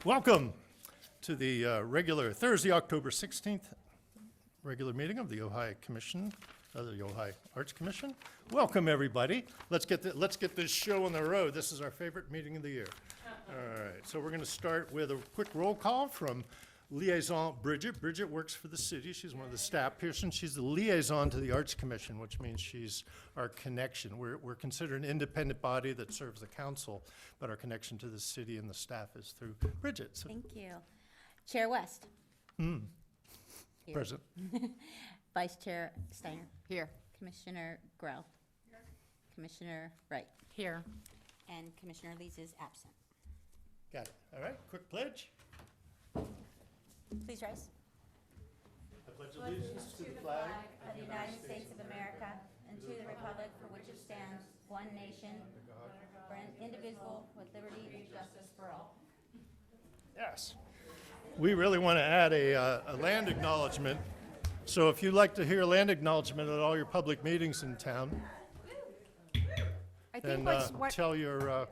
Welcome to the regular Thursday, October 16th, regular meeting of the Ojai Commission, the Ojai Arts Commission. Welcome, everybody. Let's get this show on the road. This is our favorite meeting of the year. All right, so we're going to start with a quick roll call from Liaison Bridget. Bridget works for the city. She's one of the staff persons. She's the liaison to the Arts Commission, which means she's our connection. We're considered an independent body that serves the council, but our connection to the city and the staff is through Bridget. So Thank you. Chair West. Here. present. Vice Chair Steiner. Here. Commissioner Grell. Commissioner Wright. Here. And Commissioner Lees is absent. Got it. All right, quick pledge. Please rise. I pledge allegiance to the flag Of the United States of America and to the republic for which it stands, one nation, for an indivisible, with liberty and justice for all. Yes. We really want to add a land acknowledgement. So if you'd like to hear a land acknowledgement at all your public meetings in town, I then think tell your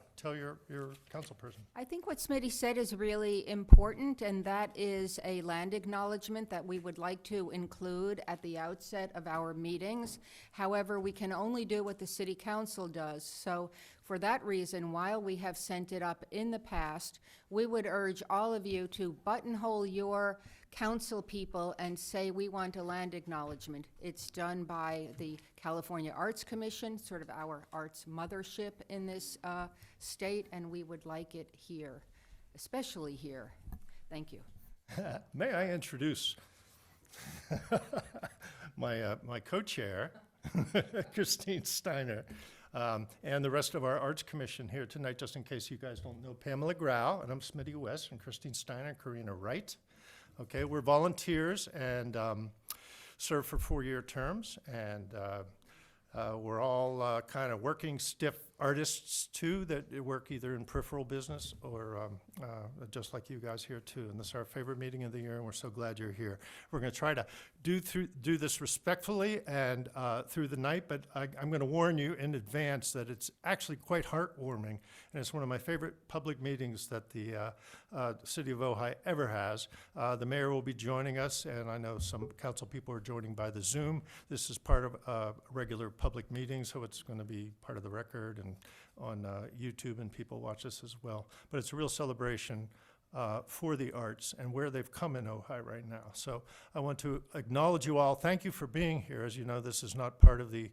council person. I think what Smitty said is really important, and that is a land acknowledgement that we would like to include at the outset of our meetings. However, we can only do what the city council does. So for that reason, while we have sent it up in the past, we would urge all of you to buttonhole your council people and say we want a land acknowledgement. It's done by the California Arts Commission, sort of our arts mothership in this state, and we would like it here, especially here. Thank you. May I introduce my co-chair, Christine Steiner, and the rest of our Arts Commission here tonight, just in case you guys don't know. Pamela Grau, and I'm Smitty West, and Christine Steiner, and Karina Wright. Okay, we're volunteers and serve for 4-year terms, and we're all kind of working stiff artists too that work either in peripheral business or just like you guys here too. And this is our favorite meeting of the year, and we're so glad you're here. We're going to try to do this respectfully and through the night, but I'm going to warn you in advance that it's actually quite heartwarming, and it's one of my favorite public meetings that the city of Ojai ever has. The mayor will be joining us, and I know some council people are joining by the Zoom. This is part of a regular public meeting, so it's going to be part of the record and on YouTube, and people watch this as well. But it's a real celebration for the arts and where they've come in Ojai right now. So I want to acknowledge you all. Thank you for being here. As you know, this is not part of the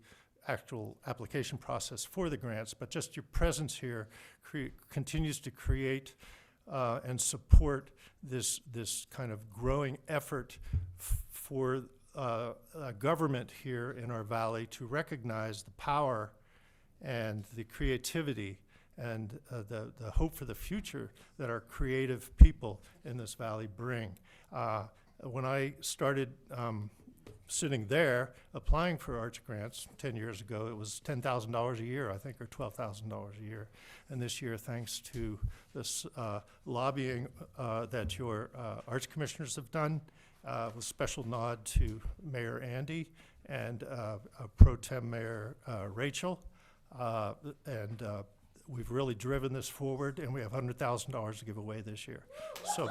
actual application process for the grants, but just your presence here continues to create and support this kind of growing effort for government here in our valley to recognize the power and the creativity and the hope for the future that our creative people in this valley bring. When I started sitting there applying for arts grants 10 years ago, it was $10,000 a year, I think, or $12,000 a year. And this year, thanks to this lobbying that your arts commissioners have done, with special nod to Mayor Andy and Pro Tem Mayor Rachel, and we've really driven this forward, and we have $100,000 to give away this year. So,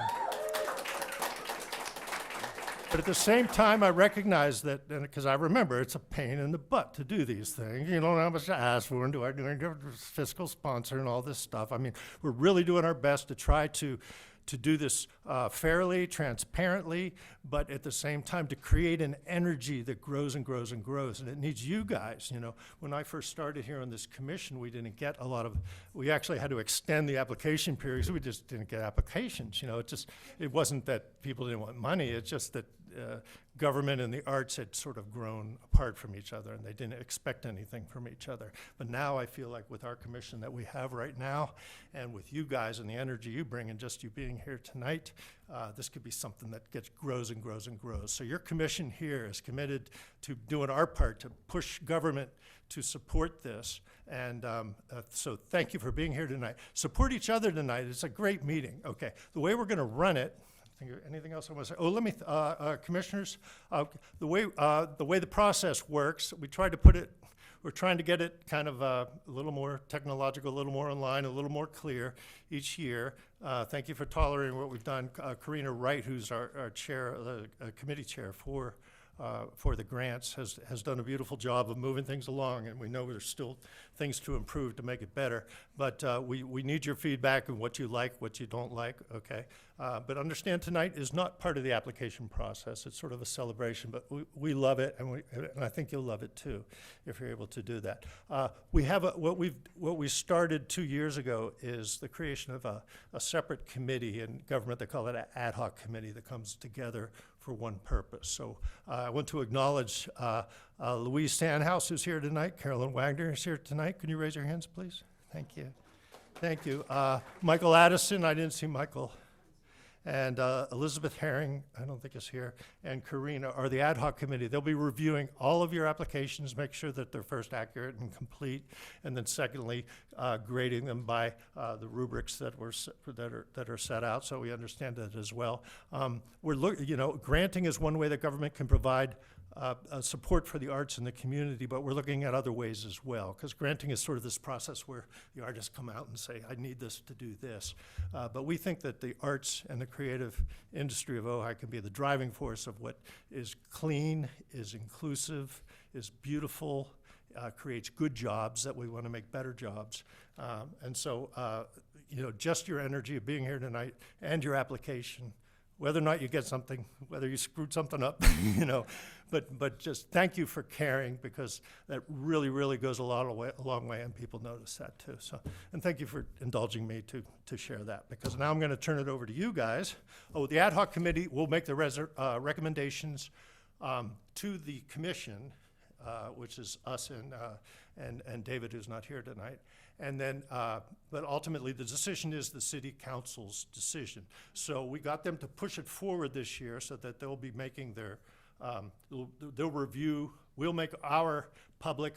but at the same time, I recognize that, because I remember it's a pain in the butt to do these things. You don't know how much to ask for, and do I do a fiscal sponsor and all this stuff. I mean, we're really doing our best to try to do this fairly, transparently, but at the same time to create an energy that grows and grows and grows. And it needs you guys. You know, when I first started here on this commission, we didn't get a lot of, we actually had to extend the application periods. We just didn't get applications. You know, it wasn't that people didn't want money. It's just that government and the arts had sort of grown apart from each other, and they didn't expect anything from each other. But now I feel like with our commission that we have right now, and with you guys and the energy you bring, and just you being here tonight, this could be something that grows and grows and grows. So your commission here is committed to doing our part to push government to support this. And so thank you for being here tonight. Support each other tonight. It's a great meeting. Okay, the way we're going to run it, anything else I want to say? Oh, let me, commissioners, the way the process works, we tried to put it we're trying to get it kind of a little more technological, a little more online, a little more clear each year. Thank you for tolerating what we've done. Karina Wright, who's our chair, the committee chair for the grants, has done a beautiful job of moving things along, and we know there's still things to improve to make it better. But we need your feedback on what you like, what you don't like, okay? But understand tonight is not part of the application process. It's sort of a celebration, but we love it, and I think you'll love it too, if you're able to do that. We have what we started 2 years ago is the creation of a separate committee in government. They call it an ad hoc committee that comes together for one purpose. So I want to acknowledge Louise Sandhouse, who's here tonight. Carolyn Wagner is here tonight. Can you raise your hands, please? Thank you. Thank you. Michael Addison, I didn't see Michael. And Elizabeth Herring, I don't think is here, and Karina are the ad hoc committee. They'll be reviewing all of your applications, make sure that they're first accurate and complete, and then secondly, grading them by the rubrics that are set out, so we understand that as well. Granting is one way that government can provide support for the arts in the community, but we're looking at other ways as well, because granting is sort of this process where the artists come out and say, I need this to do this. But we think that the arts and the creative industry of Ojai can be the driving force of what is clean, is inclusive, is beautiful, creates good jobs that we want to make better jobs. And so, just your energy of being here tonight and your application, whether or not you get something, whether you screwed something up, but just thank you for caring, because that really, really goes a long way, and people notice that too. So, and thank you for indulging me to share that, because now I'm going to turn it over to you guys. Oh, the ad hoc committee will make the recommendations to the commission, which is us and David, who's not here tonight. And then, but ultimately, the decision is the city council's decision. So we got them to push it forward this year so that they'll be making their, they'll review, we'll make our public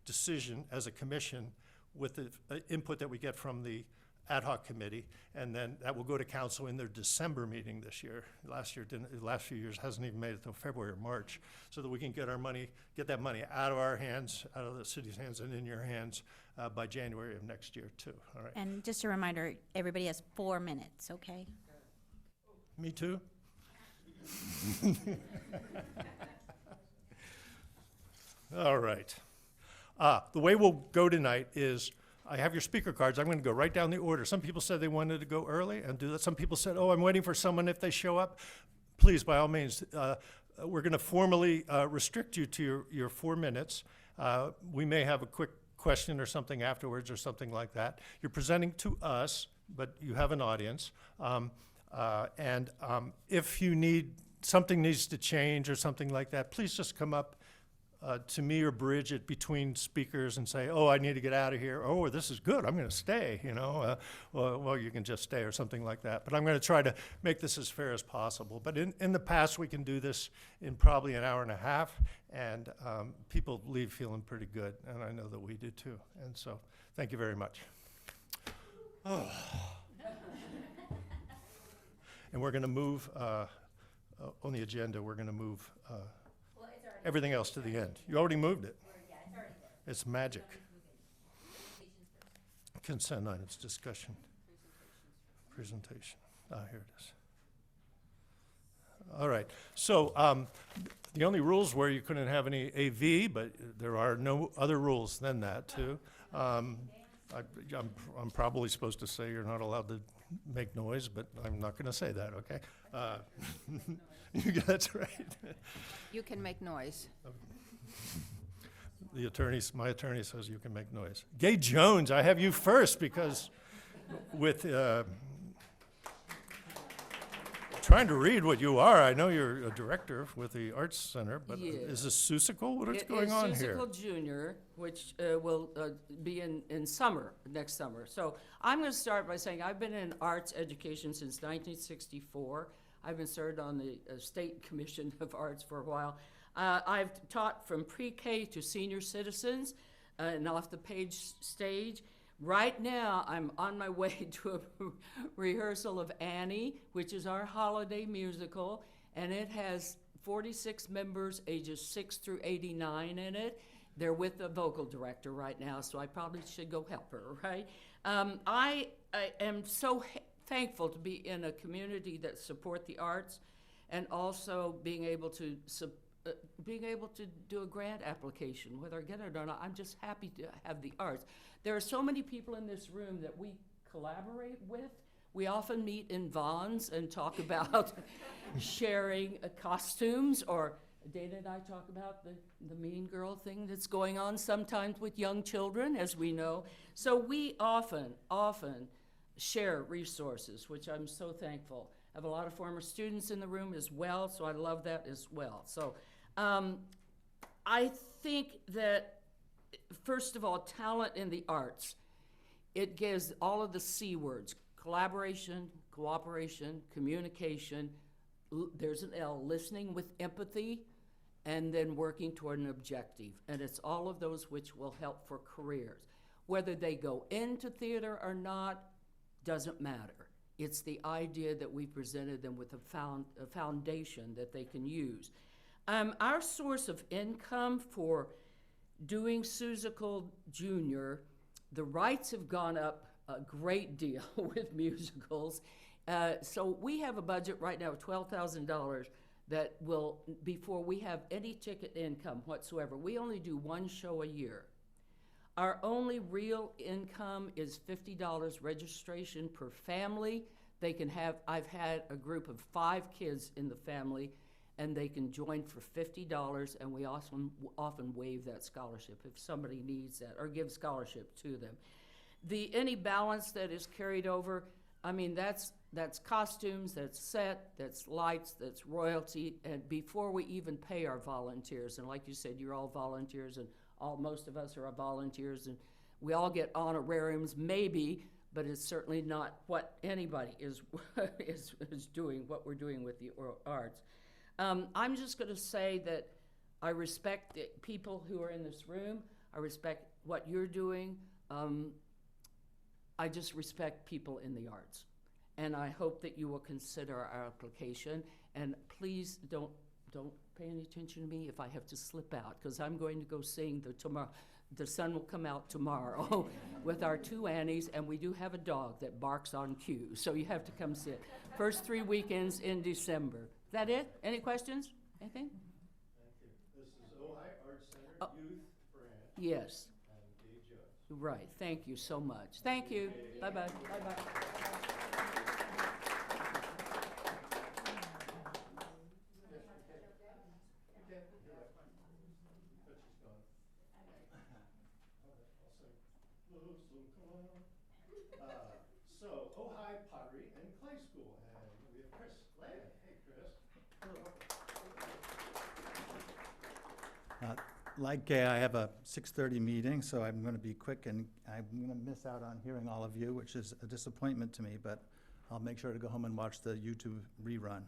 decision as a commission with the input that we get from the ad hoc committee, and then that will go to council in their December meeting this year. Last few years hasn't even made it till February or March, so that we can get that money out of our hands, out of the city's hands, and in your hands by January of next year too. All right. And just a reminder, everybody has 4 minutes, okay? Me too. All right. The way we'll go tonight is, I have your speaker cards. I'm going to go right down the order. Some people said they wanted to go early and do that. Some people said, oh, I'm waiting for someone if they show up. Please, by all means, we're going to formally restrict you to your 4 minutes. We may have a quick question or something afterwards or something like that. You're presenting to us, but you have an audience. If you need, something needs to change or something like that, please just come up to me or Bridget between speakers and say, oh, I need to get out of here. Oh, this is good, I'm going to stay, well, you can just stay or something like that. But I'm going to try to make this as fair as possible. But in the past, we can do this in probably an hour and a half, and people leave feeling pretty good, and I know that we do too. And so, thank you very much. Oh. And we're going to move, on the agenda, we're going to move everything else to the end. You already moved it. Yeah, it's already there. It's magic. Consent items, discussion. Presentation. Here it is. All right. So the only rules were you couldn't have any AV, but there are no other rules than that, too. I'm probably supposed to say you're not allowed to make noise, but I'm not going to say that, okay? That's right. You can make noise. My attorney says you can make noise. Gay Jones, I have you first because with trying to read what you are. I know you're a director with the Arts Center, but is this Seussical? What is going on here? It's Seussical Junior, which will be in summer, next summer. So I'm going to start by saying I've been in arts education since 1964. I've been served on the State Commission of Arts for a while. I've taught from pre-K to senior citizens and off the page stage. Right now, I'm on my way to a rehearsal of Annie, which is our holiday musical, and it has 46 members, ages 6 through 89 in it. They're with the vocal director right now, so I probably should go help her, right? I am so thankful to be in a community that support the arts, and also being able to do a grant application, whether I get it or not. I'm just happy to have the arts. There are so many people in this room that we collaborate with. We often meet in Vaughn's and talk about sharing costumes, or Dana and I talk about the mean girl thing that's going on sometimes with young children, as we know. So we often share resources, which I'm so thankful. I have a lot of former students in the room as well, so I love that as well. So I think that, first of all, talent in the arts, it gives all of the C words: collaboration, cooperation, communication, there's an L, listening with empathy, and then working toward an objective. And it's all of those which will help for careers. Whether they go into theater or not doesn't matter. It's the idea that we presented them with a foundation that they can use. Our source of income for doing Seussical Junior, the rights have gone up a great deal with musicals. So we have a budget right now of $12,000 that will, before we have any ticket income whatsoever, we only do one show a year. Our only real income is $50 registration per family. They can have, I've had a group of 5 kids in the family, and they can join for $50, and we often waive that scholarship if somebody needs that, or give scholarship to them. Any balance that is carried over, I mean, that's costumes, that's set, that's lights, that's royalty, and before we even pay our volunteers, and like you said, you're all volunteers, and most of us are volunteers, and we all get honorariums, maybe, but it's certainly not what anybody is doing, what we're doing with the arts. I'm just going to say that I respect the people who are in this room. I respect what you're doing. I just respect people in the arts. And I hope that you will consider our application. And please don't pay any attention to me if I have to slip out, because I'm going to go sing tomorrow. The sun will come out tomorrow with our 2 Annies, and we do have a dog that barks on cue, so you have to come sit. First 3 weekends in December. Is that it? Any questions? Anything? Thank you. This is Ojai Arts Center Youth Branch. Yes. And Gay Judge. Right. Thank you so much. Thank you. Bye-bye. Bye-bye. So, Ojai Pottery and Clay School, and we have Chris Land. Hey, Chris. Like Gay, I have a 6:30 meeting, so I'm going to be quick, and I'm going to miss out on hearing all of you, which is a disappointment to me, but I'll make sure to go home and watch the YouTube rerun.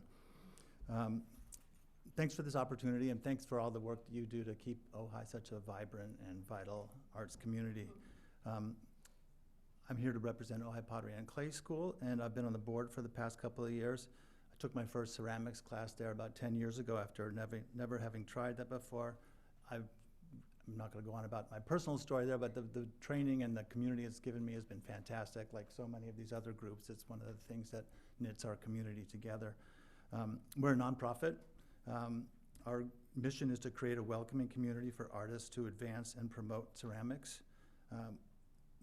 Thanks for this opportunity, and thanks for all the work that you do to keep Ojai such a vibrant and vital arts community. I'm here to represent Ojai Pottery and Clay School, and I've been on the board for the past couple of years. I took my first ceramics class there about 10 years ago after never having tried that before. I'm not going to go on about my personal story there, but the training and the community it's given me has been fantastic. Like so many of these other groups, it's one of the things that knits our community together. We're a nonprofit. Our mission is to create a welcoming community for artists to advance and promote ceramics.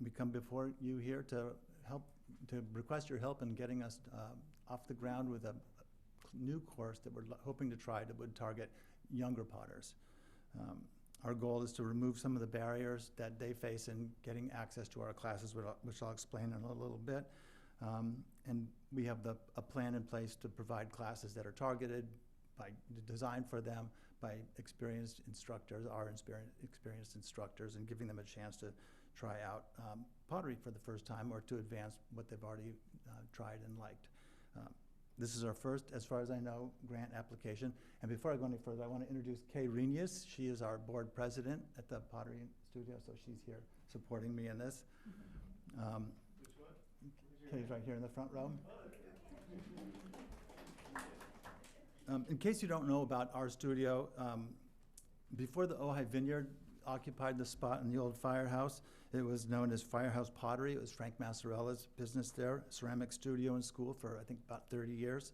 We come before you here to request your help in getting us off the ground with a new course that we're hoping to try that would target younger potters. Our goal is to remove some of the barriers that they face in getting access to our classes, which I'll explain in a little bit. And we have a plan in place to provide classes that are targeted, designed for them by experienced instructors, experienced instructors, and giving them a chance to try out pottery for the first time or to advance what they've already tried and liked. This is our first, as far as I know, grant application. And before I go any further, I want to introduce Kay Renius. She is our board president at the Pottery Studio, so she's here supporting me in this. Which one? Kay's right here in the front row. In case you don't know about our studio, before the Ojai Vineyard occupied the spot in the old firehouse. It was known as Firehouse Pottery. It was Frank Massarella's business there, ceramic studio and school for, I think, about 30 years.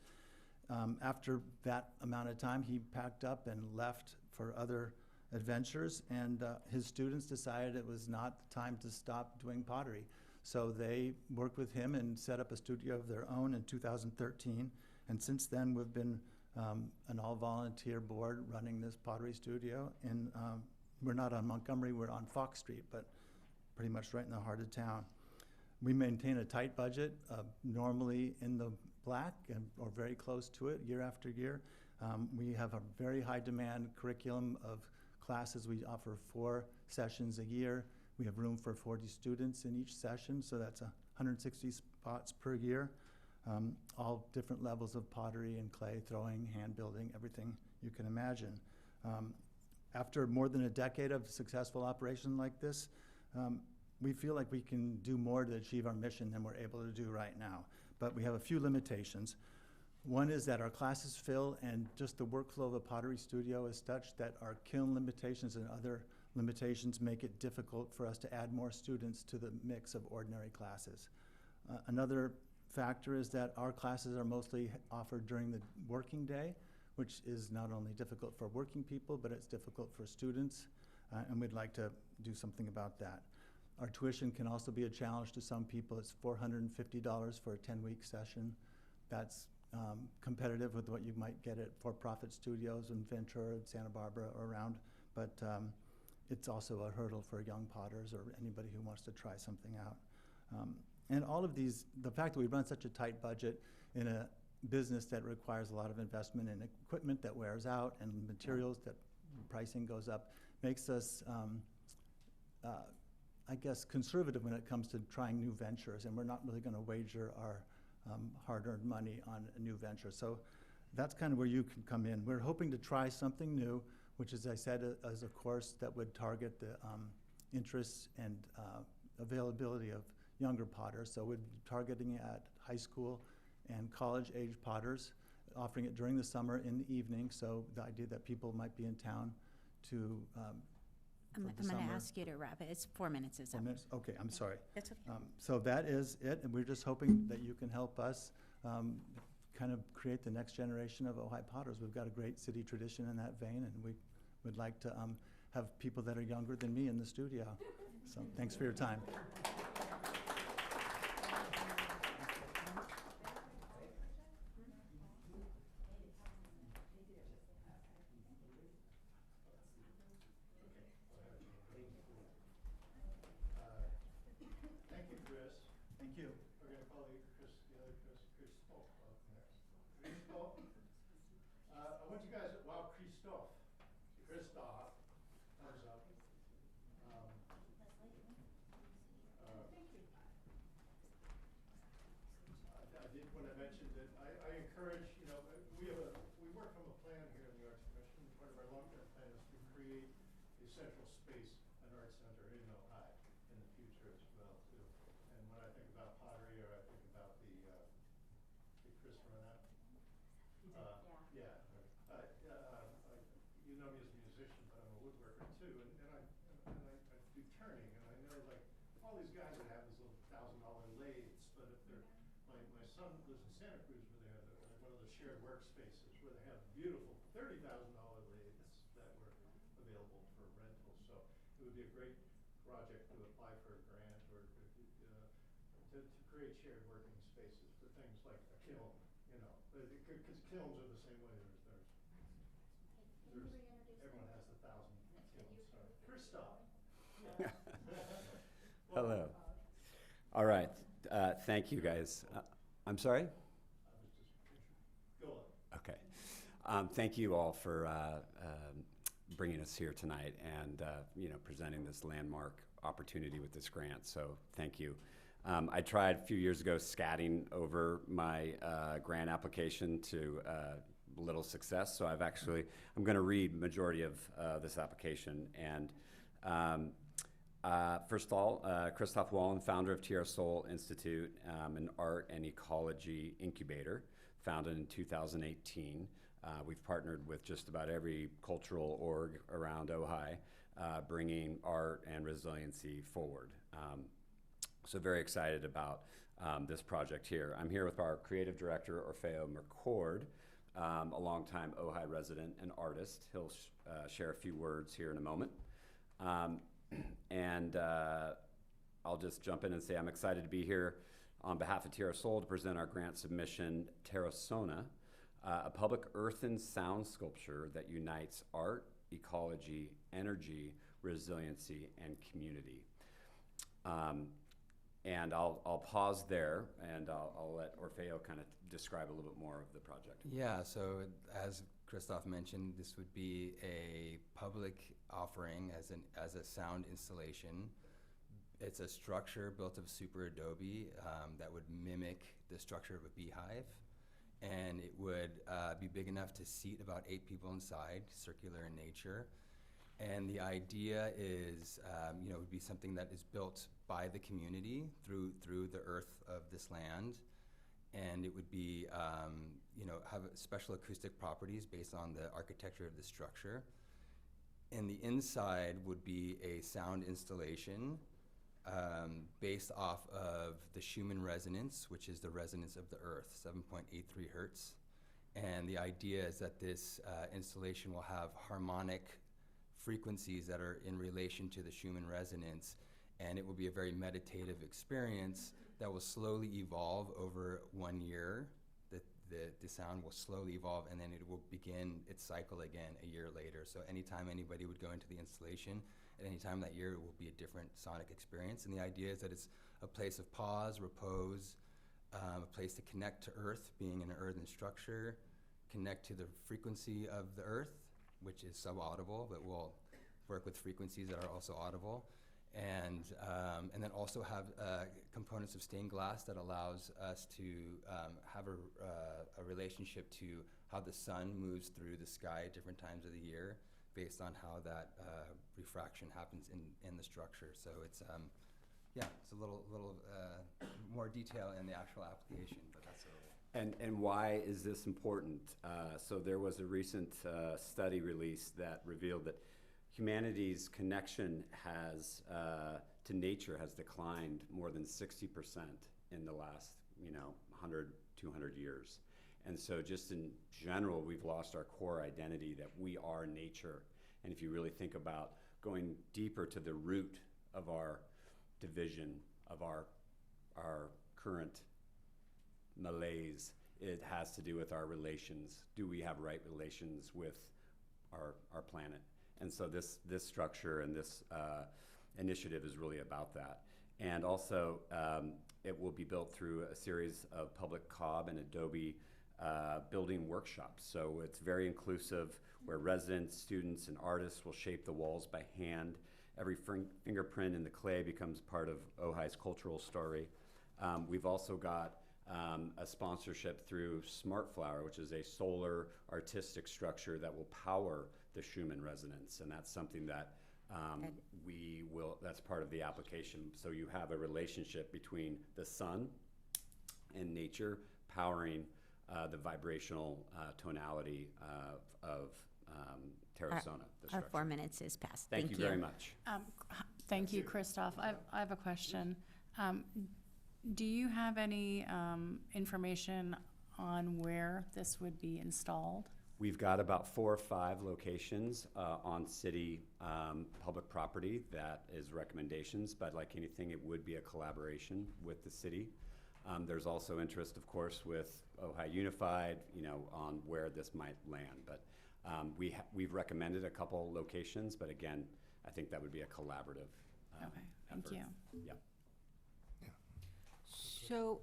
After that amount of time, he packed up and left for other adventures, and his students decided it was not the time to stop doing pottery. So they worked with him and set up a studio of their own in 2013, and since then we've been an all-volunteer board running this pottery studio. And we're not on Montgomery, we're on Fox Street, but pretty much right in the heart of town. We maintain a tight budget, normally in the black or very close to it year after year. We have a very high demand curriculum of classes. We offer 4 sessions a year. We have room for 40 students in each session, so that's 160 spots per year. All different levels of pottery and clay throwing, hand building, everything you can imagine. After more than a decade of successful operation like this, we feel like we can do more to achieve our mission than we're able to do right now. But we have a few limitations. One is that our classes fill, and just the workflow of a pottery studio is such that our kiln limitations and other limitations make it difficult for us to add more students to the mix of ordinary classes. Another factor is that our classes are mostly offered during the working day, which is not only difficult for working people, but it's difficult for students, and we'd like to do something about that. Our tuition can also be a challenge to some people. It's $450 for a 10-week session. That's competitive with what you might get at for-profit studios in Ventura, Santa Barbara, or around, but it's also a hurdle for young potters or anybody who wants to try something out. And all of these, the fact that we run such a tight budget in a business that requires a lot of investment in equipment that wears out and materials that pricing goes up, makes us, I guess, conservative when it comes to trying new ventures, and we're not really going to wager our hard-earned money on a new venture. So that's kind of where you can come in. We're hoping to try something new, which, as I said, is a course that would target the interests and availability of younger potters. So we're targeting at high school and college-age potters, offering it during the summer in the evening. So the idea that people might be in town to I'm for the going to summer. ask you to wrap it. It's 4 minutes is 4 up. minutes? Okay, I'm sorry. That's okay. So that is it, and we're just hoping that you can help us kind of create the next generation of Ojai potters. We've got a great city tradition in that vein, and we would like to have people that are younger than me in the studio. So thanks for your time. Thank you, Chris. Thank you. We're going to call you Chris, the other Chris, Christophe up next. Christophe? I want you guys, wow, Christophe. Christophe, thumbs up. I did want to mention that I encourage, we work from a plan here in the Arts Commission. Part of our long-term plan is to create a central space, an art center in Ojai in the future as well, too. And when I think about pottery, or I think about did Chris run out? Yeah. You know me as a musician, but I'm a woodworker too, and I do turning, and I know like all these guys that have these little $1,000 lathes, but if they're, my son lives in Santa Cruz where they have one of the shared workspaces where they have beautiful $30,000 lathes that were available for rental, so it would be a great project to apply for a grant or to create shared working spaces for things like a kiln, because kilns are the same way. Everyone has 1,000 kilns. So, Christophe. Hello. All right. Thank you, guys. I'm sorry? Go on. Okay. Thank you all for bringing us here tonight and presenting this landmark opportunity with this grant. So thank you. I tried a few years ago scatting over my grant application to little success. So I'm going to read majority of this application. And first of all, Christophe Wallen, founder of TR Soul Institute, an art and ecology incubator, founded in 2018. We've partnered with just about every cultural org around Ojai. bringing art and resiliency forward. So very excited about this project here. I'm here with our creative director, Orfeo McCord, a longtime Ojai resident and artist. He'll share a few words here in a moment. I'll just jump in and say I'm excited to be here on behalf of Tierra Sol to present our grant submission, Terra Sona, a public earth and sound sculpture that unites art, ecology, energy, resiliency, and community. And I'll pause there, and I'll let Orfeo kind of describe a little bit more of the project. Yeah, so as Christoph mentioned, this would be a public offering as a sound installation. It's a structure built of super adobe that would mimic the structure of a beehive, and it would be big enough to seat about 8 people inside, circular in nature. And the idea is, it would be something that is built by the community through the earth of this land, and it would be, have special acoustic properties based on the architecture of the structure. And the inside would be a sound installation based off of the Schumann resonance, which is the resonance of the earth, 7.83 hertz. And the idea is that this installation will have harmonic frequencies that are in relation to the Schumann resonance, and it will be a very meditative experience that will slowly evolve over 1 year. The sound will slowly evolve, and then it will begin its cycle again a year later. So anytime anybody would go into the installation, at any time that year, it will be a different sonic experience. And the idea is that it's a place of pause, repose, a place to connect to earth, being in an earthen structure, connect to the frequency of the earth, which is subaudible, but will work with frequencies that are also audible. And then also have components of stained glass that allows us to have a relationship to how the sun moves through the sky at different times of the year based on how that refraction happens in the structure. So it's, it's a little more detail in the actual application, but that's a And why is this important? So there was a recent study released that revealed that humanity's connection to nature has declined more than 60% in the last 100, 200 years. And so just in general, we've lost our core identity that we are nature. And if you really think about going deeper to the root of our division, of our current malaise, it has to do with our relations. Do we have right relations with our planet? And so this structure and this initiative is really about that. And also, it will be built through a series of public cob and Adobe building workshops. So it's very inclusive, where residents, students, and artists will shape the walls by hand. Every fingerprint in the clay becomes part of Ojai's cultural story. We've also got a sponsorship through Smart Flower, which is a solar artistic structure that will power the Schumann resonance, and that's something that that's part of the application. So you have a relationship between the sun and nature powering the vibrational tonality of Terra Sona, the Our structure. 4 minutes is past. Thank you very much. Thank you, Christoph. I have a question. Do you have any information on where this would be installed? We've got about 4 or 5 locations on city public property that is recommendations, but like anything, it would be a collaboration with the city. There's also interest, of course, with Ojai Unified, on where this might land. But we've recommended a couple locations, but again, I think that would be a collaborative Okay, thank effort. you. Yeah. So,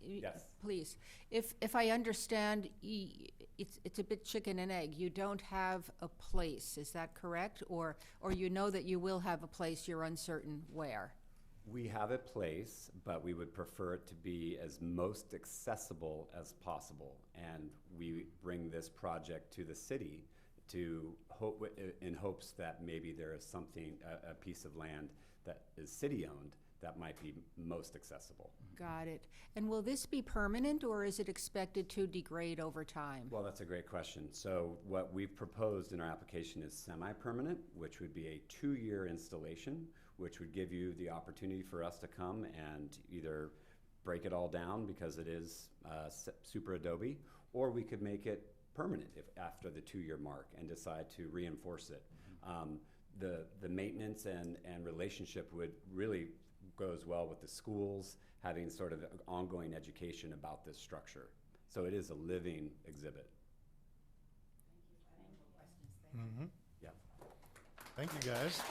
Yes. please, if I understand, it's a bit chicken and egg. You don't have a place, is that correct? Or you know that you will have a place, you're uncertain where? We have a place, but we would prefer it to be as most accessible as possible. And we bring this project to the city in hopes that maybe there is something, a piece of land that is city-owned that might be most accessible. Got it. And will this be permanent, or is it expected to degrade over time? Well, that's a great question. So what we've proposed in our application is semi-permanent, which would be a 2-year installation, which would give you the opportunity for us to come and either break it all down because it is super Adobe, or we could make it permanent if after the 2-year mark and decide to reinforce it. The maintenance and relationship would really goes well with the schools having sort of ongoing education about this structure. So it is a living exhibit. Yeah. Thank you, guys.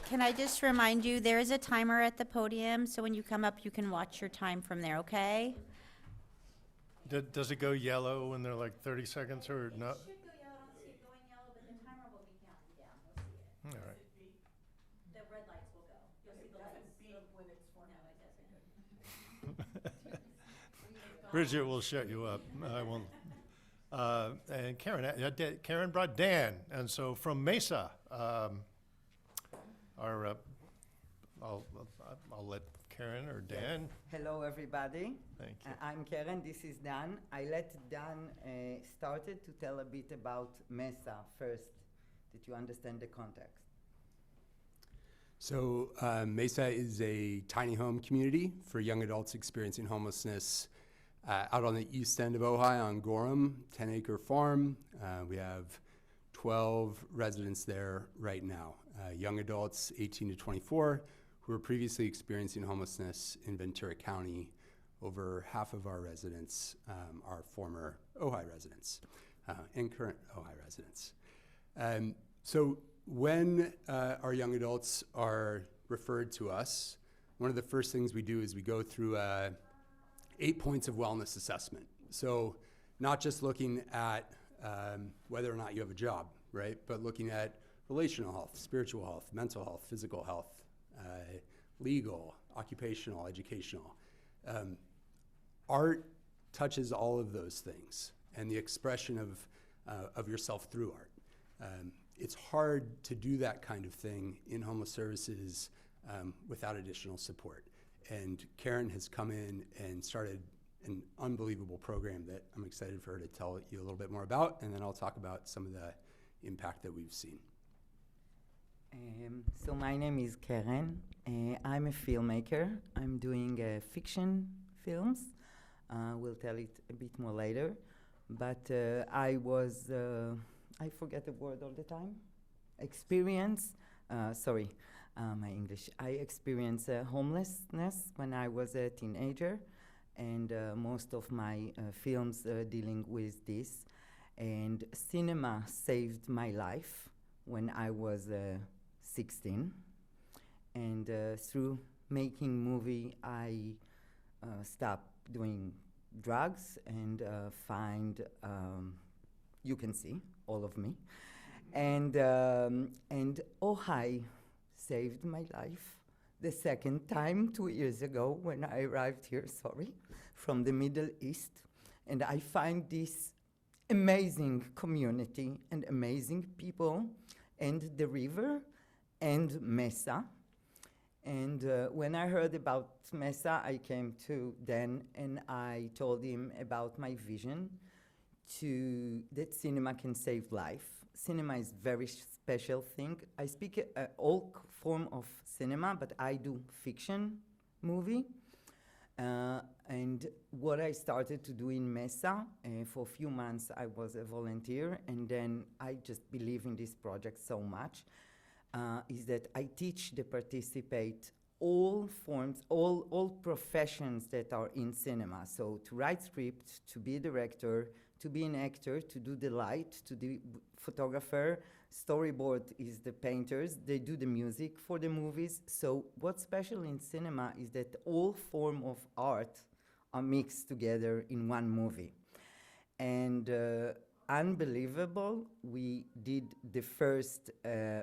Can I just remind you, there is a timer at the podium, so when you come up, you can watch your time from there, okay? Does it go yellow when they're like 30 seconds or not? Should go yellow, I don't see it going yellow, but the timer will be counting down, you'll see it. All right. The red lights will go. You'll see the lights. When it's no, it doesn't. Bridget will shut you up. I won't. And Karen brought Dan, and so from Mesa, I'll let Karen or Dan. Hello, everybody. Thank you. I'm Karen. This is Dan. I let Dan started to tell a bit about Mesa first, that you understand the context. So Mesa is a tiny home community for young adults experiencing homelessness out on the east end of Ojai on Gorham, 10-acre farm. We have 12 residents there right now, young adults 18 to 24 who were previously experiencing homelessness in Ventura County. Over half of our residents are former Ojai residents and current Ojai residents. So when our young adults are referred to us, one of the first things we do is we go through 8 points of wellness assessment. So not just looking at whether or not you have a job, right? But looking at relational health, spiritual health, mental health, physical health, legal, occupational, educational. Art touches all of those things and the expression of yourself through art. It's hard to do that kind of thing in homeless services without additional support. And Karen has come in and started an unbelievable program that I'm excited for her to tell you a little bit more about, and then I'll talk about some of the impact that we've seen. So my name is Karen. I'm a filmmaker. I'm doing fiction films. We'll tell it a bit more later. But I forget the word all the time. My English. I experienced homelessness when I was a teenager, and most of my films dealing with this. And cinema saved my life when I was 16. And through making movie, I stopped doing drugs and find, you can see all of me. And Ojai saved my life the second time 2 years ago when I arrived here, from the Middle East. And I find this amazing community and amazing people and the river and Mesa. And when I heard about Mesa, I came to Dan and I told him about my vision that cinema can save life. Cinema is very special thing. I speak all form of cinema, but I do fiction movie. And what I started to do in Mesa, for a few months I was a volunteer, and then I just believe in this project so much, is that I teach the participate all forms, all professions that are in cinema. So to write script, to be a director, to be an actor, to do the light, to be photographer, storyboard is the painters, they do the music for the movies. So what's special in cinema is that all form of art are mixed together in one movie. And unbelievable, we did the first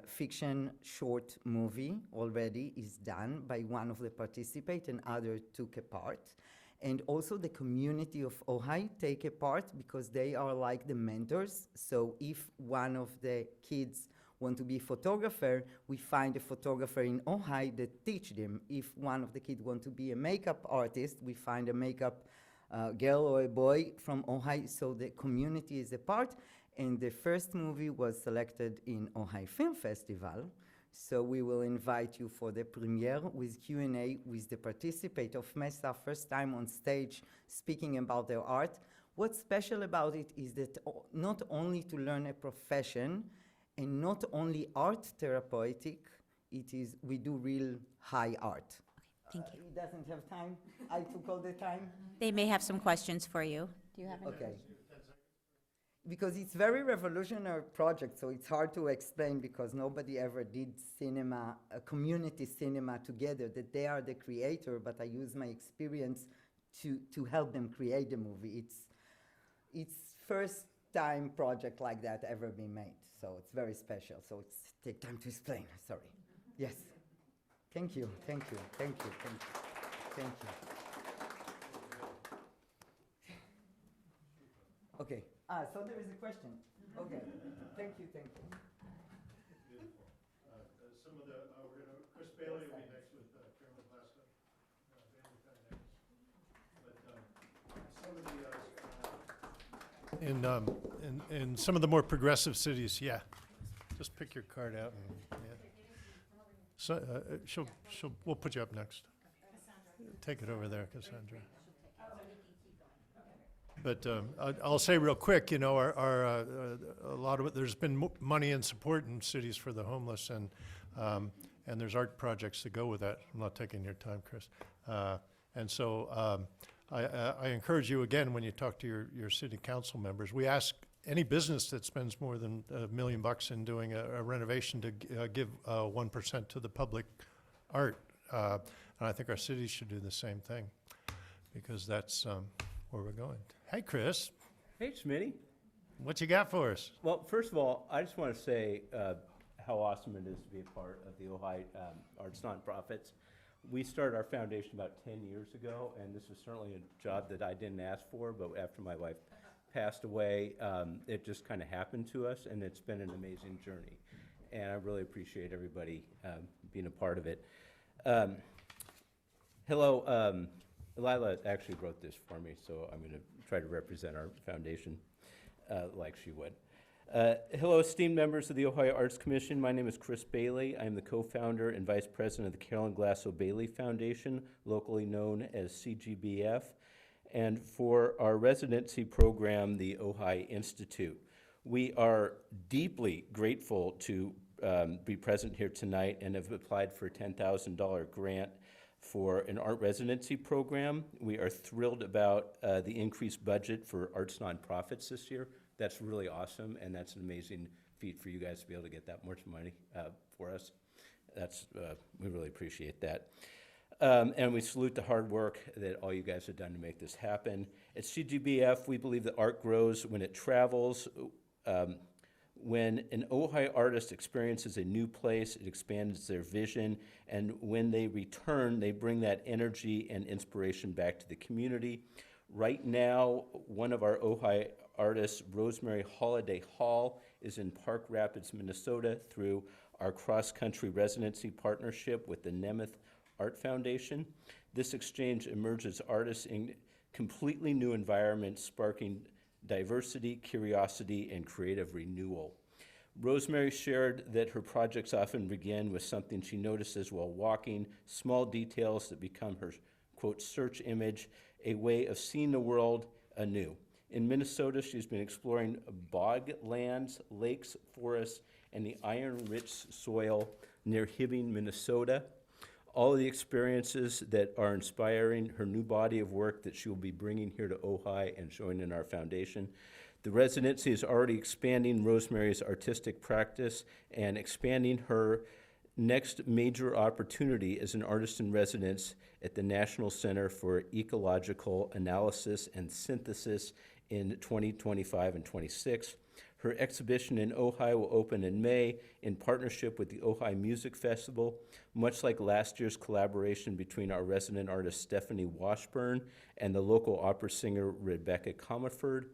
fiction short movie already is done by one of the participants and others took a part. And also the community of Ojai take a part because they are like the mentors. So if one of the kids want to be photographer, we find a photographer in Ojai that teach them. If one of the kids want to be a makeup artist, we find a makeup girl or a boy from Ojai, so the community is a part. And the first movie was selected in Ojai Film Festival. So we will invite you for the premiere with Q&A with the participator of MESA, first time on stage speaking about their art. What's special about it is that not only to learn a profession and not only art therapeutic, we do real high art. Thank you. He doesn't have time. I took all the time. They may have some questions for you. Do you have any? Okay. Because it's very revolutionary project, so it's hard to explain because nobody ever did cinema, a community cinema together, that they are the creator, but I use my experience to help them create the movie. It's first time project like that ever been made, so it's very special. So it's take time to explain, sorry. Yes. Thank you, thank you, thank you, thank you, thank you. Okay. So there is a question. Okay. Thank you, thank you. Some of the, Chris Bailey will be next with Carolyn Glasgow. Bailey kind of next. But some of the, in some of the more progressive cities, yeah. Just pick your card out and, yeah. So, we'll put you up next. Take it over there, Cassandra. But I'll say real quick, a lot of it, there's been money and support in cities for the homeless, and there's art projects that go with that. I'm not taking your time, Chris. And so I encourage you again, when you talk to your city council members, we ask any business that spends more than $1 million in doing a renovation to give 1% to the public art. And I think our cities should do the same thing, because that's where we're going. Hey, Chris, Hey, Smitty. what you got for us? Well, first of all, I just want to say how awesome it is to be a part of the Ojai Arts Nonprofits. We started our foundation about 10 years ago, and this was certainly a job that I didn't ask for, but after my wife passed away, it just kind of happened to us, and it's been an amazing journey. And I really appreciate everybody being a part of it. Hello, Lila actually wrote this for me, so I'm going to try to represent our foundation like she would. Hello, esteemed members of the Ohio Arts Commission. My name is Chris Bailey. I am the co-founder and vice president of the Carolyn Glasso Bailey Foundation, locally known as CGBF, and for our residency program, the Ojai Institute. We are deeply grateful to be present here tonight and have applied for a $10,000 grant for an art residency program. We are thrilled about the increased budget for arts nonprofits this year. That's really awesome, and that's an amazing feat for you guys to be able to get that much money for us. We really appreciate that. And we salute the hard work that all you guys have done to make this happen. At CGBF, we believe that art grows when it travels. When an Ojai artist experiences a new place, it expands their vision, and when they return, they bring that energy and inspiration back to the community. Right now, one of our Ojai artists, Rosemary Holiday Hall, is in Park Rapids, Minnesota through our cross-country residency partnership with the Nemeth Art Foundation. This exchange emerges artists in completely new environments, sparking diversity, curiosity, and creative renewal. Rosemary shared that her projects often begin with something she notices while walking, small details that become her, quote, search image, a way of seeing the world anew. In Minnesota, she's been exploring bog lands, lakes, forests, and the iron-rich soil near Hibbing, Minnesota. All of the experiences that are inspiring her new body of work that she will be bringing here to Ojai and showing in our foundation. The residency is already expanding Rosemary's artistic practice and expanding her next major opportunity as an artist in residence at the National Center for Ecological Analysis and Synthesis in 2025 and 26. Her exhibition in Ojai will open in May in partnership with the Ojai Music Festival, much like last year's collaboration between our resident artist Stephanie Washburn and the local opera singer Rebecca Comerford.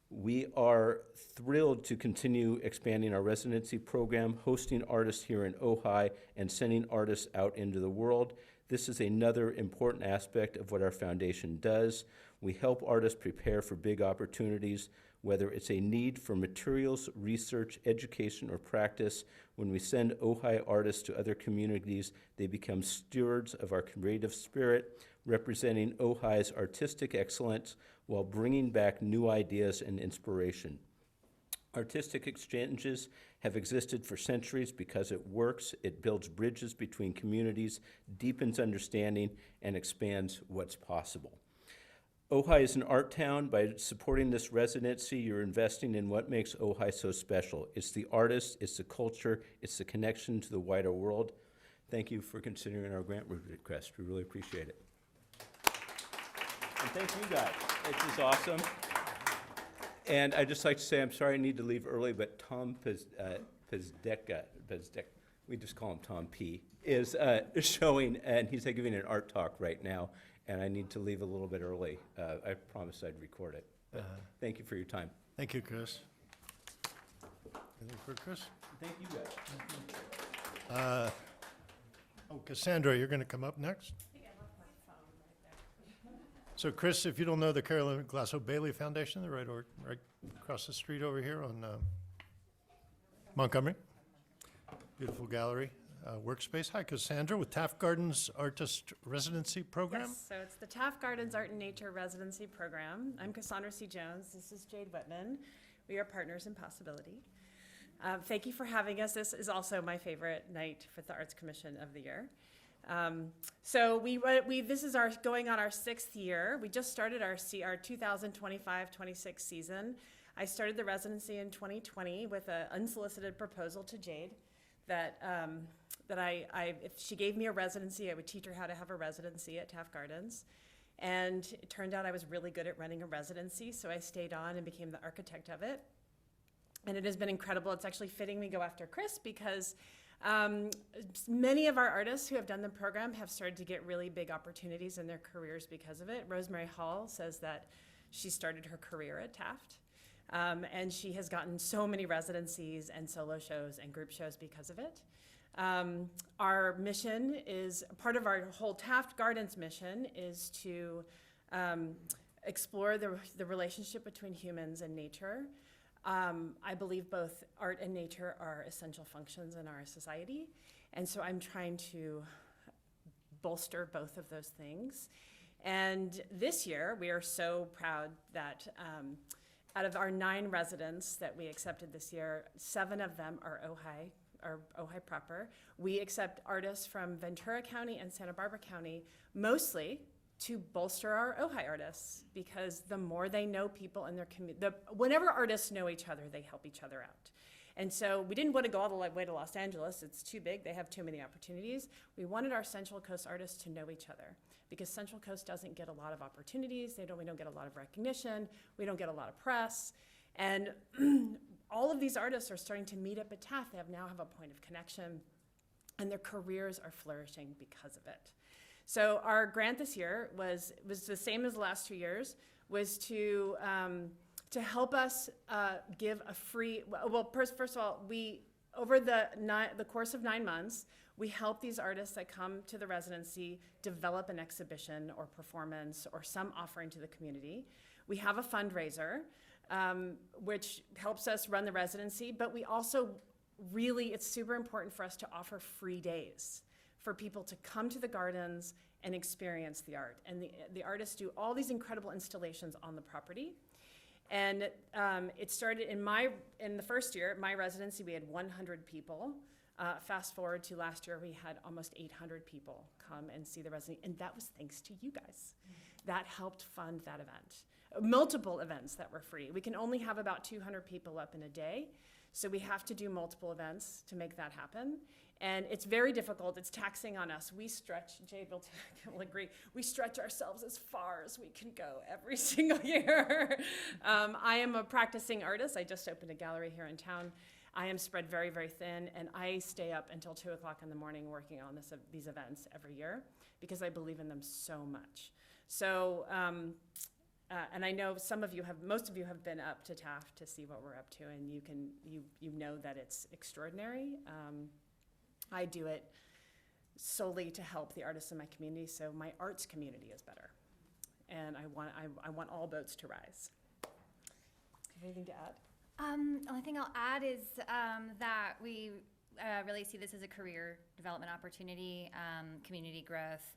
We are thrilled to continue expanding our residency program, hosting artists here in Ojai, and sending artists out into the world. This is another important aspect of what our foundation does. We help artists prepare for big opportunities, whether it's a need for materials, research, education, or practice. When we send Ojai artists to other communities, they become stewards of our creative spirit, representing Ojai's artistic excellence while bringing back new ideas and inspiration. Artistic exchanges have existed for centuries because it works, it builds bridges between communities, deepens understanding, and expands what's possible. Ojai is an art town. By supporting this residency, you're investing in what makes Ojai so special. It's the artists, it's the culture, it's the connection to the wider world. Thank you for considering our grant request. We really appreciate it. And thank you guys. This is awesome. And I'd just like to say, I'm sorry I need to leave early, but Tom Pezdeka, we just call him Tom P, is showing, and he's giving an art talk right now, and I need to leave a little bit early. I promised I'd record it. But thank you for your time. Thank you, Chris. Anything for Chris? Thank you guys. Cassandra, you're going to come up next? So Chris, if you don't know the Carolyn Glasso Bailey Foundation, they're right across the street over here on Montgomery. Beautiful gallery, workspace. Hi, Cassandra, with Taft Gardens Artist Residency Program. Yes, so it's the Taft Gardens Art and Nature Residency Program. I'm Cassandra C. Jones. This is Jade Whitman. We are partners in Possibility. Thank you for having us. This is also my favorite night for the Arts Commission of the year. So this is going on our 6th year. We just started our 2025-26 season. I started the residency in 2020 with an unsolicited proposal to Jade that if she gave me a residency, I would teach her how to have a residency at Taft Gardens. And it turned out I was really good at running a residency, so I stayed on and became the architect of it. And it has been incredible. It's actually fitting we go after Chris because many of our artists who have done the program have started to get really big opportunities in their careers because of it. Rosemary Hall says that she started her career at Taft, and she has gotten so many residencies and solo shows and group shows because of it. Our mission is, part of our whole Taft Gardens mission is to explore the relationship between humans and nature. I believe both art and nature are essential functions in our society, and so I'm trying to bolster both of those things. And this year, we are so proud that out of our 9 residents that we accepted this year, 7 of them are Ojai proper. We accept artists from Ventura County and Santa Barbara County, mostly to bolster our Ojai artists, because the more they know people in their community, whenever artists know each other, they help each other out. And so we didn't want to go all the way to Los Angeles. It's too big. They have too many opportunities. We wanted our Central Coast artists to know each other, because Central Coast doesn't get a lot of opportunities. We don't get a lot of recognition. We don't get a lot of press. And all of these artists are starting to meet up at Taft. They now have a point of connection, and their careers are flourishing because of it. So our grant this year was the same as the last 2 years, was to help us give a free, well, first of all, over the course of 9 months, we help these artists that come to the residency develop an exhibition or performance or some offering to the community. We have a fundraiser, which helps us run the residency, but we also it's super important for us to offer free days for people to come to the gardens and experience the art. And the artists do all these incredible installations on the property. And it started in the first year, my residency, we had 100 people. Fast forward to last year, we had almost 800 people come and see the residency, and that was thanks to you guys. That helped fund that event. Multiple events that were free. We can only have about 200 people up in a day, so we have to do multiple events to make that happen. And it's very difficult. It's taxing on us. We stretch, Jade will agree, we stretch ourselves as far as we can go every single year. I am a practicing artist. I just opened a gallery here in town. I am spread very, very thin, and I stay up until 2 o'clock in the morning working on these events every year because I believe in them so much. So And I know most of you have been up to Taft to see what we're up to, and you know that it's extraordinary. I do it solely to help the artists in my community, so my arts community is better. And I want all boats to rise. Anything to add? The only thing I'll add is that we really see this as a career development opportunity, community growth.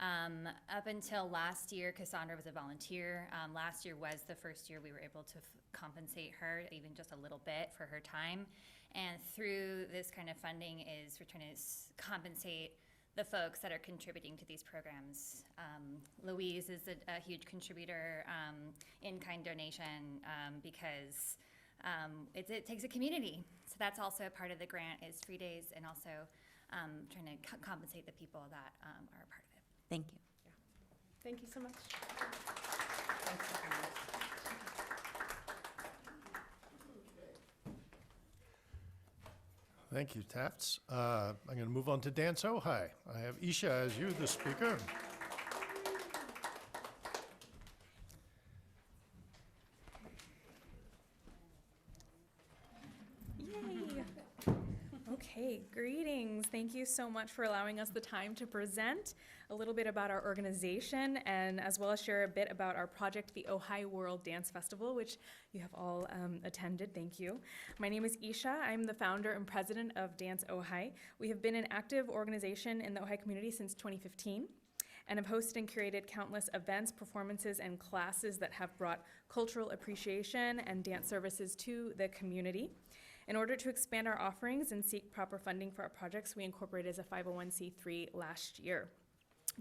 Up until last year, Cassandra was a volunteer. Last year was the first year we were able to compensate her even just a little bit for her time. And through this kind of funding is we're trying to compensate the folks that are contributing to these programs. Louise is a huge contributor, in-kind donation, because it takes a community. So that's also a part of the grant is free days, and also trying to compensate the people that are a part of it. Thank you. Thank you so much. Thank you, Tafts. I'm going to move on to Dance Ojai. I have Isha as you, the speaker. Yay! Okay, greetings. Thank you so much for allowing us the time to present a little bit about our organization and as well as share a bit about our project, the Ojai World Dance Festival, which you have all attended. Thank you. My name is Isha. I'm the founder and president of Dance Ojai. We have been an active organization in the Ojai community since 2015 and have hosted and curated countless events, performances, and classes that have brought cultural appreciation and dance services to the community. In order to expand our offerings and seek proper funding for our projects, we incorporated as a 501c3 last year.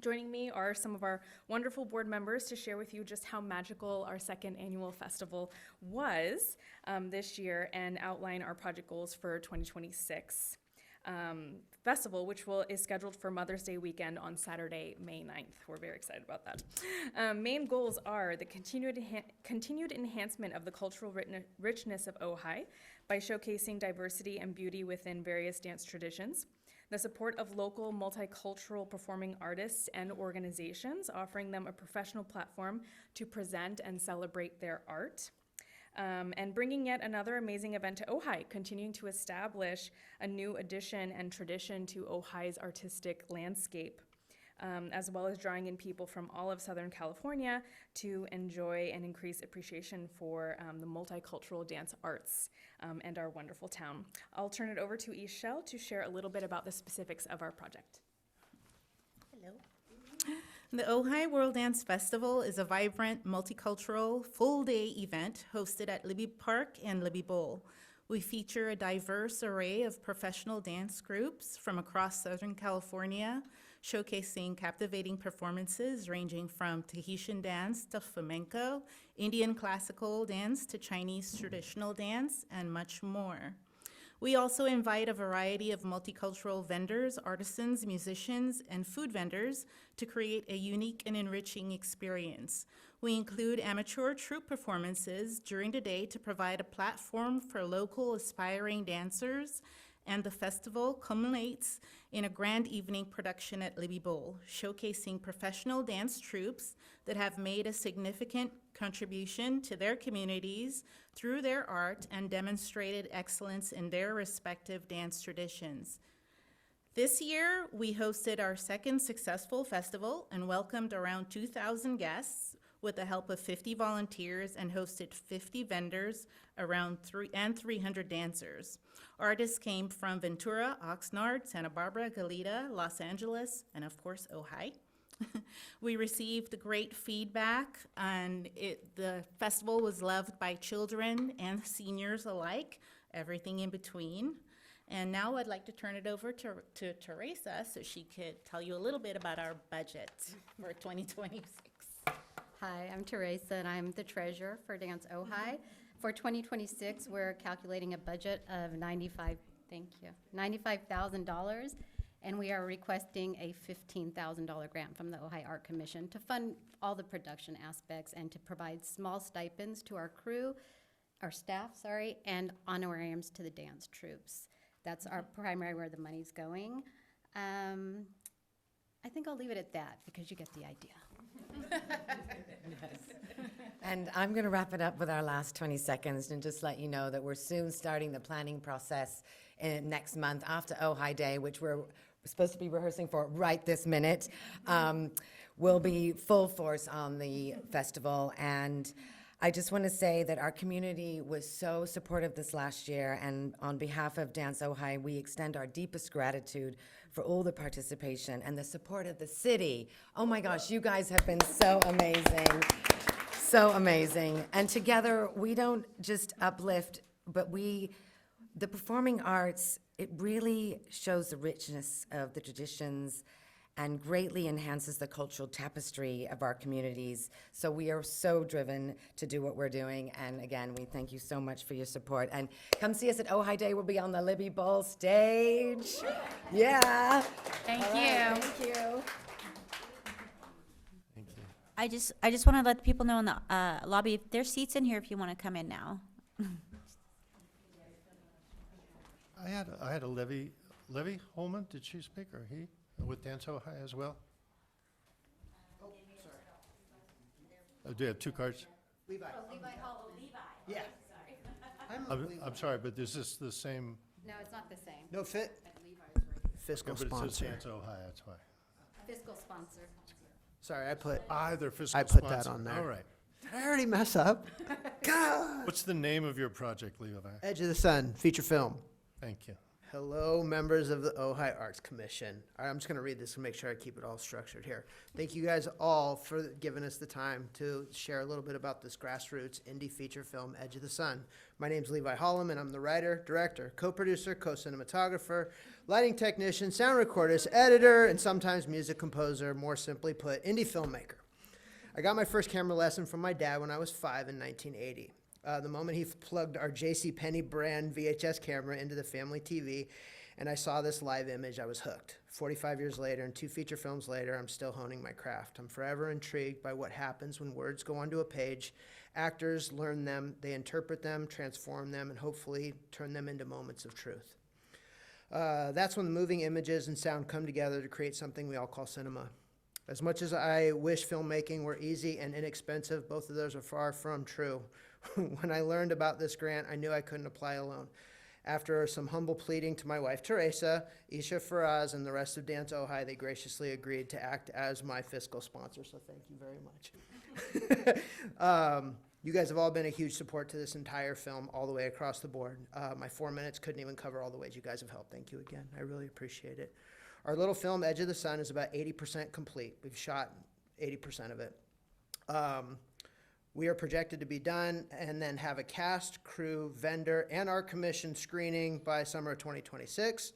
Joining me are some of our wonderful board members to share with you just how magical our second annual festival was this year and outline our project goals for 2026 festival, which is scheduled for Mother's Day weekend on Saturday, May 9th. We're very excited about that. Main goals are the continued enhancement of the cultural richness of Ojai by showcasing diversity and beauty within various dance traditions, the support of local multicultural performing artists and organizations, offering them a professional platform to present and celebrate their art, and bringing yet another amazing event to Ojai, continuing to establish a new addition and tradition to Ojai's artistic landscape, as well as drawing in people from all of Southern California to enjoy and increase appreciation for the multicultural dance arts and our wonderful town. I'll turn it over to Ishel to share a little bit about the specifics of our project. Hello. The Ojai World Dance Festival is a vibrant, multicultural, full-day event hosted at Libby Park and Libby Bowl. We feature a diverse array of professional dance groups from across Southern California, showcasing captivating performances ranging from Tahitian dance to flamenco, Indian classical dance to Chinese traditional dance, and much more. We also invite a variety of multicultural vendors, artisans, musicians, and food vendors to create a unique and enriching experience. We include amateur troupe performances during the day to provide a platform for local aspiring dancers, and the festival culminates in a grand evening production at Libby Bowl, showcasing professional dance troupes that have made a significant contribution to their communities through their art and demonstrated excellence in their respective dance traditions. This year, we hosted our second successful festival and welcomed around 2,000 guests with the help of 50 volunteers and hosted 50 vendors, around 300 dancers. Artists came from Ventura, Oxnard, Santa Barbara, Goleta, Los Angeles, and of course, Ojai. We received great feedback, and the festival was loved by children and seniors alike, everything in between. And now I'd like to turn it over to Teresa so she could tell you a little bit about our budget for 2026. Hi, I'm Teresa, and I'm the treasurer for Dance Ojai. For 2026, we're calculating a budget of $95,000, and we are requesting a $15,000 grant from the Ojai Art Commission to fund all the production aspects and to provide small stipends to our crew, our staff, and honorariums to the dance troupes. That's our primary where the money's going. I think I'll leave it at that because you get the idea. And I'm going to wrap it up with our last 20 seconds and just let you know that we're soon starting the planning process next month after Ojai Day, which we're supposed to be rehearsing for right this minute. We'll be full force on the festival. And I just want to say that our community was so supportive this last year. And on behalf of Dance Ojai, we extend our deepest gratitude for all the participation and the support of the city. Oh my gosh, you guys have been so amazing. So amazing. And together, we don't just uplift, but the performing arts, it really shows the richness of the traditions and greatly enhances the cultural tapestry of our communities. So we are so driven to do what we're doing. And again, we thank you so much for your support. And come see us at Ojai Day. We'll be on the Libby Bowl stage. Yeah. Thank All you. right, thank you. I just want to let the people know in the lobby, if there's seats in here if you want to come in now. I had a Livy Holman, did she speak, or he, with Dance Ojai as well? Oh, sorry. Do you have two cards? Levi. Yeah. I'm sorry, but is this the same? No, it's not the same. No fit. Fiscal Okay, but it says sponsor. Dance Ojai, that's why. Fiscal sponsor. Sorry, I put Either fiscal I put that sponsor. on there. All right. Did I already mess up? God. What's the name of your project, Levi? Edge of the Sun feature film. Thank you. Hello, members of the Ojai Arts Commission. All right, I'm just going to read this and make sure I keep it all structured here. Thank you guys all for giving us the time to share a little bit about this grassroots indie feature film, Edge of the Sun. My name's Levi Hollum, and I'm the writer, director, co-producer, co-cinematographer, lighting technician, sound recordist, editor, and sometimes music composer, more simply put, indie filmmaker. I got my first camera lesson from my dad when I was 5 in 1980. The moment he plugged our JCPenney brand VHS camera into the family TV, and I saw this live image, I was hooked. 45 years later and 2 feature films later, I'm still honing my craft. I'm forever intrigued by what happens when words go onto a page. Actors learn them, they interpret them, transform them, and hopefully turn them into moments of truth. That's when the moving images and sound come together to create something we all call cinema. As much as I wish filmmaking were easy and inexpensive, both of those are far from true. When I learned about this grant, I knew I couldn't apply alone. After some humble pleading to my wife, Teresa, Isha Faraz, and the rest of Dance Ojai, they graciously agreed to act as my fiscal sponsor, so thank you very much. You guys have all been a huge support to this entire film all the way across the board. My 4 minutes couldn't even cover all the ways you guys have helped. Thank you again. I really appreciate it. Our little film, Edge of the Sun, is about 80% complete. We've shot 80% of it. We are projected to be done and then have a cast, crew, vendor, and our commission screening by summer of 2026.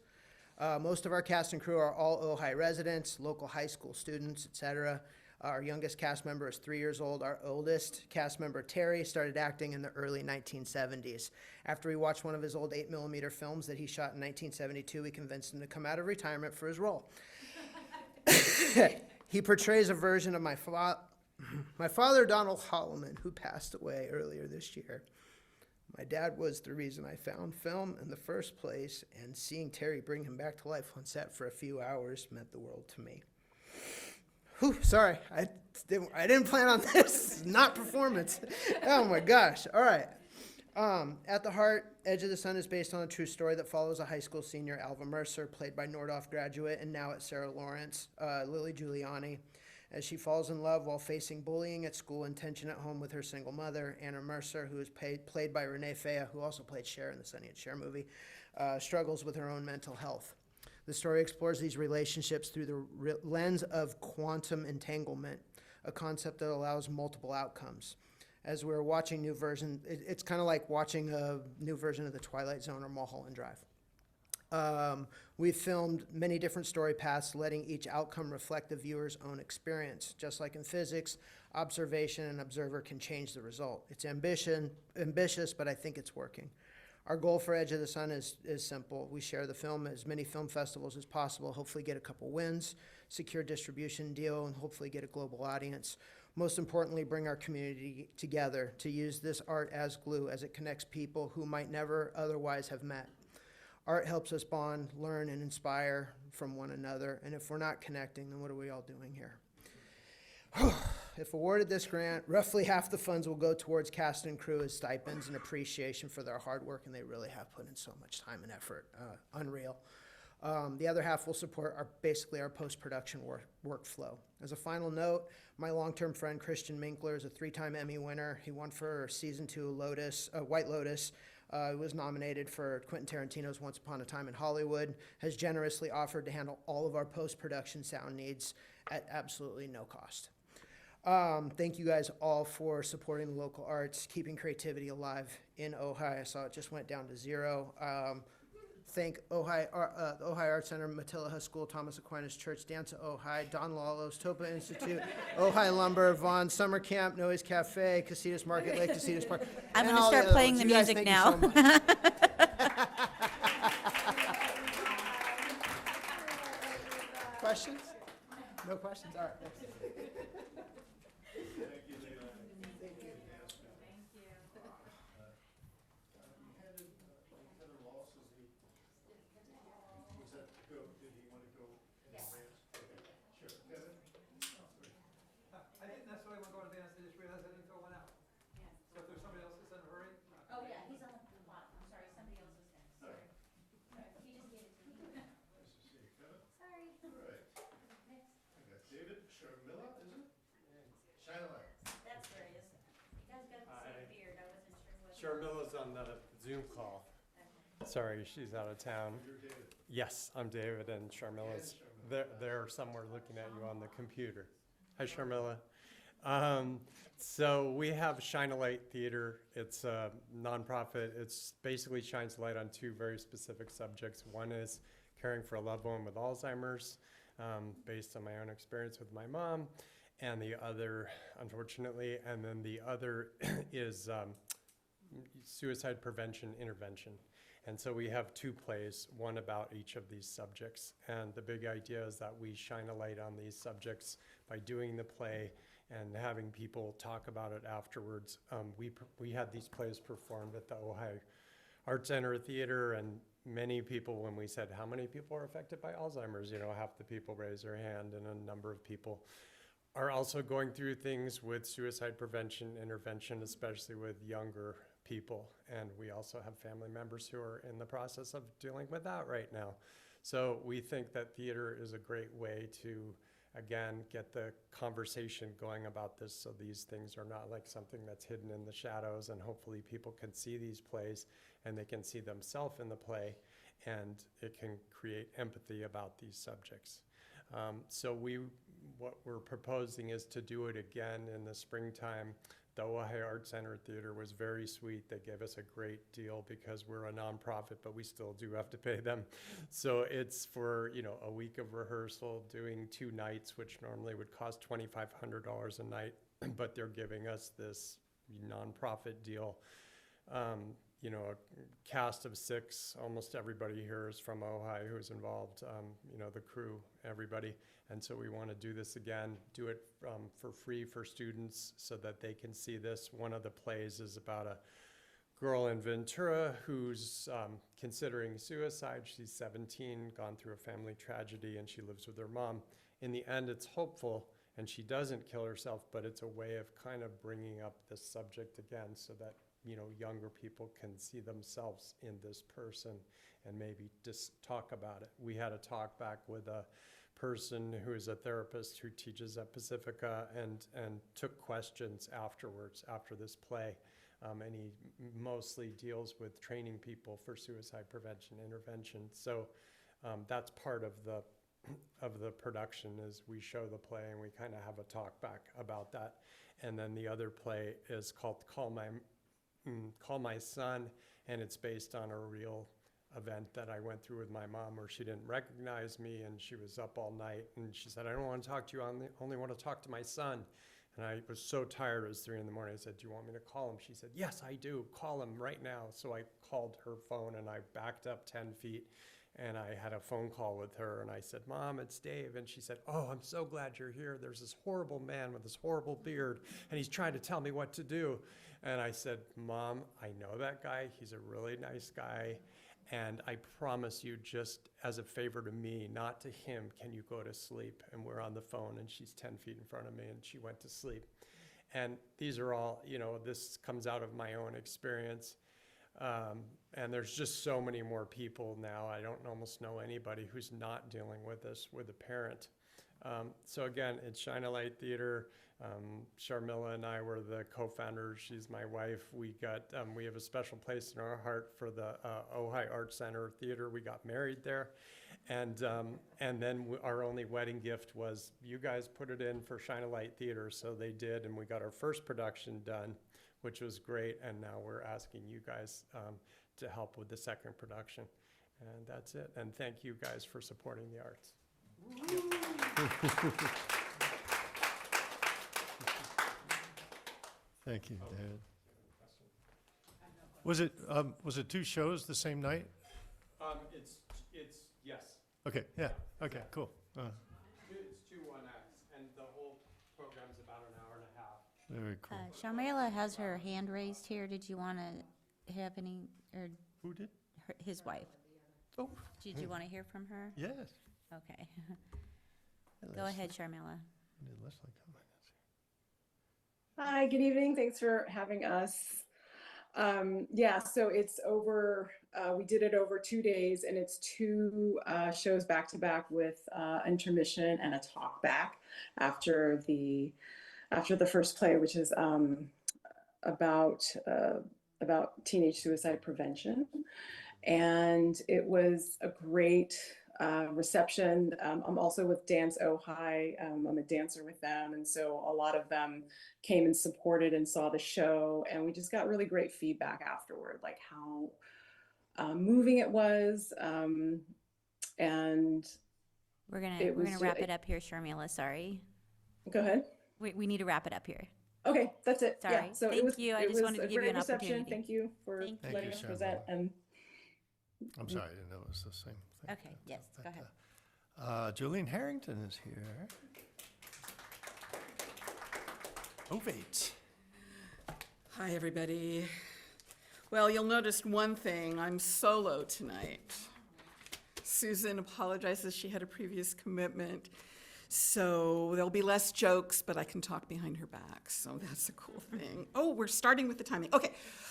Most of our cast and crew are all Ojai residents, local high school students, etc. Our youngest cast member is 3 years old. Our oldest cast member, Terry, started acting in the early 1970s. After we watched one of his old 8mm films that he shot in 1972, we convinced him to come out of retirement for his role. He portrays a version of my father, Donald Holloman, who passed away earlier this year. My dad was the reason I found film in the first place, and seeing Terry bring him back to life on set for a few hours meant the world to me. Whew, sorry, I didn't plan on this. Not performance. Oh my gosh. All right. At the heart, Edge of the Sun is based on a true story that follows a high school senior, Alva Mercer, played by Nordhoff graduate and now at Sarah Lawrence, Lily Giuliani, as she falls in love while facing bullying at school and tension at home with her single mother. Anna Mercer, who is played by Renee Fea, who also played Cher in the Sonny and Cher movie, struggles with her own mental health. The story explores these relationships through the lens of quantum entanglement, a concept that allows multiple outcomes. As we're watching new version, it's kind of like watching a new version of The Twilight Zone or Mulholland Drive. We've filmed many different story paths, letting each outcome reflect the viewer's own experience. Just like in physics, observation and observer can change the result. It's ambitious, but I think it's working. Our goal for Edge of the Sun is simple. We share the film at as many film festivals as possible, hopefully get a couple wins, secure distribution deal, and hopefully get a global audience. Most importantly, bring our community together to use this art as glue as it connects people who might never otherwise have met. Art helps us bond, learn, and inspire from one another, and if we're not connecting, then what are we all doing here? If awarded this grant, roughly half the funds will go towards cast and crew as stipends and appreciation for their hard work, and they really have put in so much time and effort. Unreal. The other half will support basically our post-production workflow. As a final note, my long-term friend Christian Minkler is a 3-time Emmy winner. He won for season 2 White Lotus. He was nominated for Quentin Tarantino's Once Upon a Time in Hollywood, has generously offered to handle all of our post-production sound needs at absolutely no cost. Thank you guys all for supporting the local arts, keeping creativity alive in Ojai. I saw it just went down to 0. Thank Ojai, the Ojai Arts Center, Matilla School, Thomas Aquinas Church, Dance at Ojai, Don Lalo's, Topa Institute, Ojai Lumber, Vaughn Summer Camp, Noise Cafe, Casitas Market Lake, Casitas Park. I'm and going to all start other playing ones. the You guys, music thank you now. so much. Questions? No questions? All right. Thanks. I didn't necessarily want to go in advance, I just realized I didn't fill one out. So if there's somebody else that's in a hurry? Oh, yeah, he's on the bottom. I'm sorry, somebody else is next. Sorry. He just gave it to me. Nice to see you, Kevin. Sorry. All right. Next. I got David Sharmilla, is it? Shine a light. That's where it is. You guys got the same beard. I wasn't sure what. Sharmilla's on the Zoom call. Sorry, she's out of town. You're David. Yes, I'm David, and Sharmilla's they're somewhere looking at you on the computer. Hi, Sharmilla. So we have Shine a Light Theater. It's a nonprofit. It's basically shines light on 2 very specific subjects. One is caring for a loved one with Alzheimer's, based on my own experience with my mom, and the other, unfortunately, and then the other is suicide prevention intervention. And so we have 2 plays, one about each of these subjects. And the big idea is that we shine a light on these subjects by doing the play and having people talk about it afterwards. We had these plays performed at the Ojai Arts Center Theater, and many people, when we said, how many people are affected by Alzheimer's? You know, half the people raised their hand, and a number of people are also going through things with suicide prevention intervention, especially with younger people. And we also have family members who are in the process of dealing with that right now. So we think that theater is a great way to, again, get the conversation going about this, so these things are not like something that's hidden in the shadows, and hopefully people can see these plays and they can see themselves in the play, and it can create empathy about these subjects. So what we're proposing is to do it again in the springtime. The Ojai Arts Center Theater was very sweet. They gave us a great deal because we're a nonprofit, but we still do have to pay them. So it's for, you know, a week of rehearsal, doing 2 nights, which normally would cost $2,500 a night, but they're giving us this nonprofit deal. You know, a cast of 6, almost everybody here is from Ojai who's involved, you know, the crew, everybody. And so we want to do this again, do it for free for students so that they can see this. One of the plays is about a girl in Ventura who's considering suicide. She's 17, gone through a family tragedy, and she lives with her mom. In the end, it's hopeful, and she doesn't kill herself, but it's a way of kind of bringing up this subject again so that, you know, younger people can see themselves in this person and maybe just talk about it. We had a talk back with a person who is a therapist who teaches at Pacifica and took questions afterwards, after this play. And he mostly deals with training people for suicide prevention intervention. So that's part of the production, is we show the play and we kind of have a talk back about that. And then the other play is called Call My Son, and it's based on a real event that I went through with my mom, where she didn't recognize me and she was up all night, and she said, I don't want to talk to you, I only want to talk to my son. And I was so tired, it was 3 in the morning. I said, do you want me to call him? She said, yes, I do, call him right now. So I called her phone and I backed up 10 feet and I had a phone call with her, and I said, Mom, it's Dave. And she said, oh, I'm so glad you're here. There's this horrible man with this horrible beard and he's trying to tell me what to do. And I said, Mom, I know that guy. He's a really nice guy. And I promise you, just as a favor to me, not to him, can you go to sleep? And we're on the phone, and she's 10 feet in front of me, and she went to sleep. And these are all, this comes out of my own experience. And there's just so many more people now. I don't almost know anybody who's not dealing with this with a parent. So again, it's Shine a Light Theater. Sharmila and I were the co-founders. She's my wife. We have a special place in our heart for the Ojai Art Center Theater. We got married there. And then our only wedding gift was, you guys put it in for Shine a Light Theater. So they did, and we got our first production done, which was great. And now we're asking you guys to help with the second production. And that's it. And thank you guys for supporting the arts. Thank you, David. Was it 2 shows the same night? It's yes. Okay, yeah, okay, cool. It's 2 1-acts, and the whole program's about an hour and a half. Very cool. Sharmila has her hand raised here. Did you want to have any, or Who did? his wife? Oh. Did you want to hear from her? Yes. Okay. Go ahead, Sharmila. Hi, good evening. Thanks for having us. Yeah, so it's over, we did it over 2 days, and it's 2 shows back to back with intermission and a talk back after the first play, which is about teenage suicide prevention. And it was a great reception. I'm also with Dance Ojai. I'm a dancer with them. And so a lot of them came and supported and saw the show. And we just got really great feedback afterward, like how moving it was. And we're gonna wrap it up here, Sharmila. Sorry. Go ahead. We need to wrap it up here. Okay, that's it. Sorry. Yeah, so Thank you. I just wanted to give you an opportunity. Thank you for letting us present. And I'm sorry, I didn't know it was the same thing. Okay, yes, go ahead. Julian Harrington is here. Ovate. Hi, everybody. Well, you'll notice one thing. I'm solo tonight. Susan apologizes. She had a previous commitment. So there'll be less jokes, but I can talk behind her back. So that's a cool thing. Oh, we're starting with the timing. Okay.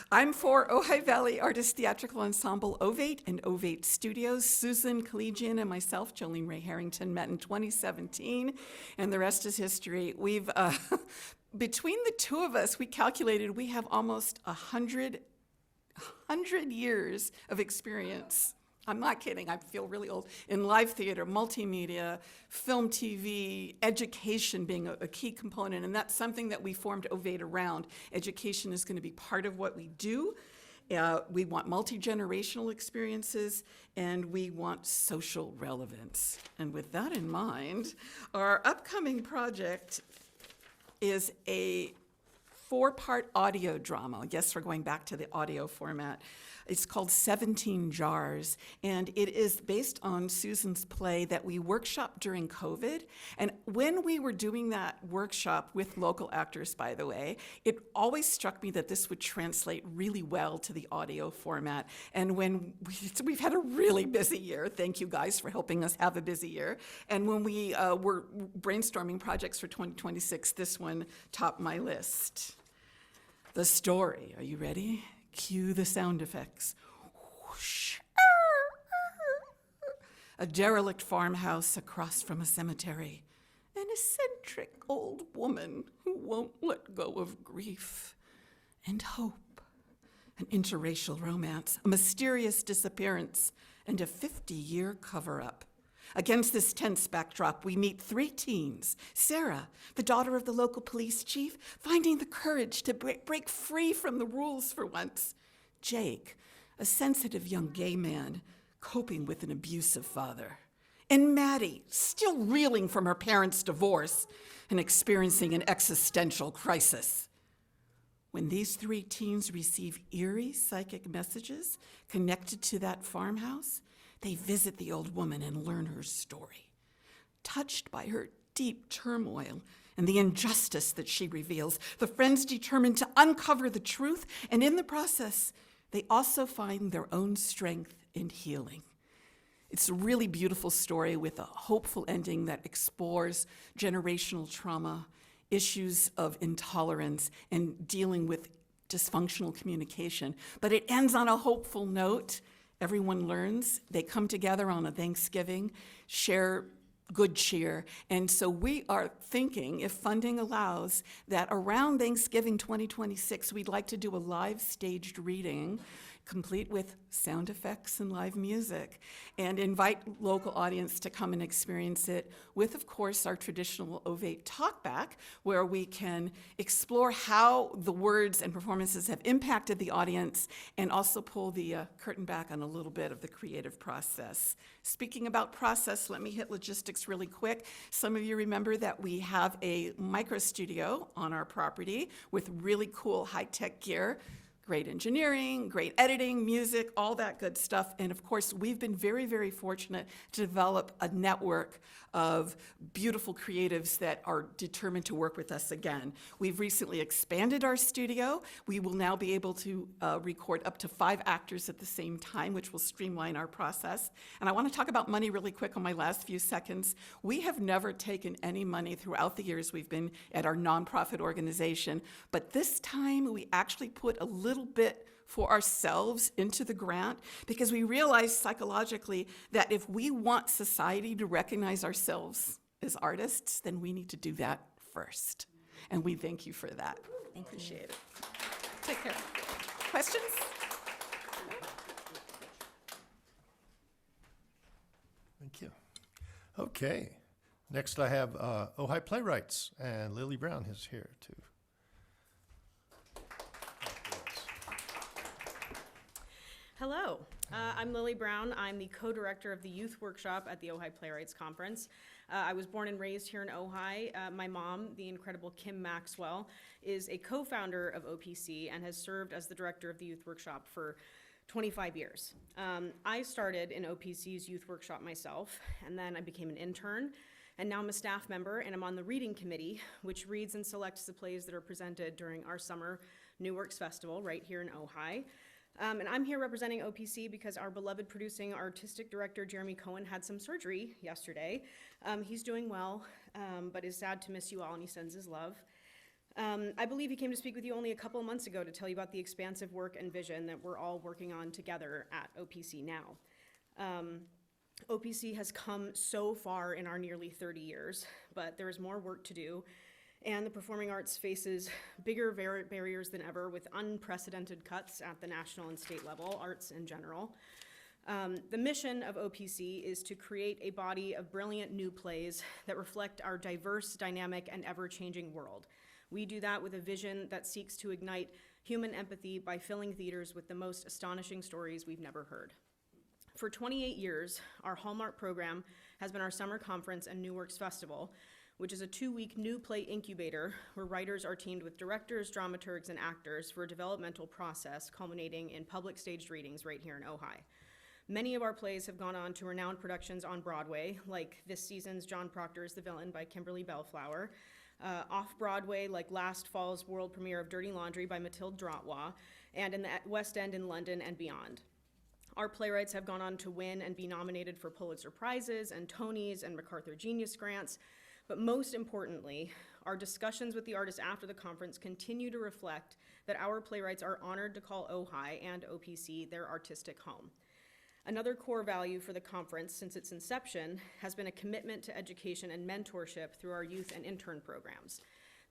I'm for Ojai Valley Artist Theatrical Ensemble Ovate and Ovate Studios. Susan Collegian and myself, Jolene Ray Harrington, met in 2017, and the rest is history. We've, between the 2 of us, we calculated we have almost 100 years of experience. I'm not kidding, I feel really old. In live theater, multimedia, film, TV, education being a key component, and that's something that we formed Ovate around. Education is going to be part of what we do. We want multi-generational experiences, and we want social relevance. And with that in mind, our upcoming project is a 4-part audio drama. Yes, we're going back to the audio format. It's called 17 Jars, and it is based on Susan's play that we workshopped during COVID. And when we were doing that workshop with local actors, by the way, it always struck me that this would translate really well to the audio format. And when we've had a really busy year, thank you guys for helping us have a busy year. And when we were brainstorming projects for 2026, this one topped my list. The story, are you ready? Cue the sound effects. Whoosh. A derelict farmhouse across from a cemetery. An eccentric old woman who won't let go of grief and hope. An interracial romance, a mysterious disappearance, and a 50-year cover-up. Against this tense backdrop, we meet 3 teens. Sarah, the daughter of the local police chief, finding the courage to break free from the rules for once. Jake, a sensitive young gay man, coping with an abusive father. And Maddie, still reeling from her parents' divorce and experiencing an existential crisis. When these 3 teens receive eerie psychic messages connected to that farmhouse, they visit the old woman and learn her story. Touched by her deep turmoil and the injustice that she reveals, the friends determine to uncover the truth, and in the process, they also find their own strength and healing. It's a really beautiful story with a hopeful ending that explores generational trauma, issues of intolerance, and dealing with dysfunctional communication. But it ends on a hopeful note. Everyone learns. They come together on a Thanksgiving, share good cheer. And so we are thinking, if funding allows, that around Thanksgiving 2026, we'd like to do a live staged reading, complete with sound effects and live music, and invite local audience to come and experience it with, of course, our traditional Ovate talkback, where we can explore how the words and performances have impacted the audience and also pull the curtain back on a little bit of the creative process. Speaking about process, let me hit logistics really quick. Some of you remember that we have a micro studio on our property with really cool high-tech gear. Great engineering, great editing, music, all that good stuff. And of course, we've been very, very fortunate to develop a network of beautiful creatives that are determined to work with us again. We've recently expanded our studio. We will now be able to record up to 5 actors at the same time, which will streamline our process. And I want to talk about money really quick on my last few seconds. We have never taken any money throughout the years we've been at our nonprofit organization, but this time we actually put a little bit for ourselves into the grant because we realized psychologically that if we want society to recognize ourselves as artists, then we need to do that first. And we thank you for that. Appreciate it. Take care. Questions? Thank you. Okay. Next I have Ojai Playwrights, and Lily Brown is here too. Hello, I'm Lily Brown. I'm the co-director of the youth workshop at the Ojai Playwrights Conference. I was born and raised here in Ojai. My mom, the incredible Kim Maxwell, is a co-founder of OPC and has served as the director of the youth workshop for 25 years. I started in OPC's youth workshop myself, and then I became an intern, and now I'm a staff member, and I'm on the reading committee, which reads and selects the plays that are presented during our summer New Works Festival right here in Ojai. And I'm here representing OPC because our beloved producing artistic director, Jeremy Cohen, had some surgery yesterday. He's doing well, but is sad to miss you all, and he sends his love. I believe he came to speak with you only a couple of months ago to tell you about the expansive work and vision that we're all working on together at OPC now. OPC has come so far in our nearly 30 years, but there is more work to do. And the performing arts faces bigger barriers than ever with unprecedented cuts at the national and state level, arts in general. The mission of OPC is to create a body of brilliant new plays that reflect our diverse, dynamic, and ever-changing world. We do that with a vision that seeks to ignite human empathy by filling theaters with the most astonishing stories we've never heard. For 28 years, our hallmark program has been our summer conference and New Works Festival, which is a 2-week new play incubator where writers are teamed with directors, dramaturgs, and actors for a developmental process culminating in public staged readings right here in Ojai. Many of our plays have gone on to renowned productions on Broadway, like this season's John Proctor's The Villain by Kimberly Bellflower, off-Broadway, like last fall's world premiere of Dirty Laundry by Mathilde Drotwa, and in the West End in London and beyond. Our playwrights have gone on to win and be nominated for Pulitzer Prizes and Tonys and MacArthur Genius Grants. But most importantly, our discussions with the artists after the conference continue to reflect that our playwrights are honored to call Ojai and OPC their artistic home. Another core value for the conference since its inception has been a commitment to education and mentorship through our youth and intern programs.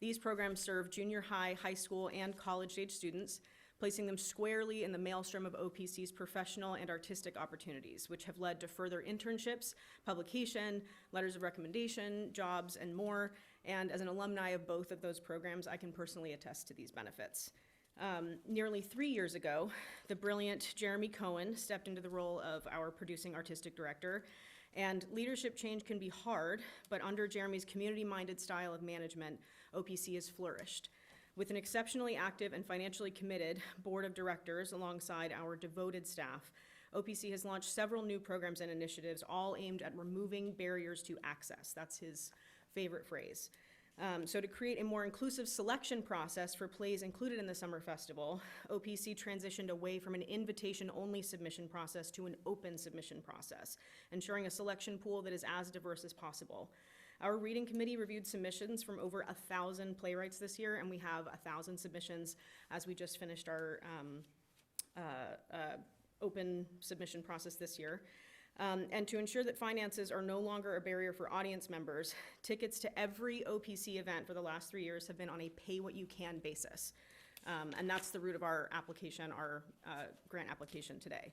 These programs serve junior high, high school, and college-age students, placing them squarely in the maelstrom of OPC's professional and artistic opportunities, which have led to further internships, publication, letters of recommendation, jobs, and more. And as an alumni of both of those programs, I can personally attest to these benefits. Nearly 3 years ago, the brilliant Jeremy Cohen stepped into the role of our producing artistic director. And leadership change can be hard, but under Jeremy's community-minded style of management, OPC has flourished. With an exceptionally active and financially committed board of directors alongside our devoted staff, OPC has launched several new programs and initiatives, all aimed at removing barriers to access. That's his favorite phrase. So to create a more inclusive selection process for plays included in the summer festival, OPC transitioned away from an invitation-only submission process to an open submission process, ensuring a selection pool that is as diverse as possible. Our reading committee reviewed submissions from over 1,000 playwrights this year, and we have 1,000 submissions as we just finished our open submission process this year. And to ensure that finances are no longer a barrier for audience members, tickets to every OPC event for the last 3 years have been on a pay-what-you-can basis. And that's the root of our application, our grant application today.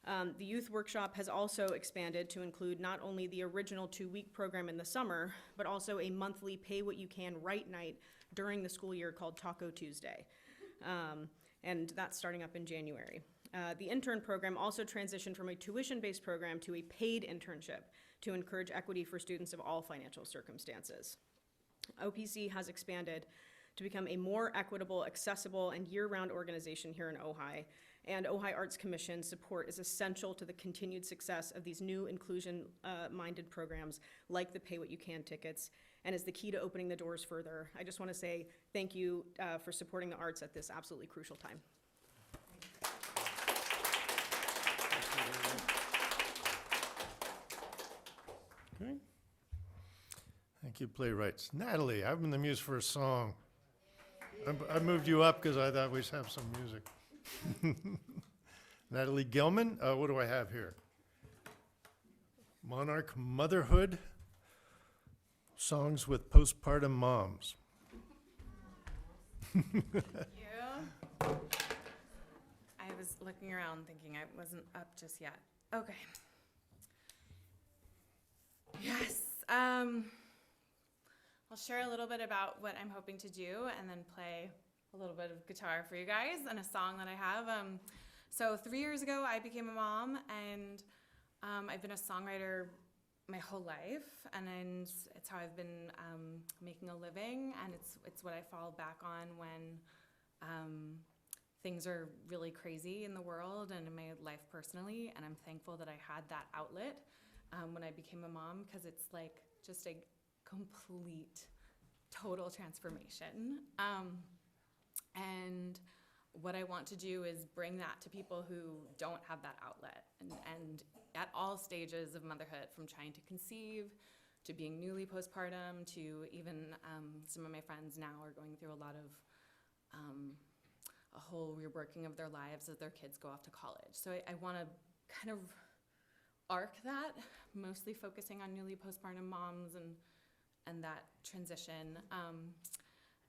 The youth workshop has also expanded to include not only the original 2-week program in the summer, but also a monthly pay-what-you-can write night during the school year called Taco Tuesday. And that's starting up in January. The intern program also transitioned from a tuition-based program to a paid internship to encourage equity for students of all financial circumstances. OPC has expanded to become a more equitable, accessible, and year-round organization here in Ojai, and Ojai Arts Commission support is essential to the continued success of these new inclusion-minded programs like the Pay What You Can tickets, and is the key to opening the doors further. I just want to say thank you for supporting the arts at this absolutely crucial time. Okay. Thank you, playwrights. Natalie, I'm in the muse for a song. I moved you up because I thought we'd have some music. Natalie Gilman, what do I have here? Monarch Motherhood, songs with postpartum moms. Thank you. I was looking around thinking I wasn't up just yet. Okay. Yes. I'll share a little bit about what I'm hoping to do and then play a little bit of guitar for you guys and a song that I have. So 3 years ago, I became a mom, and I've been a songwriter my whole life, and it's how I've been making a living, and it's what I fall back on when things are really crazy in the world and in my life personally, and I'm thankful that I had that outlet when I became a mom, because it's like just a complete, total transformation. And what I want to do is bring that to people who don't have that outlet, and at all stages of motherhood, from trying to conceive, to being newly postpartum, to even some of my friends now are going through a lot of a whole reworking of their lives as their kids go off to college. So I want to kind of arc that, mostly focusing on newly postpartum moms and that transition,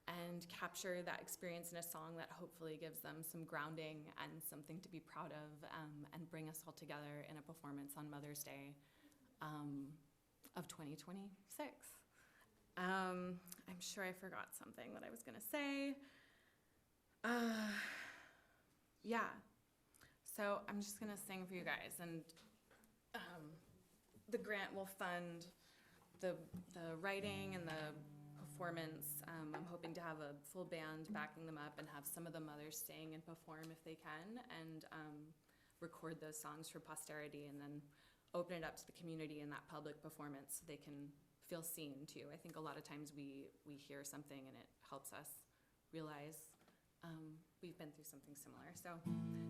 and capture that experience in a song that hopefully gives them some grounding and something to be proud of, and bring us all together in a performance on Mother's Day of 2026. I'm sure I forgot something that I was gonna say. Yeah, so I'm just gonna sing for you guys, and the grant will fund the writing and the performance. I'm hoping to have a full band backing them up and have some of the mothers sing and perform if they can, and record those songs for posterity, and then open it up to the community in that public performance so they can feel seen too. I think a lot of times we hear something and it helps us realize we've been through something similar. So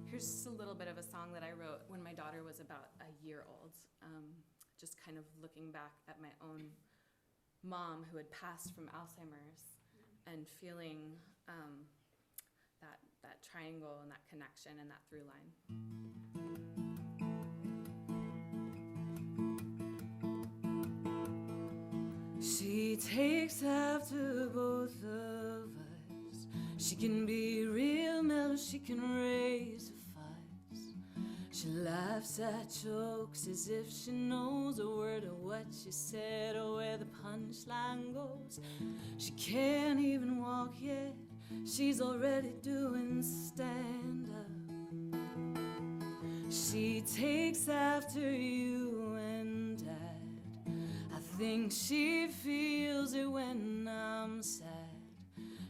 here's just a little bit of a song that I wrote when my daughter was about a year old. Just kind of looking back at my own mom who had passed from Alzheimer's, and feeling that triangle and that connection and that through line. She takes after both of us. She can be real mellow, she can raise a fuss. She laughs at jokes as if she knows a word of what she said or where the punchline goes. She can't even walk yet, she's already doing stand-up. She takes after you and Dad. I think she feels it when I'm sad.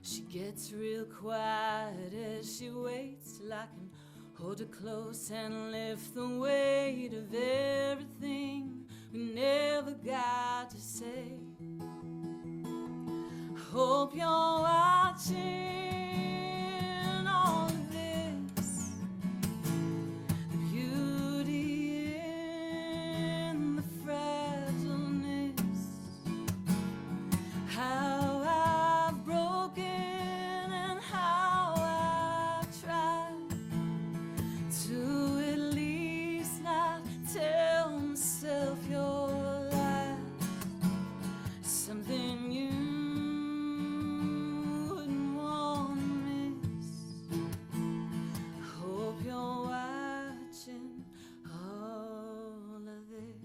She gets real quiet as she waits till I can hold her close and lift the weight of everything we never got to say. Hope you're watching all of this. The beauty in the fragileness. How I've broken and how I've tried to at least not tell myself you're alive. Something you wouldn't want to miss. Hope you're watching all of this.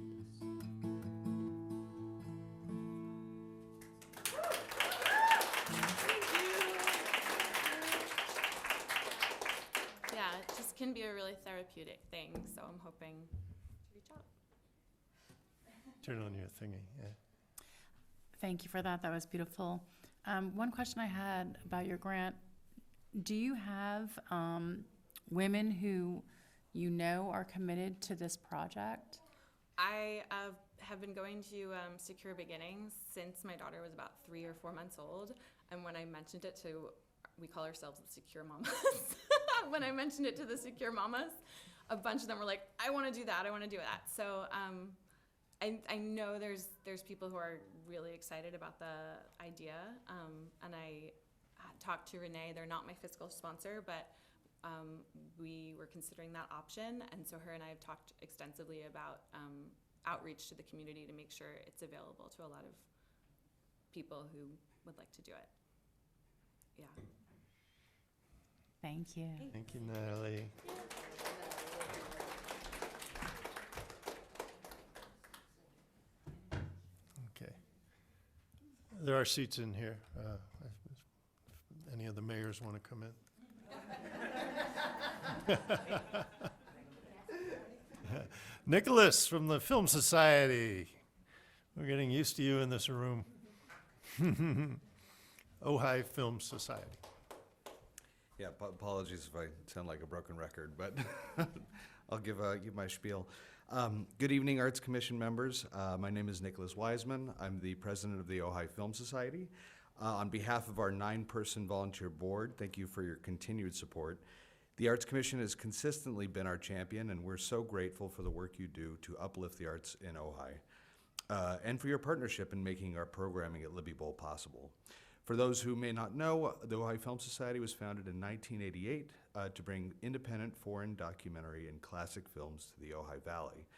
Yeah, it just can be a really therapeutic thing, so I'm hoping to reach out. Turn on your thingy, yeah. Thank you for that. That was beautiful. One question I had about your grant, do you have women who you know are committed to this project? I have been going to Secure Beginnings since my daughter was about 3 or 4 months old, and when I mentioned it to, we call ourselves the Secure Mamas. When I mentioned it to the Secure Mamas, a bunch of them were like, I want to do that, I want to do that. So I know there's people who are really excited about the idea, and I talked to Renee. They're not my fiscal sponsor, but we were considering that option, and so her and I have talked extensively about outreach to the community to make sure it's available to a lot of people who would like to do it. Yeah. Thank you. Thank you, Natalie. Okay. There are seats in here. If any of the mayors want to come in. Nicholas from the Film Society. We're getting used to you in this room. Ojai Film Society. Yeah, apologies if I sound like a broken record, but I'll give my spiel. Good evening, Arts Commission members. My name is Nicholas Wiseman. I'm the president of the Ojai Film Society. On behalf of our 9-person volunteer board, thank you for your continued support. The Arts Commission has consistently been our champion, and we're so grateful for the work you do to uplift the arts in Ojai, and for your partnership in making our programming at Libby Bowl possible. For those who may not know, the Ojai Film Society was founded in 1988 to bring independent foreign documentary and classic films to the Ojai Valley.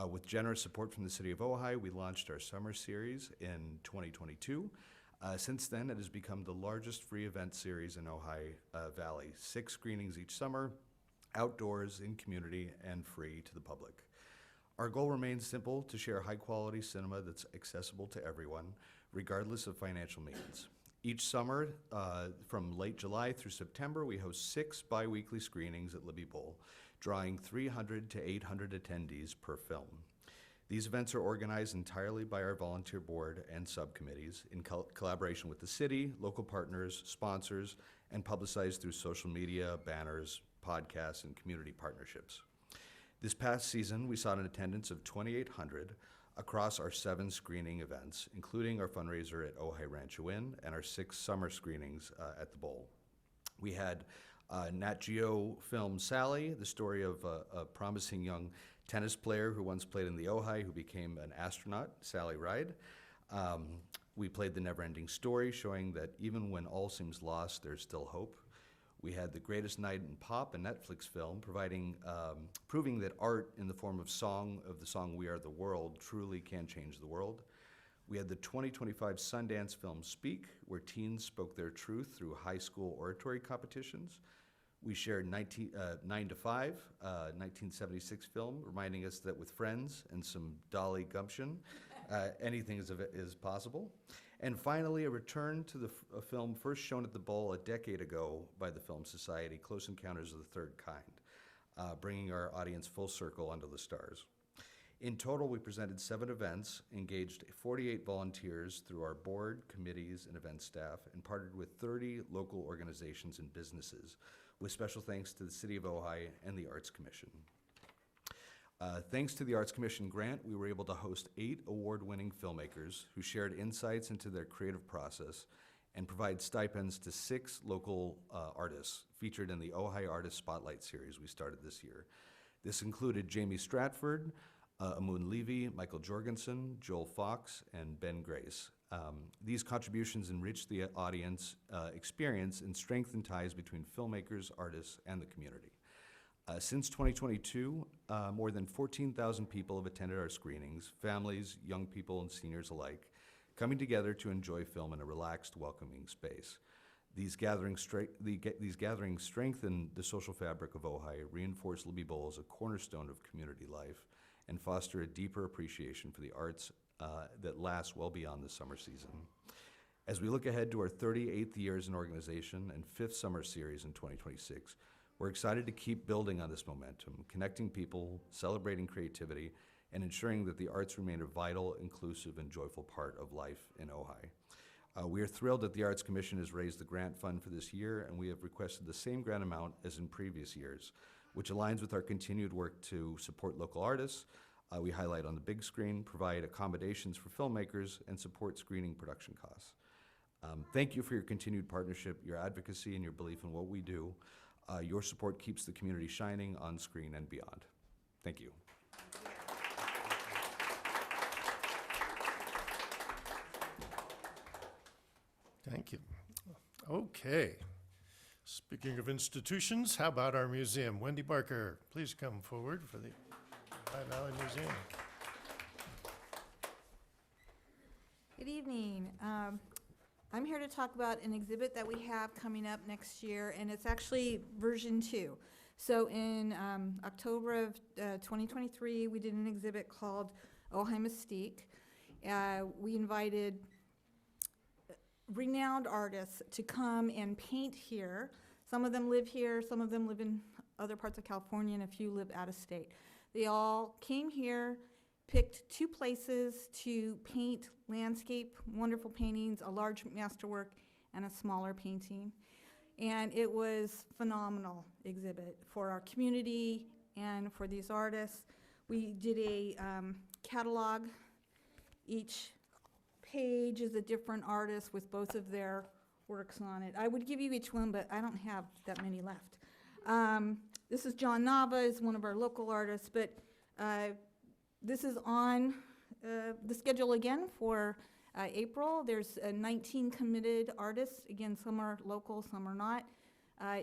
With generous support from the city of Ojai, we launched our summer series in 2022. Since then, it has become the largest free event series in Ojai Valley. 6 screenings each summer, outdoors, in community, and free to the public. Our goal remains simple: to share high-quality cinema that's accessible to everyone, regardless of financial means. Each summer, from late July through September, we host 6 bi-weekly screenings at Libby Bowl, drawing 300 to 800 attendees per film. These events are organized entirely by our volunteer board and subcommittees in collaboration with the city, local partners, sponsors, and publicized through social media, banners, podcasts, and community partnerships. This past season, we saw an attendance of 2,800 across our 7 screening events, including our fundraiser at Ojai Rancho Inn and our 6 summer screenings at the Bowl. We had Nat Geo film Sally, the story of a promising young tennis player who once played in the Ojai who became an astronaut, Sally Ride. We played The Never-Ending Story, showing that even when all seems lost, there's still hope. We had The Greatest Night in Pop, a Netflix film, proving that art in the form of the song We Are the World truly can change the world. We had the 2025 Sundance film Speak, where teens spoke their truth through high school oratory competitions. We shared 9 to 5, 1976 film, reminding us that with friends and some Dolly gumption, anything is possible. And finally, a return to a film first shown at the Bowl a decade ago by the Film Society, Close Encounters of the Third Kind, bringing our audience full circle under the stars. In total, we presented 7 events, engaged 48 volunteers through our board, committees, and event staff, and partnered with 30 local organizations and businesses, with special thanks to the City of Ojai and the Arts Commission. Thanks to the Arts Commission grant, we were able to host 8 award-winning filmmakers who shared insights into their creative process and provide stipends to 6 local artists featured in the Ojai Artist Spotlight Series we started this year. This included Jamie Stratford, Amun Levy, Michael Jorgensen, Joel Fox, and Ben Grace. These contributions enrich the audience experience and strengthen ties between filmmakers, artists, and the community. Since 2022, more than 14,000 people have attended our screenings, families, young people, and seniors alike, coming together to enjoy film in a relaxed, welcoming space. These gatherings strengthen the social fabric of Ojai, reinforce Libby Bowl as a cornerstone of community life, and foster a deeper appreciation for the arts that lasts well beyond the summer season. As we look ahead to our 38th year as an organization and 5th summer series in 2026, we're excited to keep building on this momentum, connecting people, celebrating creativity, and ensuring that the arts remain a vital, inclusive, and joyful part of life in Ojai. We are thrilled that the Arts Commission has raised the grant fund for this year, and we have requested the same grant amount as in previous years, which aligns with our continued work to support local artists. We highlight on the big screen, provide accommodations for filmmakers, and support screening production costs. Thank you for your continued partnership, your advocacy, and your belief in what we do. Your support keeps the community shining on screen and beyond. Thank you. Thank you. Okay. Speaking of institutions, how about our museum? Wendy Barker, please come forward for the Ojai Valley Museum. Good evening. I'm here to talk about an exhibit that we have coming up next year, and it's actually version 2. So in October of 2023, we did an exhibit called Ojai Mystique. We invited renowned artists to come and paint here. Some of them live here, some of them live in other parts of California, and a few live out of state. They all came here, picked 2 places to paint landscape, wonderful paintings, a large masterwork, and a smaller painting. And it was phenomenal exhibit for our community and for these artists. We did a catalog. Each page is a different artist with both of their works on it. I would give you each one, but I don't have that many left. This is John Nava, is one of our local artists, but this is on the schedule again for April. There's 19 committed artists. Again, some are local, some are not.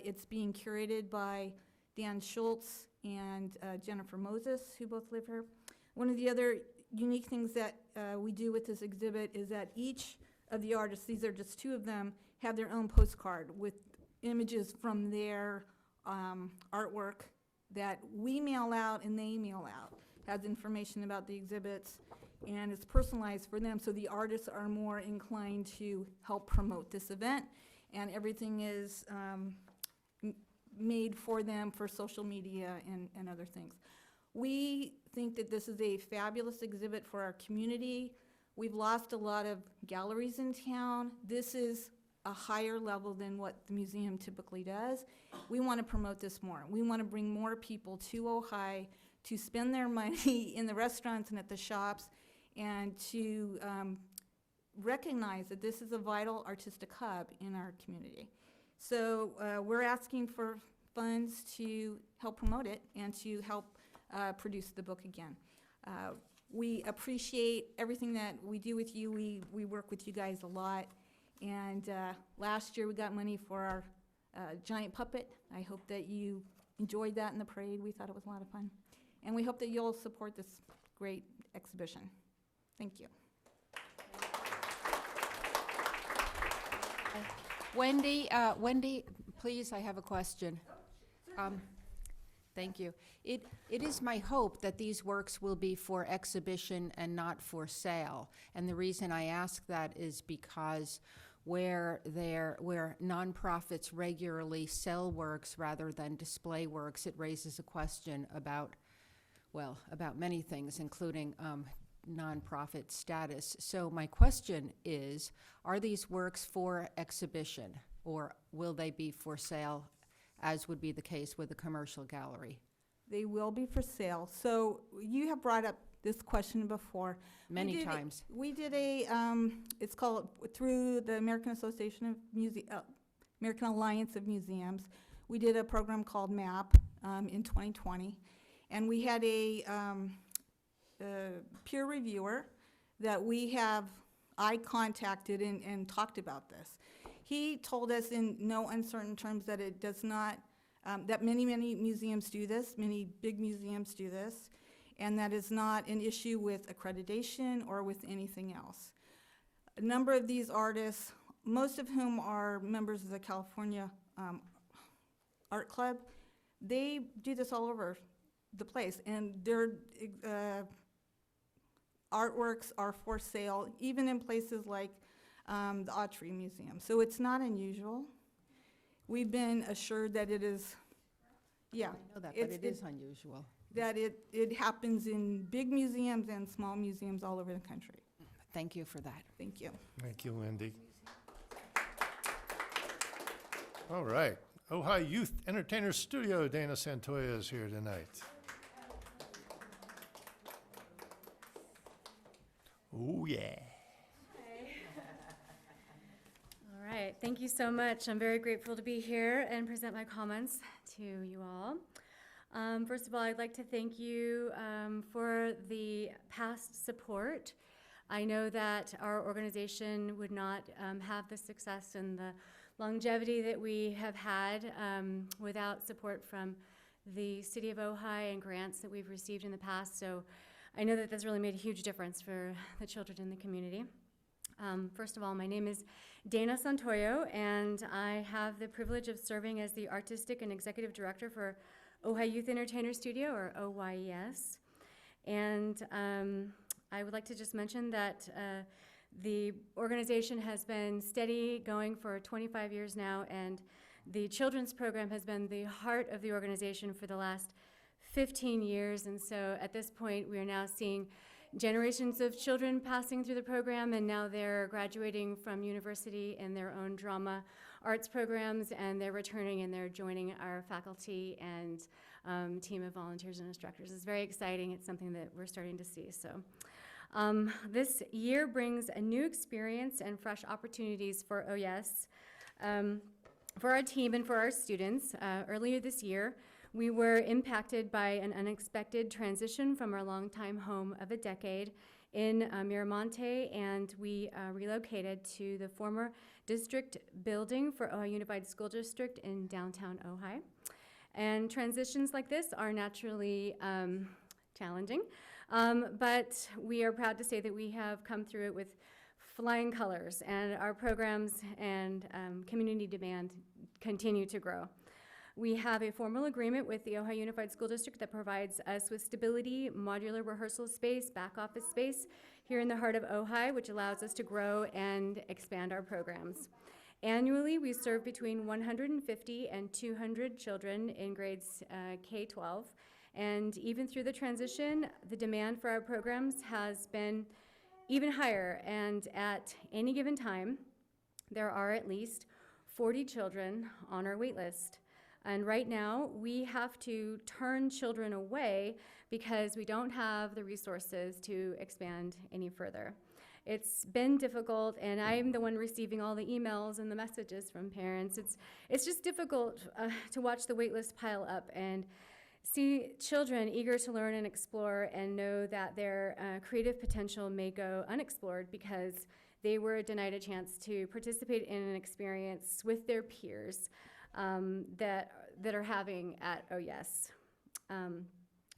It's being curated by Dan Schultz and Jennifer Moses, who both live here. One of the other unique things that we do with this exhibit is that each of the artists, these are just 2 of them, have their own postcard with images from their artwork that we mail out and they mail out. Has information about the exhibits, and it's personalized for them, so the artists are more inclined to help promote this event, and everything is made for them for social media and other things. We think that this is a fabulous exhibit for our community. We've lost a lot of galleries in town. This is a higher level than what the museum typically does. We want to promote this more. We want to bring more people to Ojai to spend their money in the restaurants and at the shops, and to recognize that this is a vital artistic hub in our community. So we're asking for funds to help promote it and to help produce the book again. We appreciate everything that we do with you. We work with you guys a lot. And last year we got money for our giant puppet. I hope that you enjoyed that in the parade. We thought it was a lot of fun. And we hope that you'll support this great exhibition. Thank you. Wendy, please, I have a question. Thank you. It is my hope that these works will be for exhibition and not for sale. And the reason I ask that is because where nonprofits regularly sell works rather than display works, it raises a question about many things, including nonprofit status. So my question is, are these works for exhibition, or will they be for sale, as would be the case with a commercial gallery? They will be for sale. So you have brought up this question before. Many times. We did a, it's called, through the American Association of American Alliance of Museums, we did a program called MAP in 2020. And we had a peer reviewer that I contacted and talked about this. He told us in no uncertain terms that it does not, that many museums do this, many big museums do this, and that is not an issue with accreditation or with anything else. A number of these artists, most of whom are members of the California Art Club, they do this all over the place, and their artworks are for sale, even in places like the Ojai Museum. So it's not unusual. We've been assured that it is, yeah. I know that, but it is unusual. That it happens in big museums and small museums all over the country. Thank you for that. Thank you. Thank you, Wendy. All right. Ojai Youth Entertainer Studio, Dana Santoya is here tonight. Oh, yeah. All right, thank you so much. I'm very grateful to be here and present my comments to you all. First of all, I'd like to thank you for the past support. I know that our organization would not have the success and the longevity that we have had without support from the City of Ojai and grants that we've received in the past. So I know that that's really made a huge difference for the children in the community. First of all, my name is Dana Santoyo, and I have the privilege of serving as the Artistic and Executive Director for Ojai Youth Entertainer Studio, or OYES. And I would like to just mention that the organization has been steady going for 25 years now, and the children's program has been the heart of the organization for the last 15 years. And so at this point, we are now seeing generations of children passing through the program, and now they're graduating from university in their own drama arts programs, and they're returning and they're joining our faculty and team of volunteers and instructors. It's very exciting. It's something that we're starting to see. So this year brings a new experience and fresh opportunities for OYES, for our team and for our students. Earlier this year, we were impacted by an unexpected transition from our longtime home of a decade in Miramonte, and we relocated to the former district building for Ojai Unified School District in downtown Ojai. And transitions like this are naturally challenging, but we are proud to say that we have come through it with flying colors, and our programs and community demand continue to grow. We have a formal agreement with the Ojai Unified School District that provides us with stability, modular rehearsal space, back office space here in the heart of Ojai, which allows us to grow and expand our programs. Annually, we serve between 150 and 200 children in grades K-12, and even through the transition, the demand for our programs has been even higher, and at any given time, there are at least 40 children on our wait list. And right now, we have to turn children away because we don't have the resources to expand any further. It's been difficult, and I'm the one receiving all the emails and the messages from parents. It's just difficult to watch the wait list pile up and see children eager to learn and explore and know that their creative potential may go unexplored because they were denied a chance to participate in an experience with their peers that are having at OYES.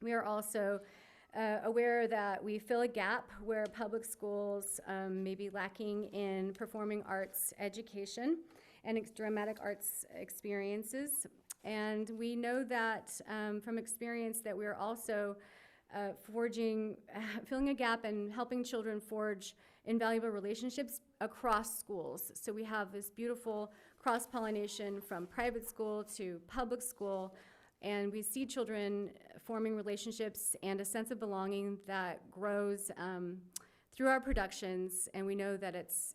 We are also aware that we fill a gap where public schools may be lacking in performing arts education and dramatic arts experiences. And we know that from experience that we are also filling a gap and helping children forge invaluable relationships across schools. So we have this beautiful cross-pollination from private school to public school, and we see children forming relationships and a sense of belonging that grows through our productions, and we know that it's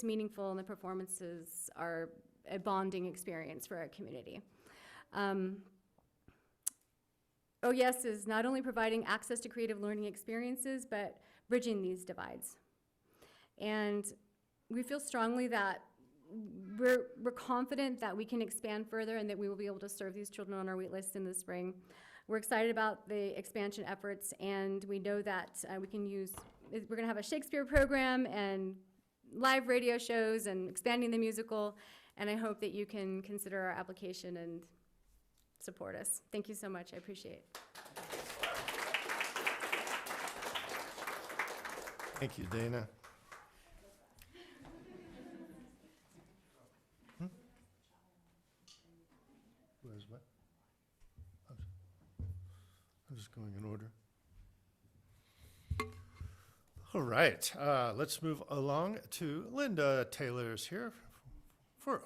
meaningful, and the performances are a bonding experience for our community. OES is not only providing access to creative learning experiences, but bridging these divides. And we feel strongly that we're confident that we can expand further and that we will be able to serve these children on our wait list in the spring. We're excited about the expansion efforts, and we know that we're going to have a Shakespeare program and live radio shows and expanding the musical, and I hope that you can consider our application and support us. Thank you so much. I appreciate it. Thank you, Dana. Who has what? I'm just going in order. All right, let's move along to Linda Taylor's here for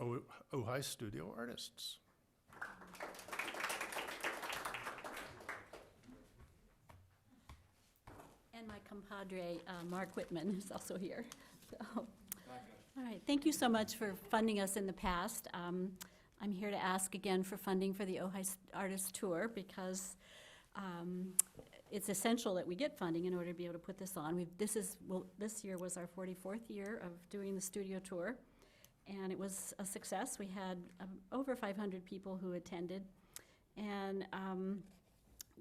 Ojai Studio Artists. And my compadre, Mark Whitman, is also here. So, all right, thank you so much for funding us in the past. I'm here to ask again for funding for the Ojai Artist Tour because it's essential that we get funding in order to be able to put this on. This year was our 44th year of doing the studio tour, and it was a success. We had over 500 people who attended, and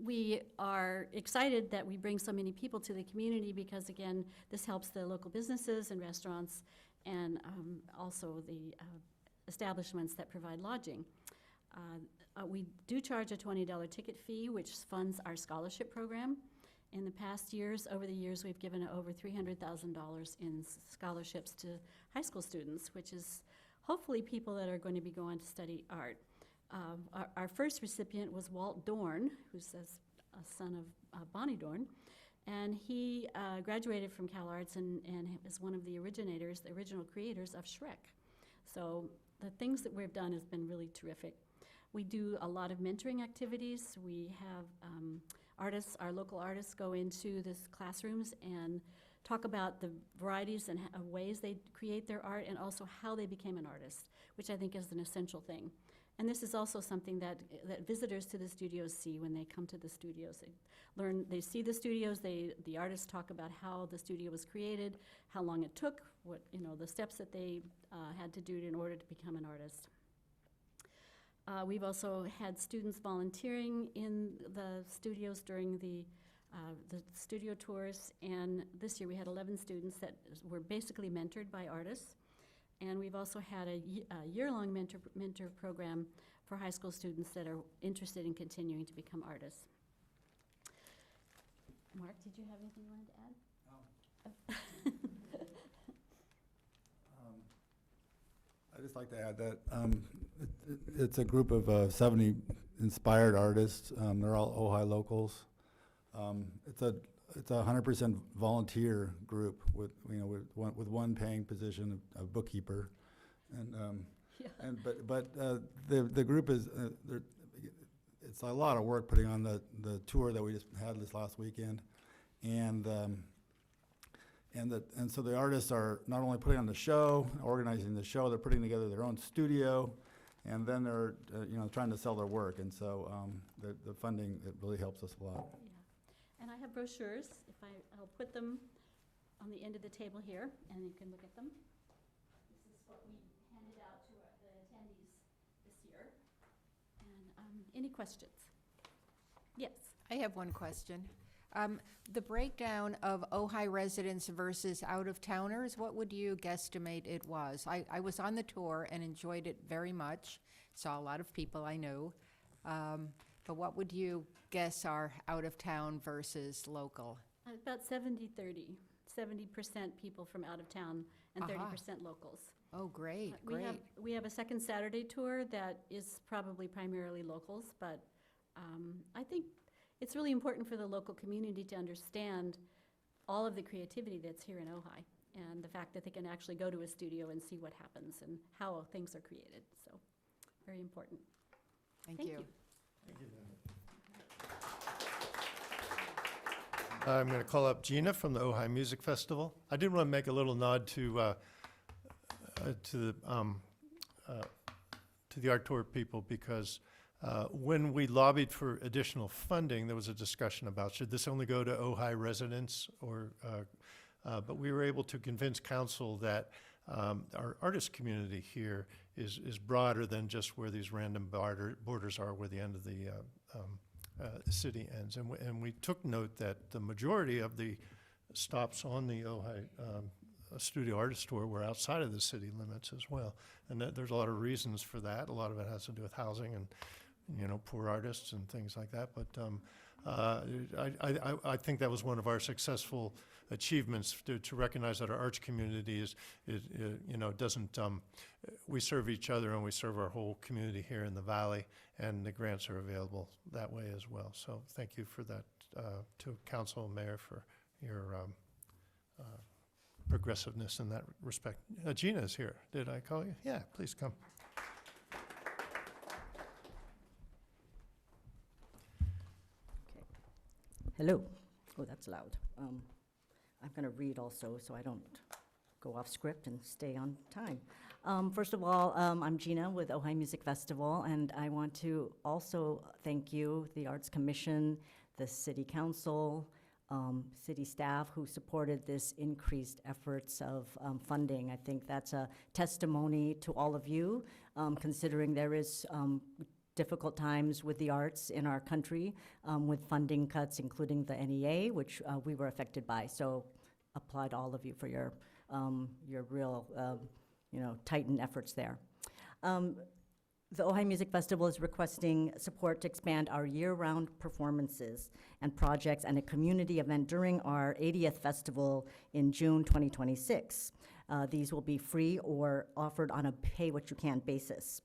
we are excited that we bring so many people to the community because, again, this helps the local businesses and restaurants and also the establishments that provide lodging. We do charge a $20 ticket fee, which funds our scholarship program. In the past years, over the years, we've given over $300,000 in scholarships to high school students, which is hopefully people that are going to be going to study art. Our first recipient was Walt Dorn, who's a son of Bonnie Dorn, and he graduated from Cal Arts and is one of the original creators of Shrek. So the things that we've done has been really terrific. We do a lot of mentoring activities. We have our local artists go into the classrooms and talk about the varieties and ways they create their art and also how they became an artist, which I think is an essential thing. And this is also something that visitors to the studios see when they come to the studios. They see the studios, the artists talk about how the studio was created, how long it took, the steps that they had to do in order to become an artist. We've also had students volunteering in the studios during the studio tours, and this year we had 11 students that were basically mentored by artists. And we've also had a year-long mentor program for high school students that are interested in continuing to become artists. Mark, did you have anything you wanted to add? I'd just like to add that it's a group of 70 inspired artists. They're all Ojai locals. It's a 100% volunteer group with one paying position of bookkeeper, and the group is it's a lot of work putting on the tour that we just had this last weekend, and so the artists are not only putting on the show, organizing the show, they're putting together their own studio, and then they're trying to sell their work, and so the funding, it really helps us a lot. And I have brochures. I'll put them on the end of the table here, and you can look at them. This is what we handed out to the attendees this year. And any questions? Yes. I have one question. The breakdown of Ojai residents versus out-of-towners, what would you guesstimate it was? I was on the tour and enjoyed it very much. Saw a lot of people I knew. But what would you guess are out-of-town versus local? About 70-30. 70% people from out of town and 30% locals. Oh, great, We have a second Saturday tour that is probably primarily locals, but I think it's really important for the local community to understand all of the creativity that's here in Ojai and the fact that they can actually go to a studio and see what happens and how things are created. So, very important. Thank you. Thank you, I'm going to call up Gina from the Ojai Music Festival. I did want to make a little nod to the art tour people because When we lobbied for additional funding, there was a discussion about should this only go to Ojai residents or, but we were able to convince council that our artist community here is broader than just where these random borders are, where the end of the city ends. And we took note that the majority of the stops on the Ojai Studio Artist Tour were outside of the city limits as well. And that there's a lot of reasons for that. A lot of it has to do with housing and, you know, poor artists and things like that. But I think that was one of our successful achievements to recognize that our arts community is you know, doesn't, we serve each other and we serve our whole community here in the Valley, and the grants are available that way as well. So thank you for that, to Council and Mayor for your progressiveness in that respect. Gina is here. Did I call you? Yeah, please come. Hello. Oh, that's loud. I'm going to read also so I don't go off script and stay on time. First of all, I'm Gina with Ojai Music Festival, and I want to also thank you, the Arts Commission, the City Council, city staff who supported this increased efforts of funding. I think that's a testimony to all of you, considering there is difficult times with the arts in our country, with funding cuts, including the NEA, which we were affected by. So applaud to all of you for your real, you know, tightened efforts there. The Ojai Music Festival is requesting support to expand our year-round performances and projects and a community event during our 80th festival in June 2026. These will be free or offered on a pay-what-you-can basis.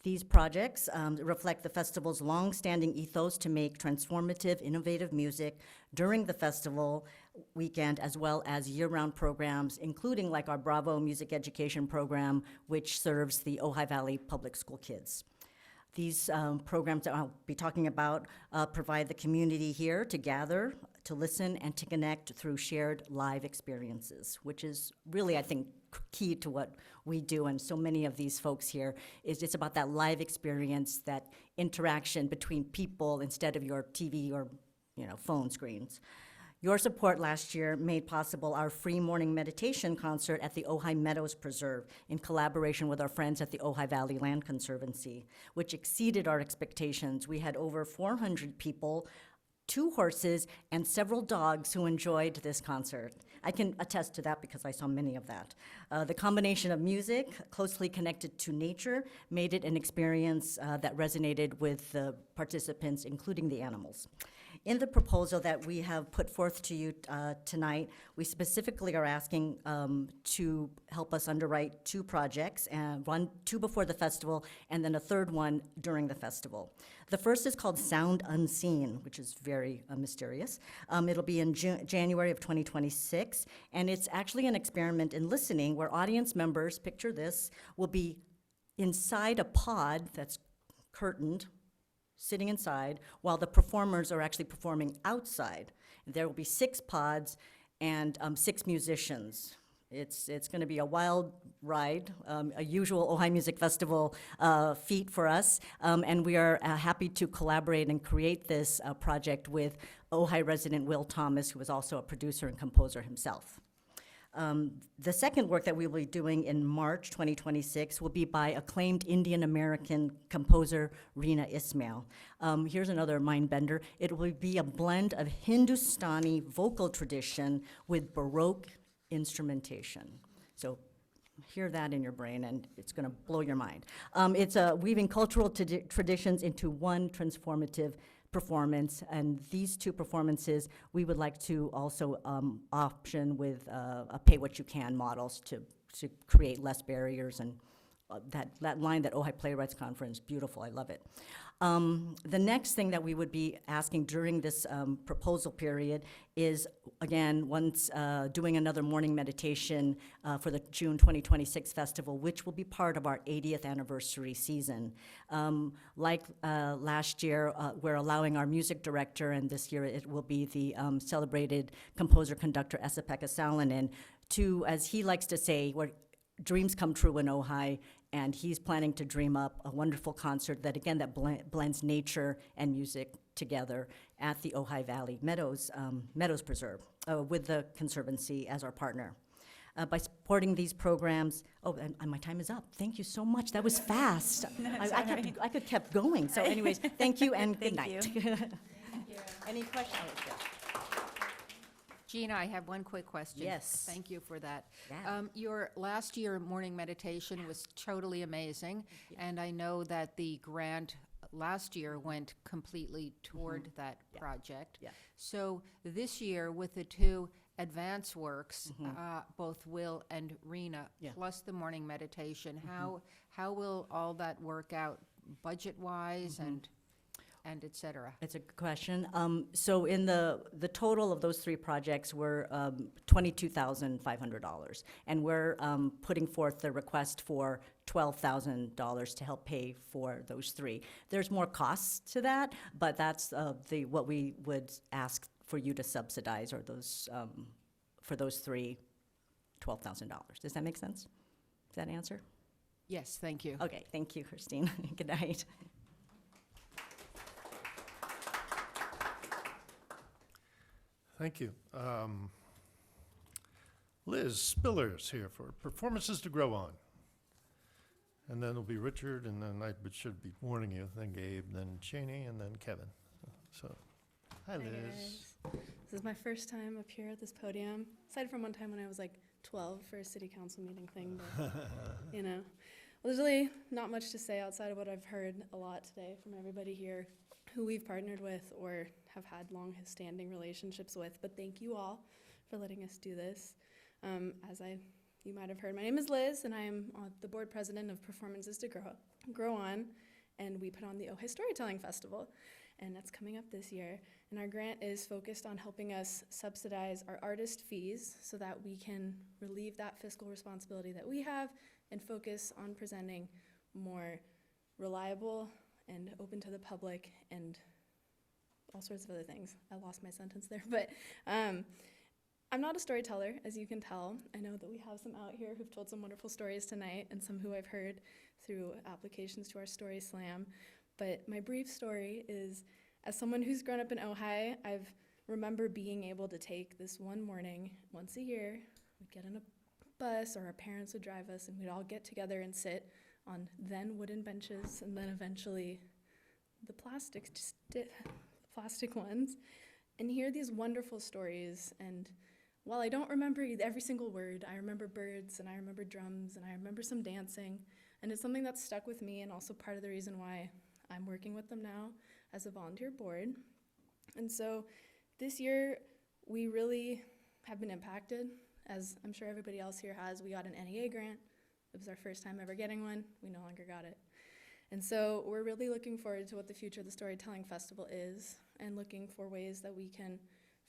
These projects reflect the festival's long-standing ethos to make transformative, innovative music during the festival weekend, as well as year-round programs, including like our Bravo Music Education Program, which serves the Ojai Valley Public School kids. These programs that I'll be talking about provide the community here to gather, to listen, and to connect through shared live experiences, which is really, I think, key to what we do, and so many of these folks here, is it's about that live experience, that interaction between people instead of your TV or, you know, phone screens. Your support last year made possible our free morning meditation concert at the Ojai Meadows Preserve in collaboration with our friends at the Ojai Valley Land Conservancy, which exceeded our expectations. We had over 400 people, 2 horses, and several dogs who enjoyed this concert. I can attest to that because I saw many of that. The combination of music closely connected to nature made it an experience that resonated with the participants, including the animals. In the proposal that we have put forth to you tonight, we specifically are asking to help us underwrite 2 projects, and 2 before the festival, and then a 3rd one during the festival. The first is called Sound Unseen, which is very mysterious. It'll be in January of 2026, and it's actually an experiment in listening where audience members, picture this, will be inside a pod that's curtained, sitting inside, while the performers are actually performing outside. There will be 6 pods and 6 musicians. It's going to be a wild ride, a usual Ojai Music Festival feat for us, and we are happy to collaborate and create this project with Ojai resident Will Thomas, who is also a producer and composer himself. The second work that we will be doing in March 2026 will be by acclaimed Indian American composer Reena Ismail. Here's another mind bender. It will be a blend of Hindustani vocal tradition with Baroque instrumentation. So hear that in your brain and it's going to blow your mind. It's weaving cultural traditions into one transformative performance, and these 2 performances we would like to also option with a pay-what-you-can models to create less barriers, and that line that Ojai Playwrights Conference, beautiful, I love it. The next thing that we would be asking during this proposal period is, again, once doing another morning meditation for the June 2026 festival, which will be part of our 80th anniversary season. Like last year, we're allowing our music director, and this year it will be the celebrated composer-conductor Esapeka Salonen, to, as he likes to say, where dreams come true in Ojai, And he's planning to dream up a wonderful concert that, again, that blends nature and music together at the Ojai Valley Meadows Preserve with the Conservancy as our partner. By supporting these programs, and my time is up. Thank you so much. That was fast. I could kept going. So anyways, thank you and good night. Any questions? Gina, I have one quick question. Yes. Thank you for that. Yeah. Your last year morning meditation was totally amazing, and I know that the grant last year went completely toward that project. Yeah. So this year, with the two advance works, both Will and Rena, plus the morning meditation, how will all that work out budget-wise and et cetera? It's a good question. So in the total of those three projects were $22,500. And we're putting forth the request for $12,000 to help pay for those three. There's more costs to that, but that's what we would ask for you to subsidize, or those for those three, $12,000. Does that make sense? Does that answer? Yes, thank you. Okay, thank you, Christine. Good night. Thank you. Liz Spiller's here for Performances to Grow On. And then it'll be Richard, and then I should be warning you, then Gabe, then Cheney, and then Kevin. So, hi Liz. Guys. This is my first time up here at this podium, aside from one time when I was like 12 for a city council meeting thing, but you know. Well, there's really not much to say outside of what I've heard a lot today from everybody here who we've partnered with or have had long-standing relationships with, but thank you all for letting us do this. You might have heard, my name is Liz, and I am the board president of Performances to Grow On, and we put on the Ojai Storytelling Festival, and that's coming up this year. And our grant is focused on helping us subsidize our artist fees so that we can relieve that fiscal responsibility that we have and focus on presenting more reliable and open to the public and all sorts of other things. I lost my sentence there, but I'm not a storyteller, as you can tell. I know that we have some out here who've told some wonderful stories tonight and some who I've heard through applications to our Story Slam. But my brief story is, as someone who's grown up in Ojai, I've remember being able to take this one morning, once a year, we'd get in a bus or our parents would drive us and we'd all get together and sit on then wooden benches and then eventually the plastic ones and hear these wonderful stories. And while I don't remember every single word, I remember birds and I remember drums and I remember some dancing, and it's something that's stuck with me and also part of the reason why I'm working with them now as a volunteer board. And so this year we really have been impacted, as I'm sure everybody else here has. We got an NEA grant. It was our first time ever getting one. We no longer got it. And so we're really looking forward to what the future of the Storytelling Festival is and looking for ways that we can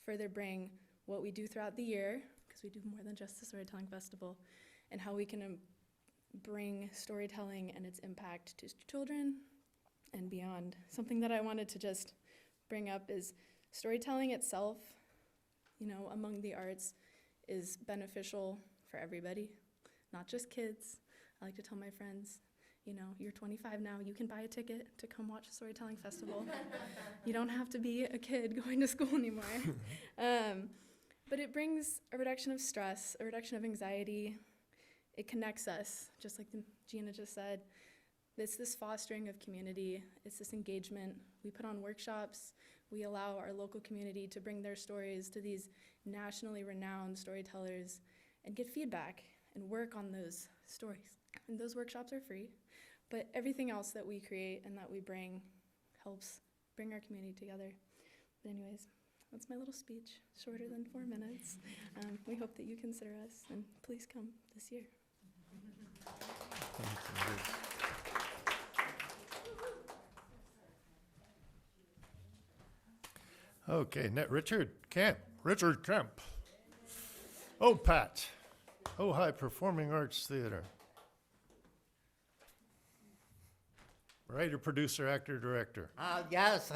further bring what we do throughout the year, because we do more than just the Storytelling Festival, and how we can bring storytelling and its impact to children and beyond. Something that I wanted to just bring up is storytelling itself, you know, among the arts is beneficial for everybody, not just kids. I like to tell my friends, you know, you're 25 now, you can buy a ticket to come watch a storytelling festival. You don't have to be a kid going to school anymore. But it brings a reduction of stress, a reduction of anxiety. It connects us, just like Gina just said. It's this fostering of community. It's this engagement. We put on workshops. We allow our local community to bring their stories to these nationally renowned storytellers and get feedback and work on those stories. And those workshops are free, but everything else that we create and that we bring helps bring our community together. But anyways, that's my little speech, shorter than 4 minutes. We hope that you consider us, and please come this year. Okay, Richard Kemp. OPAT, Ojai Performing Arts Theater. Writer, producer, actor, director. Yes,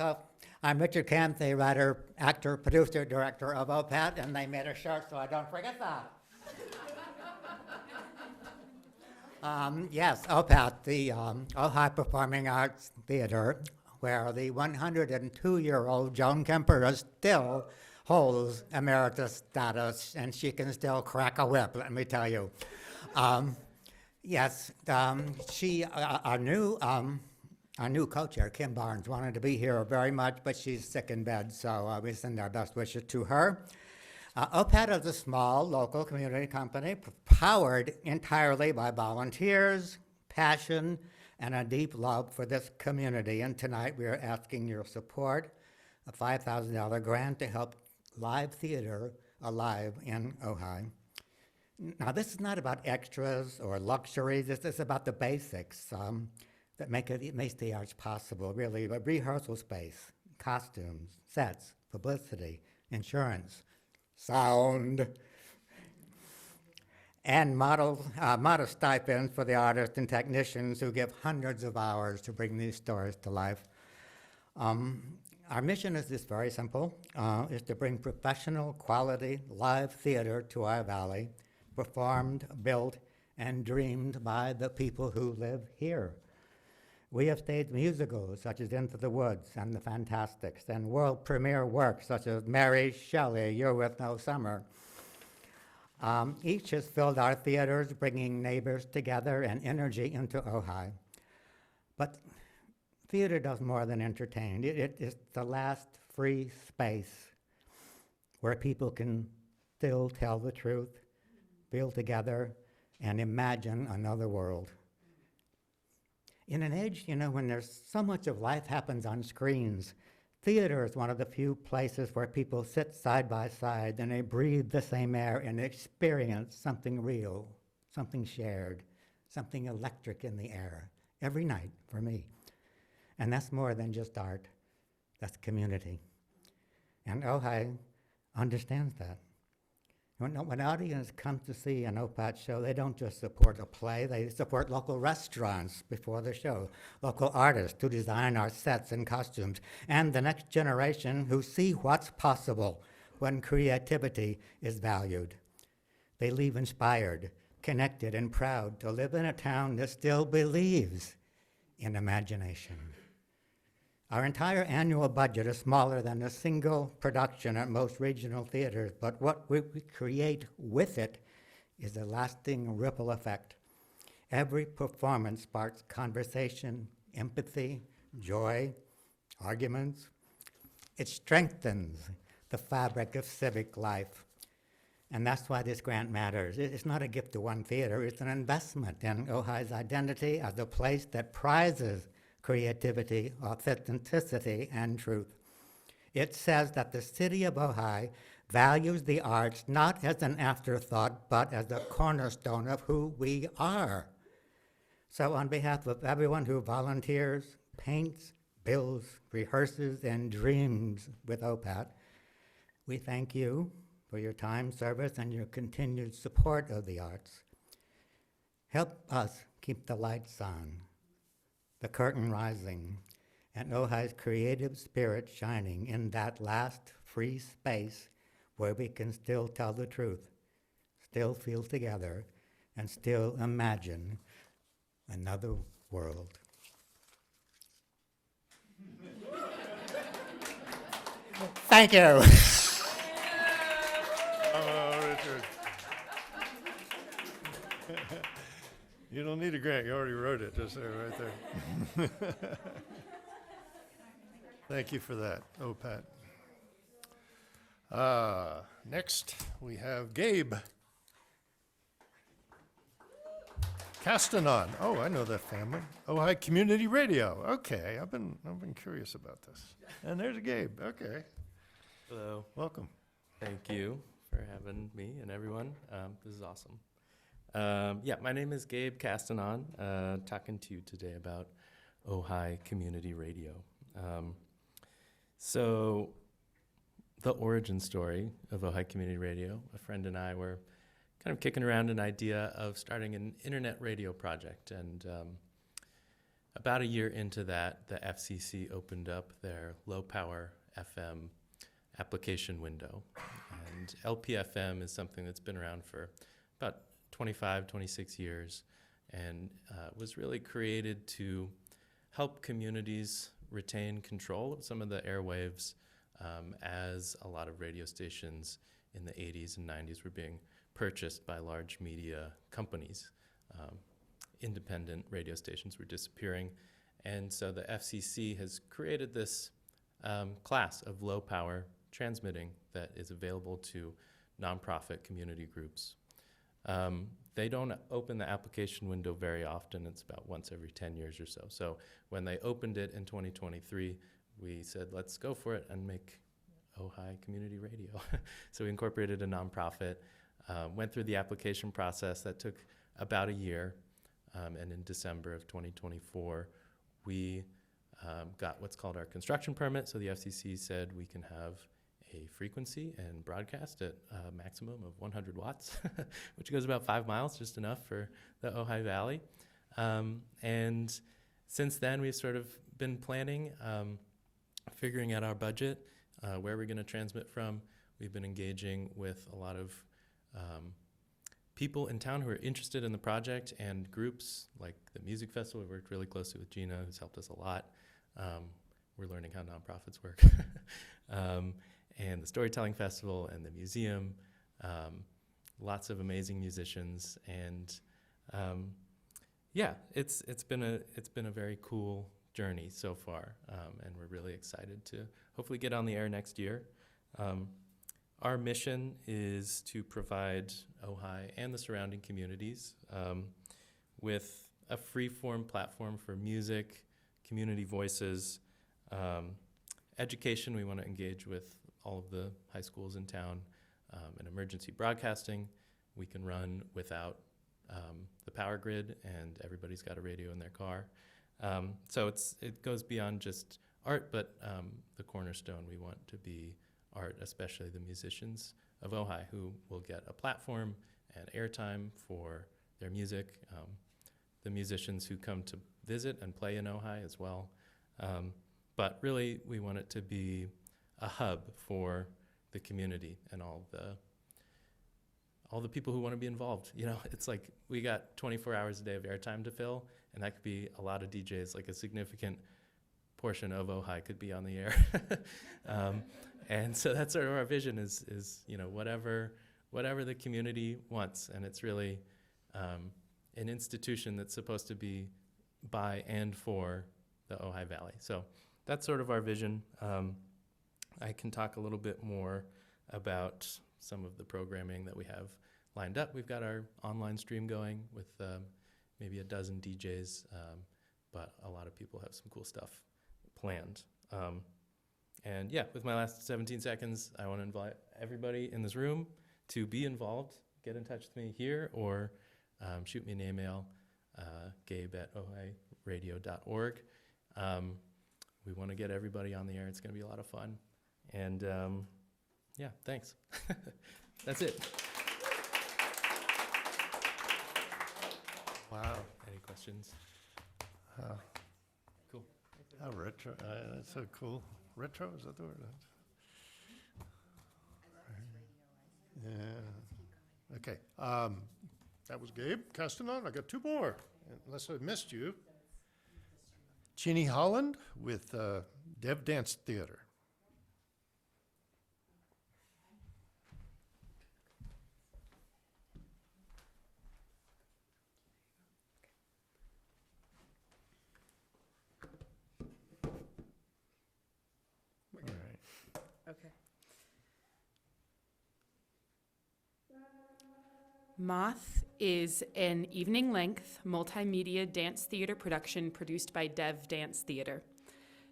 I'm Richard Kemp, the writer, actor, producer, director of OPAT, and they made a shirt so I don't forget that. Yes, OPAT, the Ojai Performing Arts Theater, where the 102-year-old Joan Kemper still holds emeritus status, and she can still crack a whip, let me tell you. Yes, our new co-chair, Kim Barnes, wanted to be here very much, but she's sick in bed, so we send our best wishes to her. OPAT is a small local community company powered entirely by volunteers, passion, and a deep love for this community. And tonight we are asking your support, a $5,000 grant to help live theater alive in Ojai. Now, this is not about extras or luxuries. This is about the basics that makes the arts possible, really. But rehearsal space, costumes, sets, publicity, insurance, sound, and modest stipends for the artists and technicians who give hundreds of hours to bring these stories to life. Our mission is just very simple, is to bring professional quality live theater to our valley, performed, built, and dreamed by the people who live here. We have staged musicals such as Into the Woods and The Fantastics, and world premiere works such as Mary Shelley, You're With No Summer. Each has filled our theaters, bringing neighbors together and energy into Ojai. But theater does more than entertain. It is the last free space where people can still tell the truth, feel together, and imagine another world. In an age, when there's so much of life happens on screens, theater is one of the few places where people sit side by side and they breathe the same air and experience something real, something shared, something electric in the air, every night for me. And that's more than just art, that's community. And Ojai understands that. When an audience comes to see an OPAT show, they don't just support a play, they support local restaurants before the show, local artists who design our sets and costumes, and the next generation who see what's possible when creativity is valued. They leave inspired, connected, and proud to live in a town that still believes in imagination. Our entire annual budget is smaller than a single production at most regional theaters, but what we create with it is a lasting ripple effect. Every performance sparks conversation, empathy, joy, arguments. It strengthens the fabric of civic life. And that's why this grant matters. It's not a gift to one theater, it's an investment in Ojai's identity as a place that prizes creativity, authenticity, and truth. It says that the city of Ojai values the arts not as an afterthought, but as a cornerstone of who we are. So on behalf of everyone who volunteers, paints, builds, rehearses, and dreams with OPAT, we thank you for your time, service, and your continued support of the arts. Help us keep the lights on, the curtain rising, and Ojai's creative spirit shining in that last free space where we can still tell the truth, still feel together, and still imagine another world. Thank you. Richard. You don't need a grant, you already wrote it, just there, right there. Thank you for that, OPAT. Next, we have Gabe Castanon. Oh, I know that family. Ojai Community Radio. Okay, I've been curious about this. And there's Gabe. Okay. Hello. Welcome. Thank you for having me and everyone. This is awesome. My name is Gabe Castanon, talking to you today about Ojai Community Radio. So the origin story of Ojai Community Radio, a friend and I were kind of kicking around an idea of starting an internet radio project. And about a year into that, the FCC opened up their low power FM application window. And LPFM is something that's been around for about 25, 26 years. and was really created to help communities retain control of some of the airwaves as a lot of radio stations in the 80s and 90s were being purchased by large media companies. Independent radio stations were disappearing, and so the FCC has created this class of low power transmitting that is available to nonprofit community groups. They don't open the application window very often. It's about once every 10 years or so. So when they opened it in 2023, we said, let's go for it and make Ojai Community Radio. So we incorporated a nonprofit, went through the application process that took about a year, and in December of 2024, we got what's called our construction permit. So the FCC said we can have a frequency and broadcast at a maximum of 100 watts, which goes about 5 miles, just enough for the Ojai Valley. And since then, we've sort of been planning, figuring out our budget, where we're going to transmit from. We've been engaging with a lot of people in town who are interested in the project, and groups like the music festival. We worked really closely with Gina, who's helped us a lot. We're learning how nonprofits work. And the Storytelling Festival and the museum, lots of amazing musicians, and yeah, it's been a very cool journey so far, and we're really excited to hopefully get on the air next year. Our mission is to provide Ojai and the surrounding communities with a free-form platform for music, community voices, education. We want to engage with all of the high schools in town, and emergency broadcasting. We can run without the power grid, and everybody's got a radio in their car. So it goes beyond just art, but the cornerstone we want to be art, especially the musicians of Ojai, who will get a platform and airtime for their music. The musicians who come to visit and play in Ojai as well. But really, we want it to be a hub for the community and all the people who want to be involved. You know, it's like we got 24 hours a day of airtime to fill, and that could be a lot of DJs. Like a significant portion of Ojai could be on the air. And so that's sort of our vision is you know, whatever the community wants, and it's really an institution that's supposed to be by and for the Ojai Valley. So that's sort of our vision. I can talk a little bit more about some of the programming that we have lined up. We've got our online stream going with maybe a dozen DJs, but a lot of people have some cool stuff planned. And yeah, with my last 17 seconds, I want to invite everybody in this room to be involved. Get in touch with me here, or shoot me an email, gabe@ohairadio.org. We want to get everybody on the air. It's going to be a lot of fun. And yeah, thanks. That's it. Wow. Any questions? Cool. How retro, that's so cool. Retro, is that the word? Yeah. Okay. That was Gabe Castanon. I got two more, unless I missed you. Jeannie Holland with Dev Dance Theater. Okay. Moth is an evening-length multimedia dance theater production produced by Dev Dance Theater.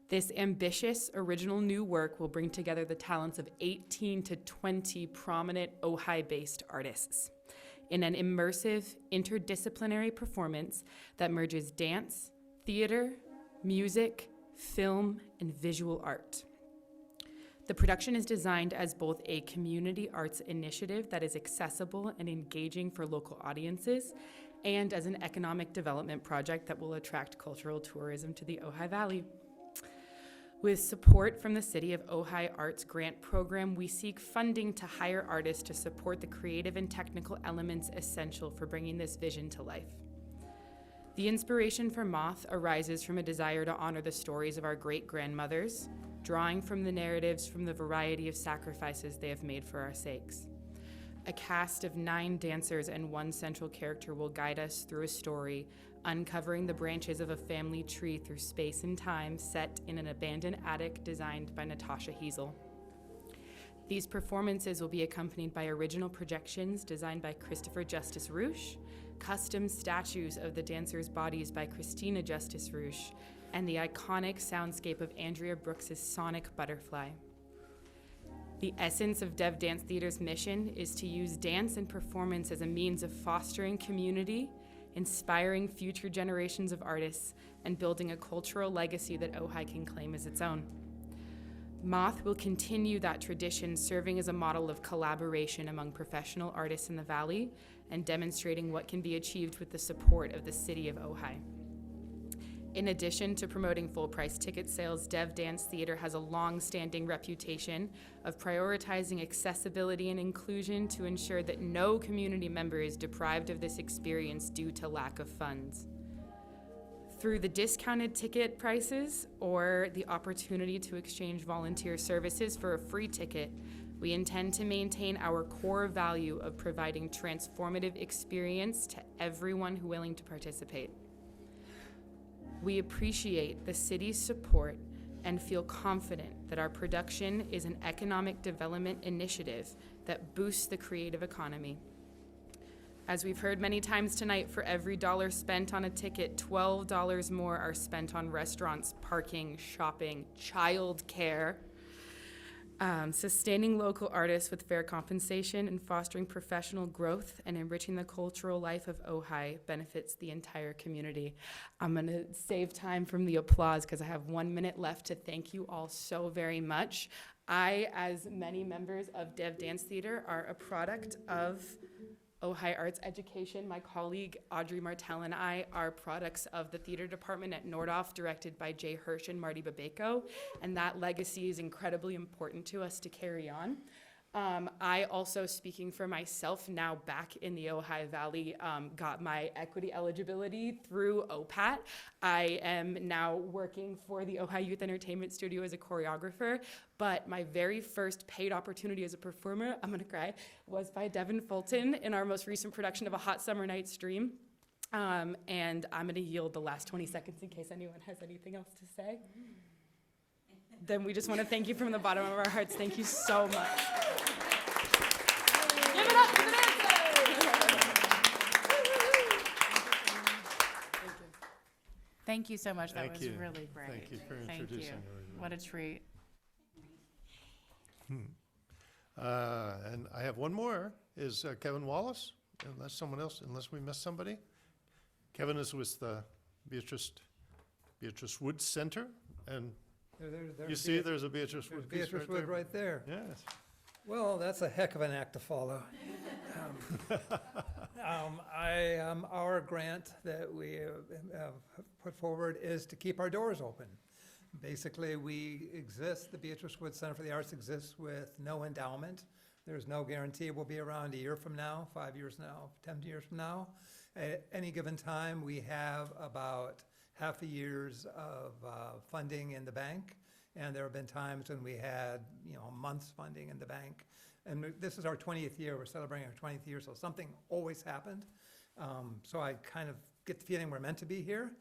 This ambitious, original new work will bring together the talents of 18 to 20 prominent Ojai-based artists in an immersive, interdisciplinary performance that merges dance, theater, music, film, and visual art. The production is designed as both a community arts initiative that is accessible and engaging for local audiences, and as an economic development project that will attract cultural tourism to the Ojai Valley. With support from the City of Ojai Arts Grant Program, we seek funding to hire artists to support the creative and technical elements essential for bringing this vision to life. The inspiration for Moth arises from a desire to honor the stories of our great-grandmothers, drawing from the narratives from the variety of sacrifices they have made for our sakes. A cast of 9 dancers and 1 central character will guide us through a story, uncovering the branches of a family tree through space and time, set in an abandoned attic designed by Natasha Hiesel. These performances will be accompanied by original projections designed by Christopher Justice Roosh, custom statues of the dancers' bodies by Christina Justice Roosh, and the iconic soundscape of Andrea Brooks's Sonic Butterfly. The essence of Dev Dance Theater's mission is to use dance and performance as a means of fostering community, inspiring future generations of artists, and building a cultural legacy that Ojai can claim as its own. Moth will continue that tradition, serving as a model of collaboration among professional artists in the Valley and demonstrating what can be achieved with the support of the city of Ojai. In addition to promoting full-price ticket sales, Dev Dance Theater has a long-standing reputation of prioritizing accessibility and inclusion to ensure that no community member is deprived of this experience due to lack of funds. Through the discounted ticket prices or the opportunity to exchange volunteer services for a free ticket, we intend to maintain our core value of providing transformative experience to everyone who willing to participate. We appreciate the city's support and feel confident that our production is an economic development initiative that boosts the creative economy. As we've heard many times tonight, for every $1 spent on a ticket, $12 more are spent on restaurants, parking, shopping, childcare. Sustaining local artists with fair compensation and fostering professional growth and enriching the cultural life of Ojai benefits the entire community. I'm going to save time from the applause because I have 1 minute left to thank you all so very much. I, as many members of Dev Dance Theater, are a product of Ojai Arts Education. My colleague Audrey Martell and I are products of the theater department at Nordhoff, directed by Jay Hirsch and Marty Babeko, and that legacy is incredibly important to us to carry on. I also, speaking for myself, now back in the Ojai Valley, got my equity eligibility through OPAT. I am now working for the Ojai Youth Entertainment Studio as a choreographer, but my very first paid opportunity as a performer, I'm gonna cry, was by Devin Fulton in our most recent production of A Hot Summer Night Stream. And I'm gonna yield the last 20 seconds in case anyone has anything else to say. Then we just wanna thank you from the bottom of our hearts. Thank you so much. Give it up for the dancers! Thank you so much. That Thank was you. really great. Thank you for Thank introducing you. everybody. What a treat. And I have one more, is Kevin Wallace, unless we missed somebody. Kevin is with the Beatrice Woods Center, and you see there's a Beatrice Wood piece Beatrice right Wood there. right there. Yes. Well, that's a heck of an act to follow. Our grant that we have put forward is to keep our doors open. Basically, the Beatrice Wood Center for the Arts exists with no endowment. There's no guarantee we'll be around a year from now, 5 years now, 10 years from now. At any given time, we have about half a year's of funding in the bank. And there have been times when we had, months funding in the bank. And this is our 20th year. We're celebrating our 20th year, so something always happened. So I kind of get the feeling we're meant to be here.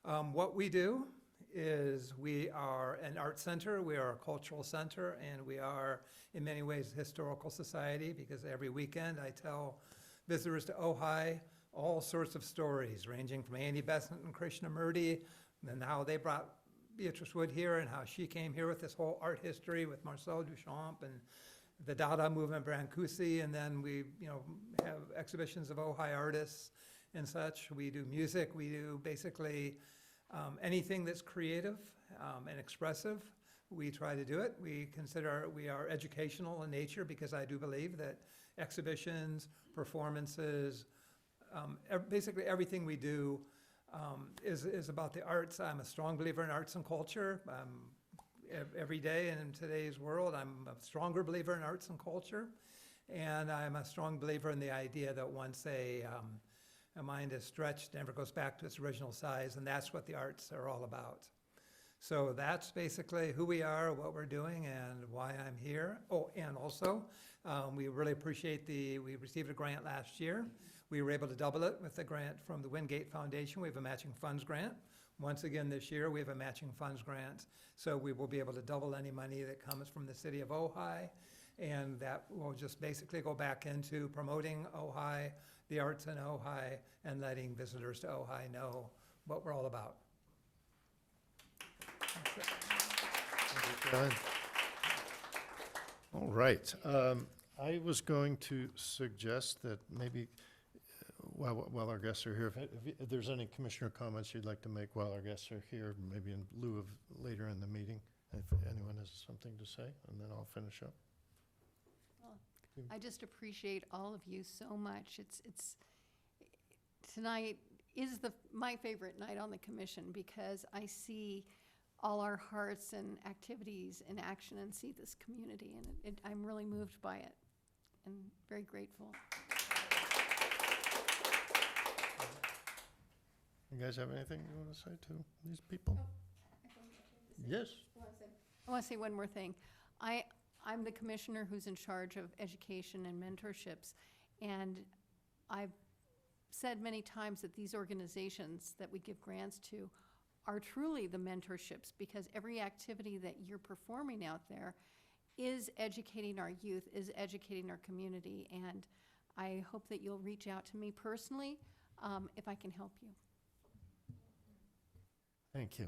What we do is we are an art center, we are a cultural center, and we are in many ways a historical society, because every weekend I tell visitors to Ojai all sorts of stories, ranging from Andy Besant and Krishnamurti, and how they brought Beatrice Wood here and how she came here with this whole art history with Marcel Duchamp and the Dada movement, Brancusi, and then we have exhibitions of Ojai artists and such. We do music, we do basically anything that's creative and expressive. We try to do it. We are educational in nature, because I do believe that exhibitions, performances, basically everything we do is about the arts. I'm a strong believer in arts and culture. Every day in today's world, I'm a stronger believer in arts and culture. And I'm a strong believer in the idea that once a a mind is stretched, never goes back to its original size, and that's what the arts are all about. So that's basically who we are, what we're doing, and why I'm here. Oh, and also, we really appreciate we received a grant last year. We were able to double it with the grant from the Wingate Foundation. We have a matching funds grant. Once again this year, we have a matching funds grant. So we will be able to double any money that comes from the city of Ojai. And that will just basically go back into promoting Ojai, the arts in Ojai, and letting visitors to Ojai know what we're all about. John. All right. I was going to suggest that maybe while our guests are here, if there's any commissioner comments you'd like to make while our guests are here, maybe in lieu of later in the meeting, if anyone has something to say, and then I'll finish up. I just appreciate all of you so much. It's tonight is my favorite night on the commission because I see all our hearts and activities in action and see this community, and I'm really moved by it and very grateful. You guys have anything you want to say to these people? Yes. I want to say one more thing. I'm the commissioner who's in charge of education and mentorships, and I've said many times that these organizations that we give grants to are truly the mentorships, because every activity that you're performing out there is educating our youth, is educating our community, and I hope that you'll reach out to me personally if I can help you. Thank you.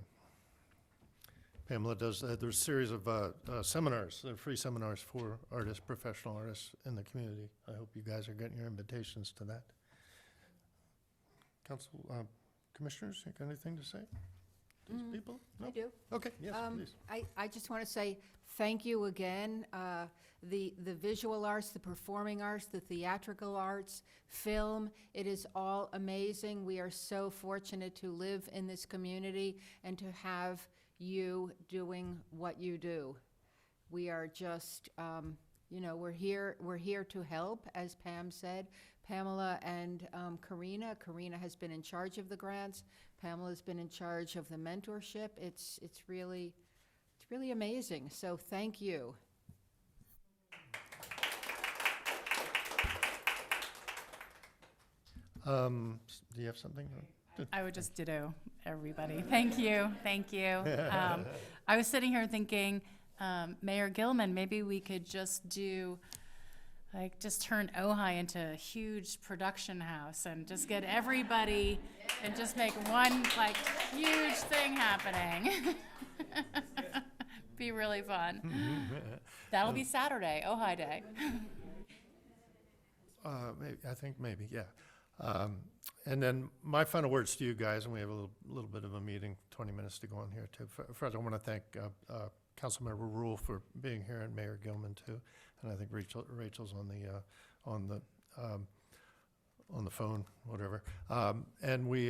Pamela does, there's a series of seminars, free seminars for artists, professional artists in the community. I hope you guys are getting your invitations to that. Council, commissioners, you got anything to say? These people? No? I do. Okay, yes, please. I just want to say thank you again. The visual arts, the performing arts, the theatrical arts, film, it is all amazing. We are so fortunate to live in this community and to have you doing what you do. We are just, we're here to help, as Pam said. Pamela and Karina. Karina has been in charge of the grants. Pamela's been in charge of the mentorship. It's really amazing. So thank you. Do you have something? I would just ditto everybody. Thank you, thank you. I was sitting here thinking, Mayor Gilman, maybe we could just do, just turn Ojai into a huge production house and just get everybody and just make one, huge thing happening. Be really fun. That'll be Saturday, Ojai Day. Maybe, yeah. And then my final words to you guys, and we have a little bit of a meeting, 20 minutes to go on here too. First, I want to thank Councilmember Rule for being here, and Mayor Gilman too. And I think Rachel's on the phone, whatever. And we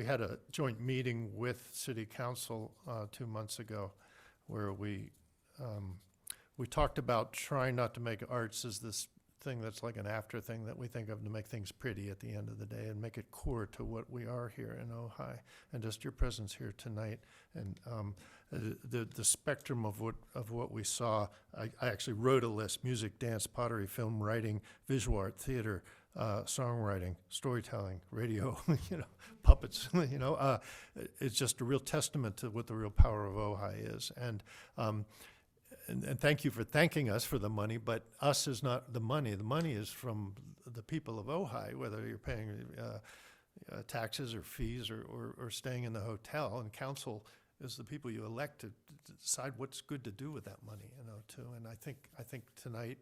had a joint meeting with City Council 2 months ago, where we talked about trying not to make arts as this thing that's like an after thing that we think of to make things pretty at the end of the day, and make it core to what we are here in Ojai. And just your presence here tonight, and the spectrum of what we saw. I actually wrote a list: music, dance, pottery, film, writing, visual art, theater, songwriting, storytelling, radio, puppets. It's just a real testament to what the real power of Ojai is. And thank you for thanking us for the money, but us is not the money. The money is from the people of Ojai, whether you're paying taxes or fees or staying in the hotel. And council is the people you elect to decide what's good to do with that money, too. And I think tonight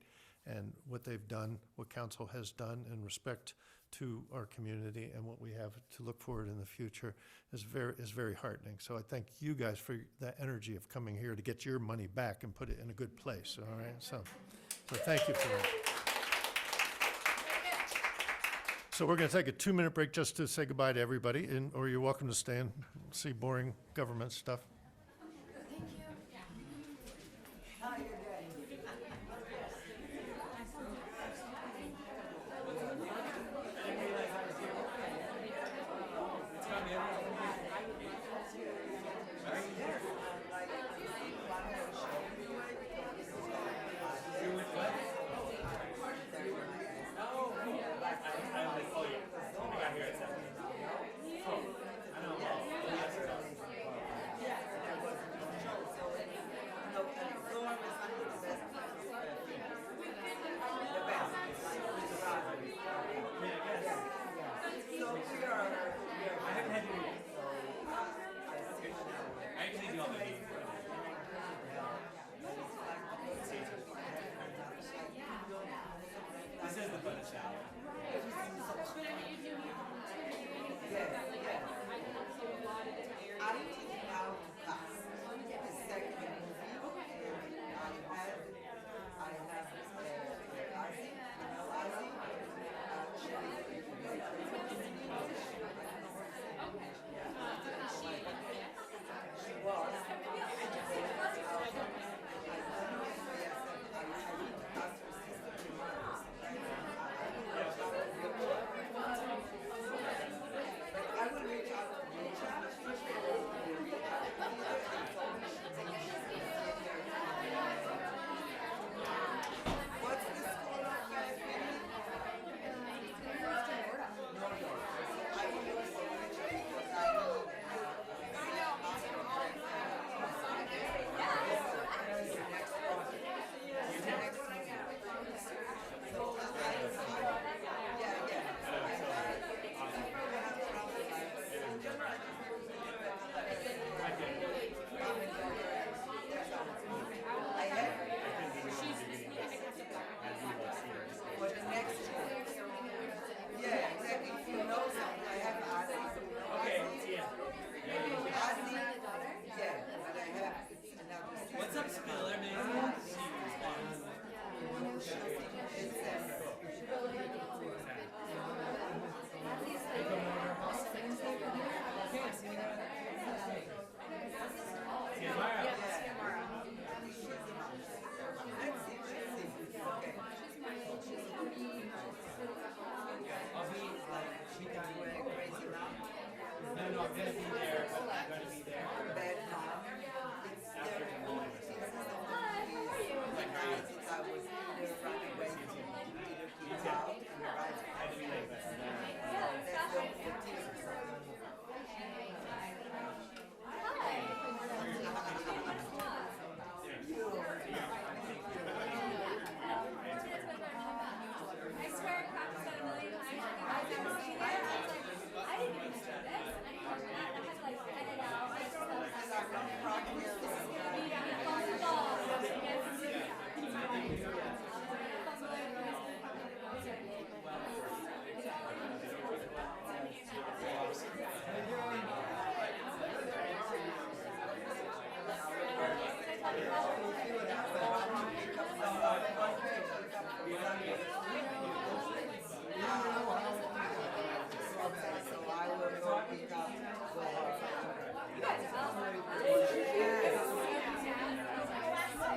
and what they've done, what council has done in respect to our community and what we have to look forward in the future is very heartening. So I thank you guys for that energy of coming here to get your money back and put it in a good place, all right? So thank you for that. So we're going to take a 2-minute break just to say goodbye to everybody, or you're welcome to stay and see boring government stuff.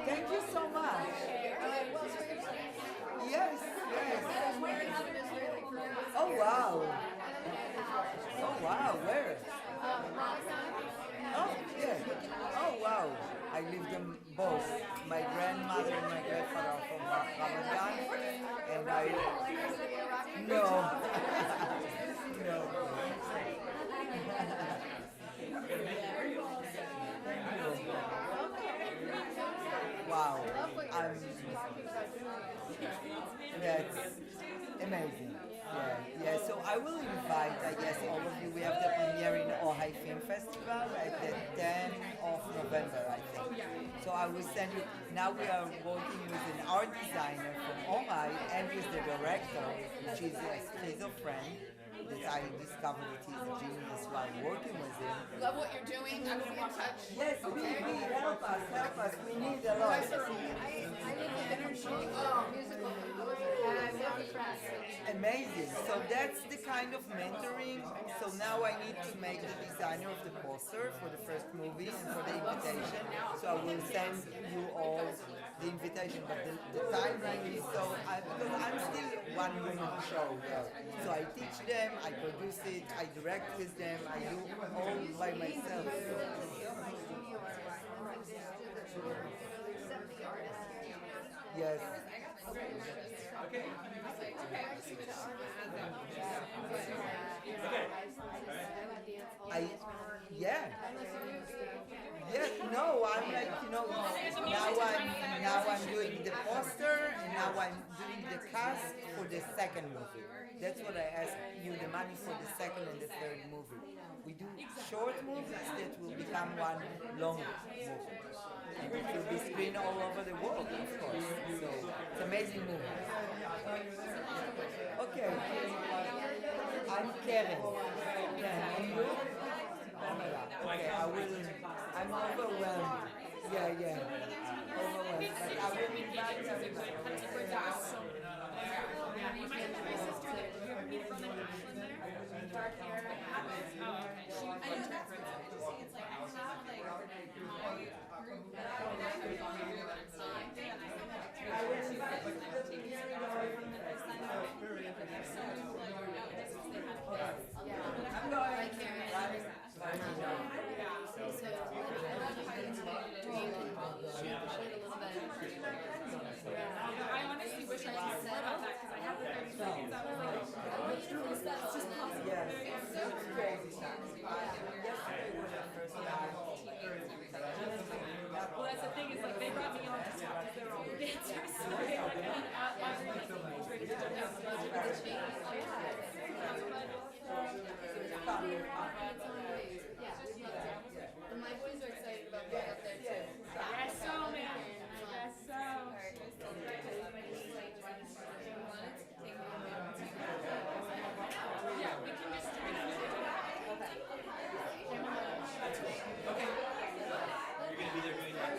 Thank you so much. Yes, yes. Oh, wow. Oh, wow, where? Oh, yeah. Oh, wow. I lived them both. My grandmother and my grandfather are from Ramadan, and I... No. No. Wow. That's amazing. Yeah, yeah. So I will invite, I guess, all of you. We have the premiere in Ojai Film Festival at the 10th of November, I think. So I will send you. Now we are working with an art designer from Ojai and with the director, which is a schizophrenic. That I discovered that he's a genius while working with him. Love what you're doing. I'm gonna be in touch. Yes, we help us. We need a lot. I live with different musical composer, and I'm so impressed. Amazing. So that's the kind of mentoring. So now I need to make the designer of the poster for the first movie and for the invitation. So I will send you all the invitation, but the timeline is because I'm still one woman show there. So I teach them, I produce it, I direct with them, I do all by myself. Yes. Yes, no, I'm like, now I'm doing the poster, and now I'm doing the cast for the second movie. That's what I asked you, the money for the second and the third movie. We do short movies that will become one long movie. And it will be screened all over the world, of course. So it's an amazing movie. Okay. I'm Karen. And you? Okay, I'm overwhelmed. Yeah. Overwhelmed. But I will invite everybody. Dark hair. Oh, okay. I didn't know. It's like I have like my group that I will invite you to take care of I'm going. Like Karen. So I honestly wish I could say about that because I have the 30 seconds. I was like, that's just possible. Yes, it's crazy. Yesterday was the first time. Well, that's the thing is like they brought me on to talk because they're all dancers. So they like, and my boys are excited about going up there too. Yes, so man. Yes, so. Yeah, we can just turn it. Okay. You're gonna be there doing that.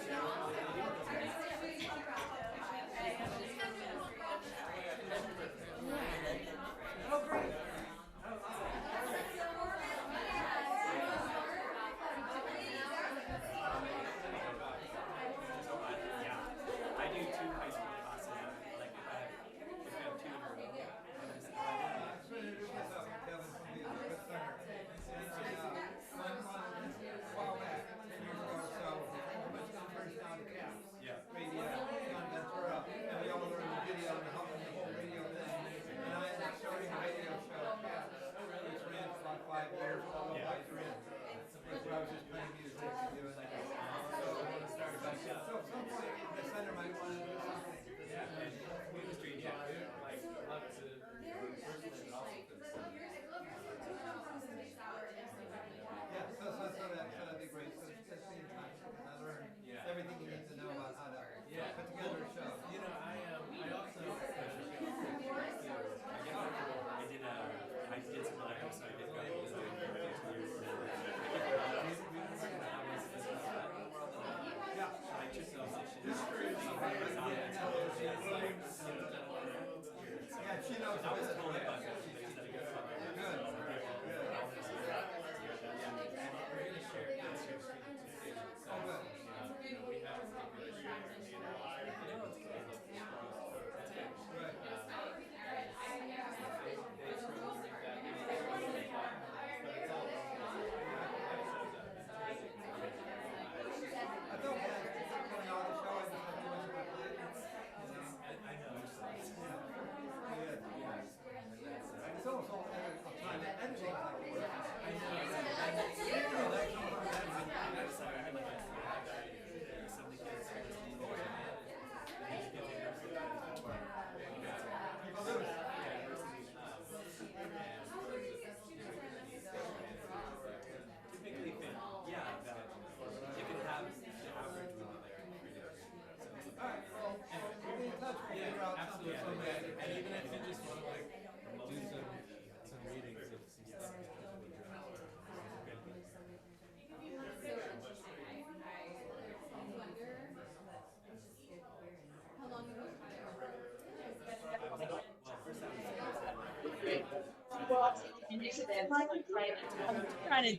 I'm trying to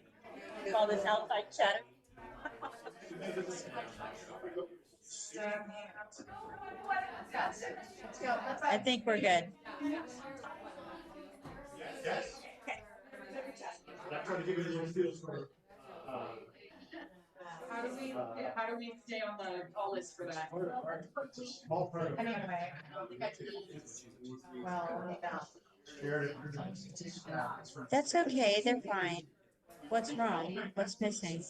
do all this outside chatter. I think we're good. How do we stay on the call list for that? Anyway, that's okay, they're fine. What's wrong? What's missing?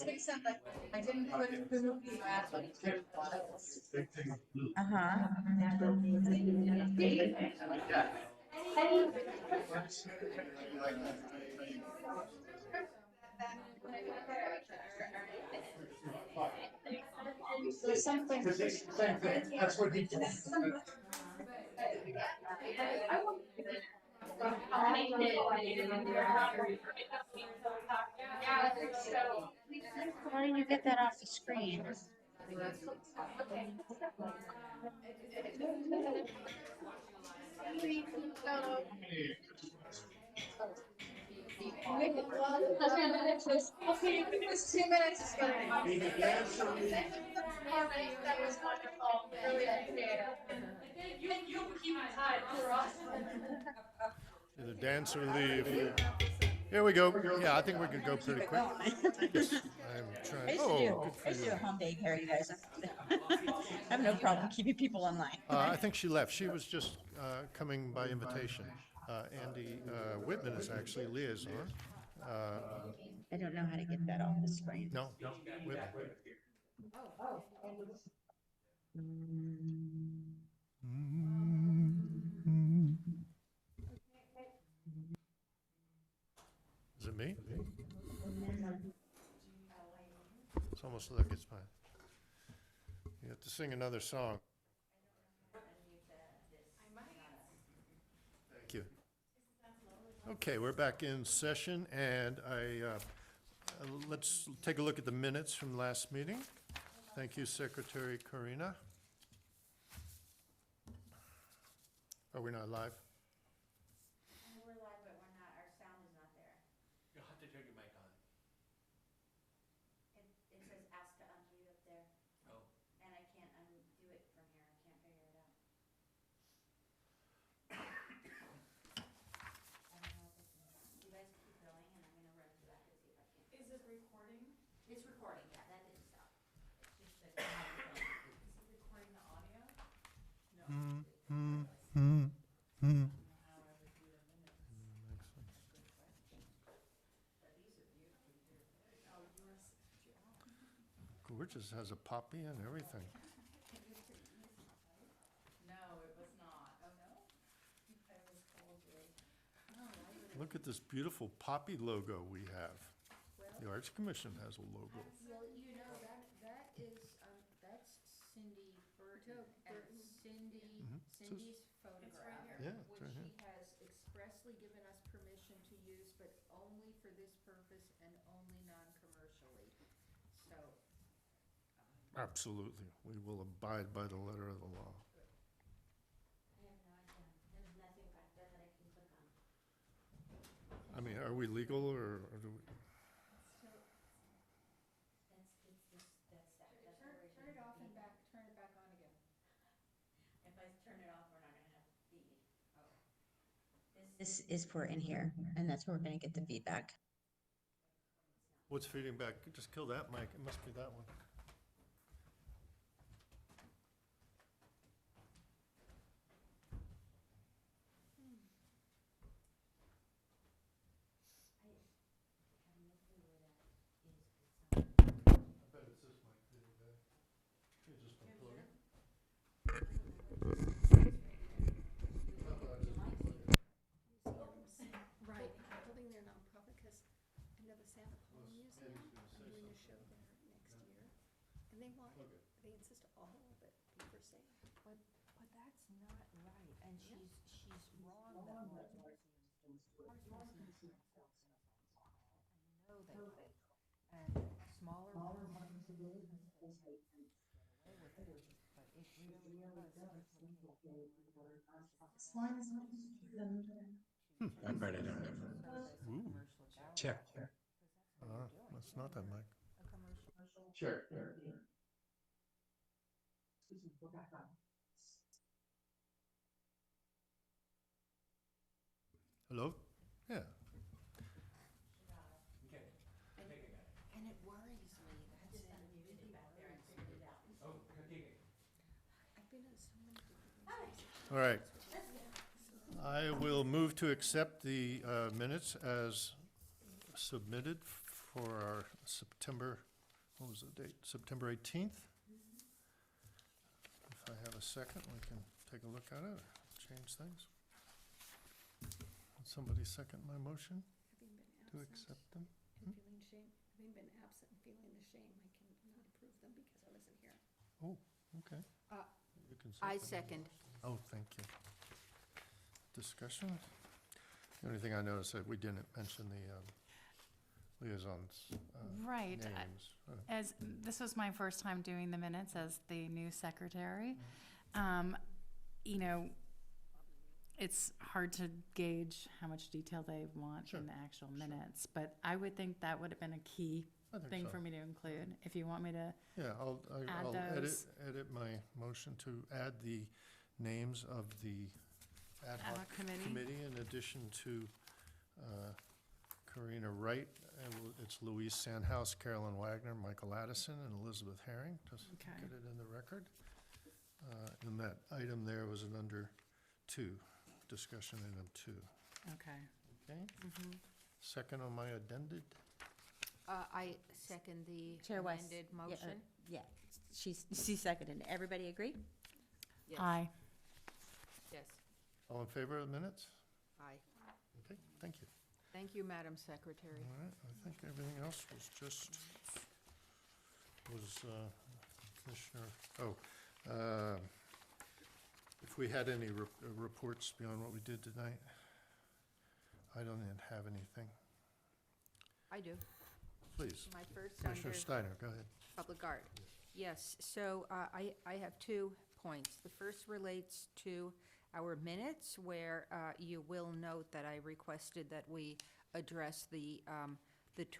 I didn't put the movie back. Uh-huh. That's what he did. Why don't you get that off the screen? Okay, it was 2 minutes ago. That was wonderful. Really appreciate it. You keep time for us. Either dance or leave. Here we go. Yeah, I think we could go pretty quick. Yes, I'm trying. Oh, good for I used to you. do a home daycare, you guys. I have no problem keeping people online. I think she left. She was just coming by invitation. Andy Whitman is actually a liaison. I don't know how to get that off the screen. No, Whitman. Is it me? It's almost like it's mine. You have to sing another song. Thank you. Okay, we're back in session, and let's take a look at the minutes from last meeting. Thank you, Secretary Karina. Are we not live? We're live, but we're not, our sound is not there. You'll have to turn your mic on. It says ask to unmute up there. Oh. And I can't undo it from here, I can't figure it out. I don't know if it's, you guys keep going and I'm gonna run back and see if I can. Is it recording? It's recording, yeah, that didn't stop. It's just that. Is it recording the audio? Gorgeous, has a poppy and everything. No, it was not. Oh, no? I was told you. Look at this beautiful poppy logo we have. The Arts Commission has a logo. Well, you know, that is, that's Cindy Burton, and Cindy's photograph. Yeah, it's right Which here. she has expressly given us permission to use, but only for this purpose and only non-commercially. So, Absolutely. We will abide by the letter of the law. I mean, are we legal or do we? Turn it off and turn it back on again. If I turn it off, we're not gonna have feed. This is for in here, and that's where we're gonna get the feedback. What's feeding back? Just kill that mic. It must be that one. I bet it's this mic feeding back. Should've just been plugging. Right, I'm holding their nonprofit because I know the Santa Paula Museum, I'm doing a show there next year. And they want, they insist all of it be for sale. But that's not right, and she's wrong that most museums do. Ours doesn't. I know they do. And smaller ones get away with it, but it really does implicate I bet I don't know. Ooh. Check. That's not that mic. Sure. Hello? Yeah. And it worries me, that's it. I've been in so many different places. All right. I will move to accept the minutes as submitted for our September, what was the date? September 18th? If I have a second, we can take a look at it, change things. Would somebody second my motion to accept them? And feeling shame, having been absent and feeling the shame, I cannot approve them because I wasn't here. Oh, okay. You can I the second. motion. Oh, thank you. Discussion? The only thing I noticed that we didn't mention the liaisons' Right. names. As, this was my first time doing the minutes as the new secretary. You know, it's hard to gauge how much detail they want in the actual minutes, but I would think that would have been a key I think thing so. for me to include. If you want me to Yeah, I'll add those. edit my motion to add the names of the ad hoc committee in addition to Karina Wright, it's Louise Sandhouse, Carolyn Wagner, Michael Addison, and Elizabeth Herring, just to Okay. get it in the record. And that item there was an under 2, discussion item 2. Okay. Okay? Second on my addended. I second the Chair West. amended Yeah, motion. Yeah, she seconded. Everybody agree? Yes. Aye. Yes, All in favor of the minutes? aye. Okay, thank you. Thank you, Madam Secretary. All right, I think everything else was just, Commissioner, if we had any reports beyond what we did tonight, I don't even have anything. I do. Please, My first Commissioner under Steiner, go ahead. Public Art. Yes, so I have 2 points. The first relates to our minutes, where you will note that I requested that we address the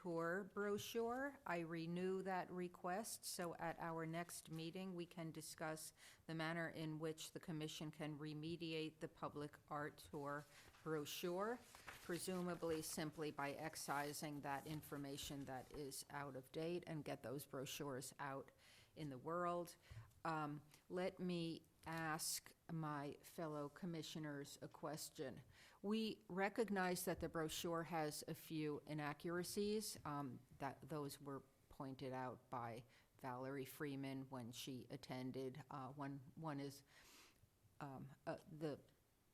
tour brochure. I renew that request, so at our next meeting, we can discuss the manner in which the commission can remediate the public art tour brochure, presumably simply by excising that information that is out of date and get those brochures out in the world. Let me ask my fellow commissioners a question. We recognize that the brochure has a few inaccuracies, that those were pointed out by Valerie Freeman when she attended. One is the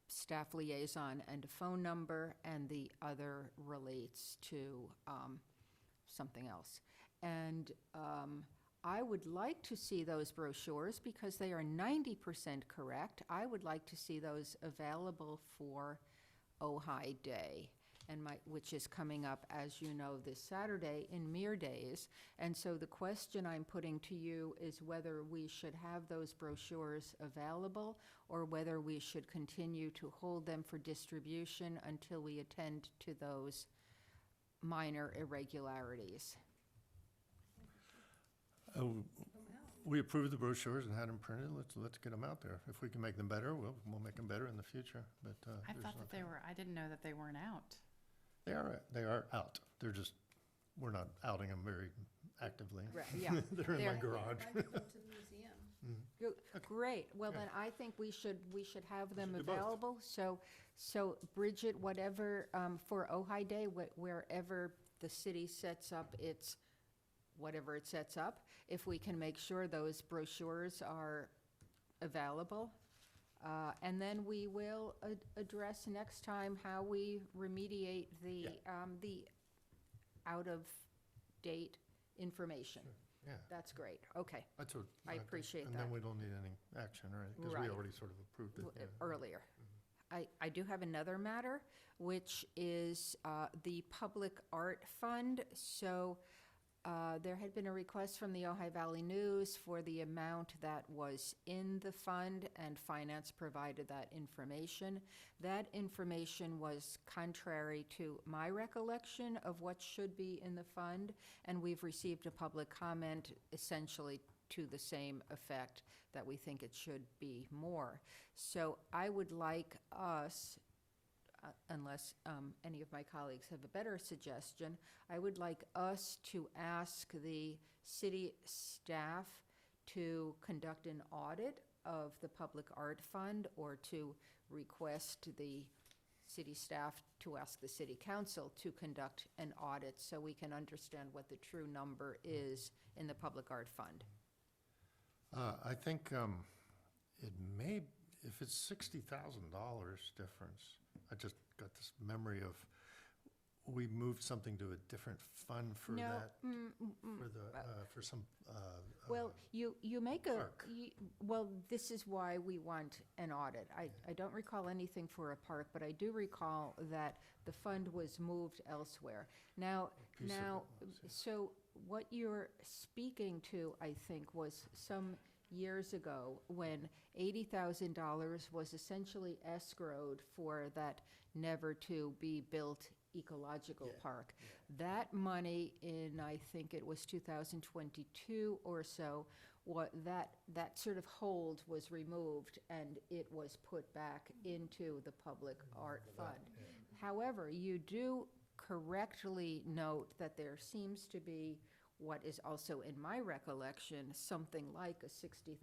staff liaison and a phone number, and the other relates to something else. And I would like to see those brochures because they are 90% correct. I would like to see those available for Ojai Day. which is coming up, as you know, this Saturday in Mere Days. And so the question I'm putting to you is whether we should have those brochures available or whether we should continue to hold them for distribution until we attend to those minor irregularities. We approved the brochures and had them printed. Let's get them out there. If we can make them better, we'll make them better in the future. But I there's thought that they nothing- were, I didn't know that they weren't out. They are out. They're just, we're not outing them very actively. Right, yeah. They're in my They're- garage. I could go to the museum. Great, well then I think we should have them should do both. available. So Bridget, whatever, for Ojai Day, wherever the city sets up its, whatever it sets up, if we can make sure those brochures are available. And then we will address next time how we remediate the out-of-date information. Yeah. That's great, okay. That's what. I appreciate And that. then we don't need any action, right? Because we Right. already sort of approved it. yeah. Earlier. I do have another matter, which is the Public Art Fund. So there had been a request from the Ojai Valley News for the amount that was in the fund, and Finance provided that information. That information was contrary to my recollection of what should be in the fund, and we've received a public comment essentially to the same effect, that we think it should be more. So I would like us, unless any of my colleagues have a better suggestion, I would like us to ask the city staff to conduct an audit of the Public Art Fund, or to request the city staff to ask the city council to conduct an audit so we can understand what the true number is in the Public Art Fund. I think it may, if it's $60,000 difference, I just got this memory of, we moved something to a different fund for No, that, for some. Well, you make a, park. well, this is why we want an audit. I don't recall anything for a park, but I do recall that the fund was moved elsewhere. Now, Piece of it was, yeah. so what you're speaking to, I think, was some years ago when $80,000 was essentially escrowed for that never-to-be-built ecological park. That money in, I think it was 2022 or so, that sort of hold was removed and it was put back into the Public Art Fund. However, you do correctly note that there seems to be, what is also in my recollection, something like a $60,000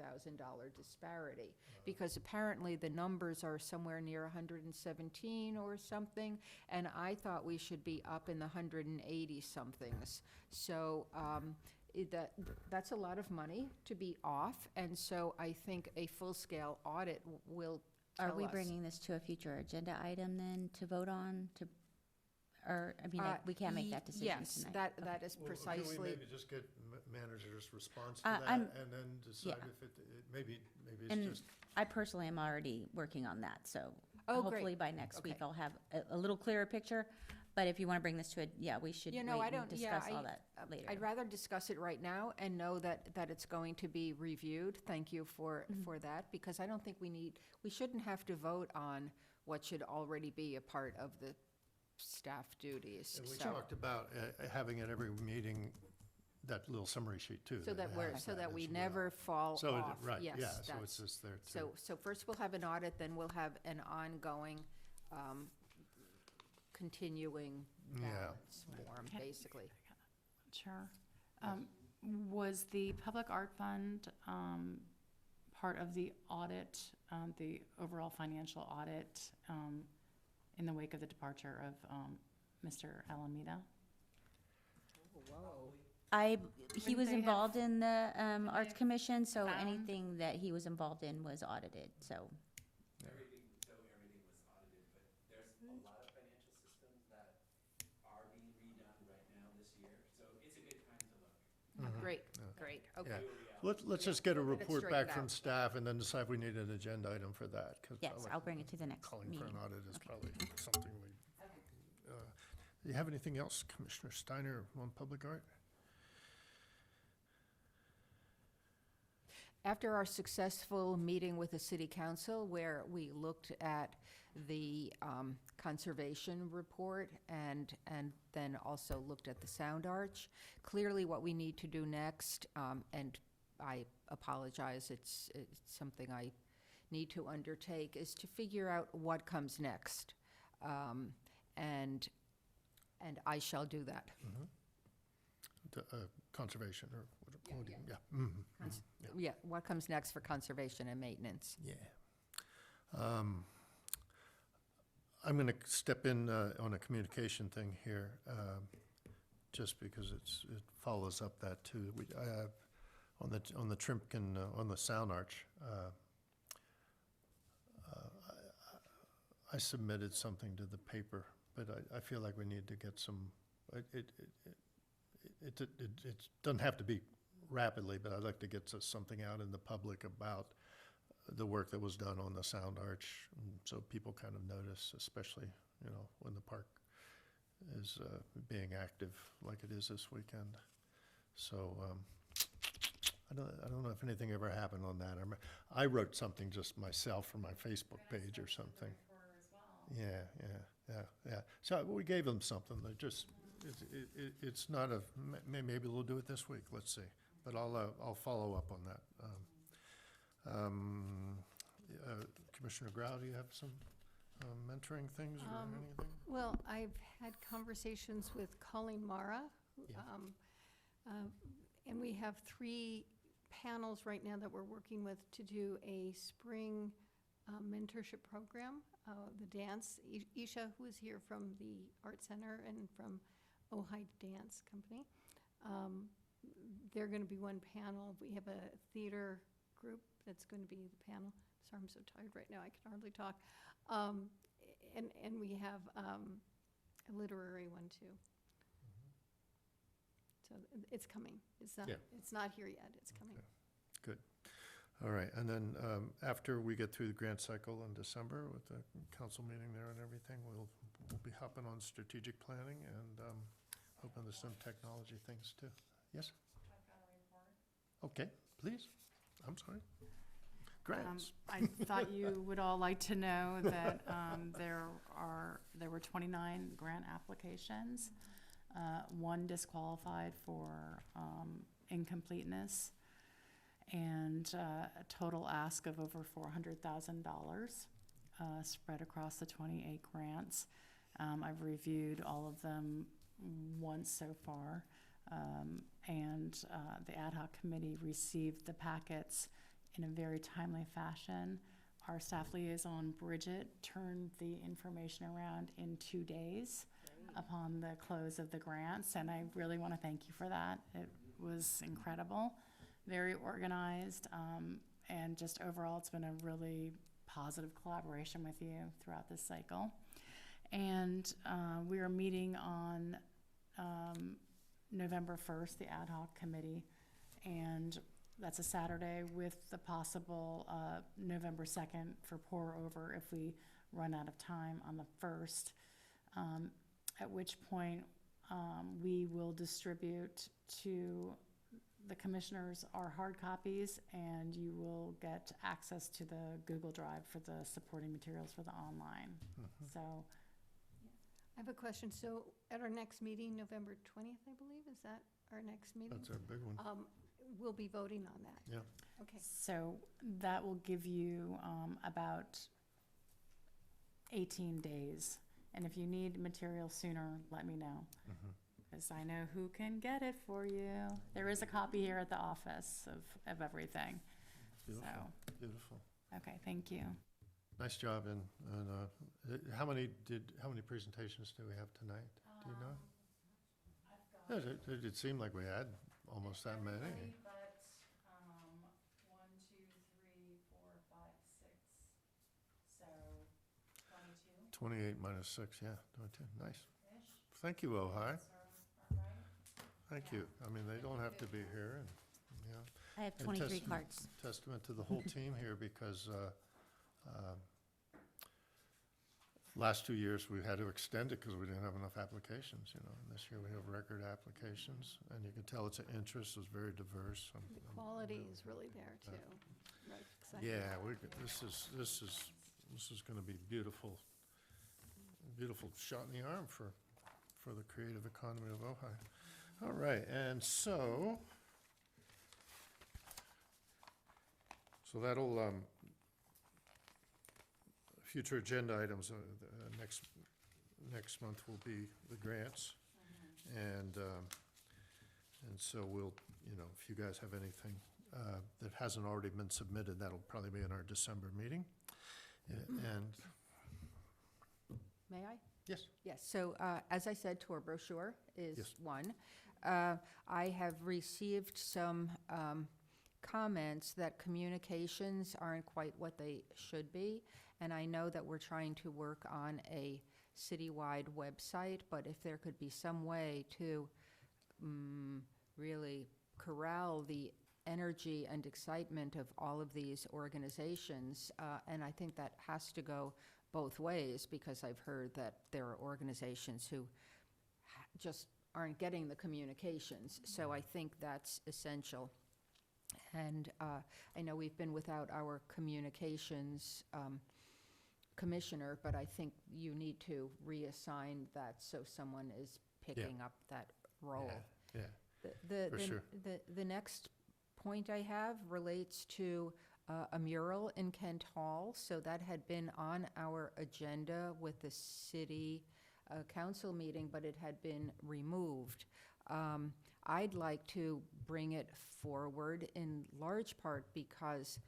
disparity. Because apparently the numbers are somewhere near 117 or something, and I thought we should be up in the 180-somethings. So that's a lot of money to be off, and so I think a full-scale audit will tell us. Are we bringing this to a future agenda item then to vote on, or, I mean, we can't make that decision Yes, tonight? that is Well, precisely. Can we maybe just get manager's response to that, I'm- and then decide yeah. if maybe it's And just. I personally am already working on that, so Oh, great. hopefully by next week Okay. I'll have a little clearer picture. But if you want to bring this to we should You wait know, I and don't, yeah, discuss all that later. I'd rather discuss it right now and know that it's going to be reviewed. Thank you for that, because I don't think we shouldn't have to vote on what should already be a part of the staff duties. And we So- talked about having at every meeting that little summary sheet too. So that has we as never well. fall So off. right, Yes, yeah, so that's- it's just there too. So first we'll have an audit, then we'll have an ongoing, continuing Yeah. balance form, Can- basically. Sure. Was the Public Art Fund part of the audit, the overall financial audit, in the wake of the departure of Mr. Alameda? Whoa. He Wouldn't was they have- involved in the Arts have Commission, so found- anything that he was involved in was audited, so. Everything was audited, but there's a lot of financial systems that are being redone right now this year, so it's a good time to look. Great, great, okay. Let's just get a Get it report back straightened from out. staff and then decide if we need an agenda item for that. 'Cause Yes, I'll bring it to the next Calling for an meeting. audit is probably something we, Do you have anything else, Commissioner Steiner, on public art? After our successful meeting with the city council, where we looked at the conservation report and then also looked at the sound arch, clearly what we need to do next, and I apologize, it's something I need to undertake, is to figure out what comes next. And I shall do that. Conservation or what do you, yeah. Yeah, what comes next for conservation and maintenance? Yeah. I'm going to step in on a communication thing here, just because it follows up that too. I have on the Trimpkin on the sound arch. I submitted something to the paper, but I feel like we need to get some. It doesn't have to be rapidly, but I'd like to get something out in the public about the work that was done on the sound arch, so people kind of notice, especially, you know, when the park is being active like it is this weekend. So I don't know if anything ever happened on that. I wrote something just myself for my Facebook page or something. Yeah. So we gave them something. They just it's not a maybe they'll do it this week. Let's see. But I'll follow up on that. Commissioner Grau, do you have some mentoring things or anything? Well, I've had conversations with Colleen Mara, and we have 3 panels right now that we're working with to do a spring mentorship program. The dance, Isha, who is here from the Art Center and from Ojai Dance Company, they're going to be one panel. We have a theater group that's going to be the panel. Sorry, I'm so tired right now, I can hardly talk. And we have a literary one too. So it's coming. It's not here yet. It's coming. Okay. Good. All right. And then after we get through the grant cycle in December with the council meeting there and everything, we'll be hopping on strategic planning and hoping there's some technology things too. Yes? Okay, please. I'm sorry. Grants. I thought you would all like to know that there were 29 grant applications. 1 disqualified for incompleteness, and a total ask of over $400,000 spread across the 28 grants. I've reviewed all of them once so far, and the ad hoc committee received the packets in a very timely fashion. Our staff liaison, Bridget, turned the information around in 2 days upon the close of the grants, and I really want to thank you for that. It was incredible, very organized, and just overall it's been a really positive collaboration with you throughout this cycle. And we are meeting on November 1st, the ad hoc committee, and that's a Saturday with the possible November 2nd for pour over if we run out of time on the 1st, at which point we will distribute to the commissioners our hard copies, and you will get access to the Google Drive for the supporting materials for the online. So I have a question. So at our next meeting, November 20th, I believe, is that our next meeting? That's our big one. We'll be voting on that. Yeah. Okay. So that will give you about 18 days. And if you need material sooner, let me know, because I know who can get it for you. There is a copy here at the office of everything. Beautiful. So, beautiful. okay, thank you. Nice job. And how many presentations do we have tonight? Do you know? It seemed like we had almost that many. But 1, 2, 3, 4, 5, 6, so 22. 28 minus 6, yeah, 22. Nice. Thank you, Ojai. Thank you. I mean, they don't have to be here, and I have 23 cards. Testament to the whole team here, because Last 2 years, we had to extend it because we didn't have enough applications, and this year we have record applications, and you can tell it's an interest, it's very diverse. The quality is really there too. Right, exciting. Yeah, this is gonna be beautiful shot in the arm for the creative economy of Ojai. All right, and so that'll, future agenda items, next month will be the grants. And so we'll, if you guys have anything that hasn't already been submitted, that'll probably be in our December meeting. And, May I? yes, Yes, so as I said, tour brochure is Yes. one. I have received some comments that communications aren't quite what they should be, and I know that we're trying to work on a citywide website, but if there could be some way to really corral the energy and excitement of all of these organizations, and I think that has to go both ways, because I've heard that there are organizations who just aren't getting the communications, so I think that's essential. And I know we've been without our communications commissioner, but I think you need to reassign that so someone is picking up that role. yeah, for sure. The next point I have relates to a mural in Kent Hall. So that had been on our agenda with the city council meeting, but it had been removed. I'd like to bring it forward in large part because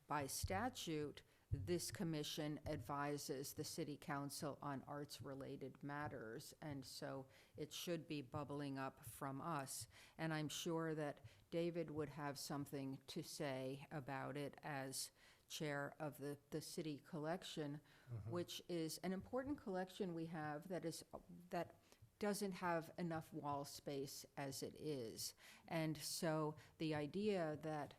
by statute, this commission advises the city council on arts-related matters, and so it should be bubbling up from us. And I'm sure that David would have something to say about it as chair of the city collection, which is an important collection we have that doesn't have enough wall space as it is. And so the idea that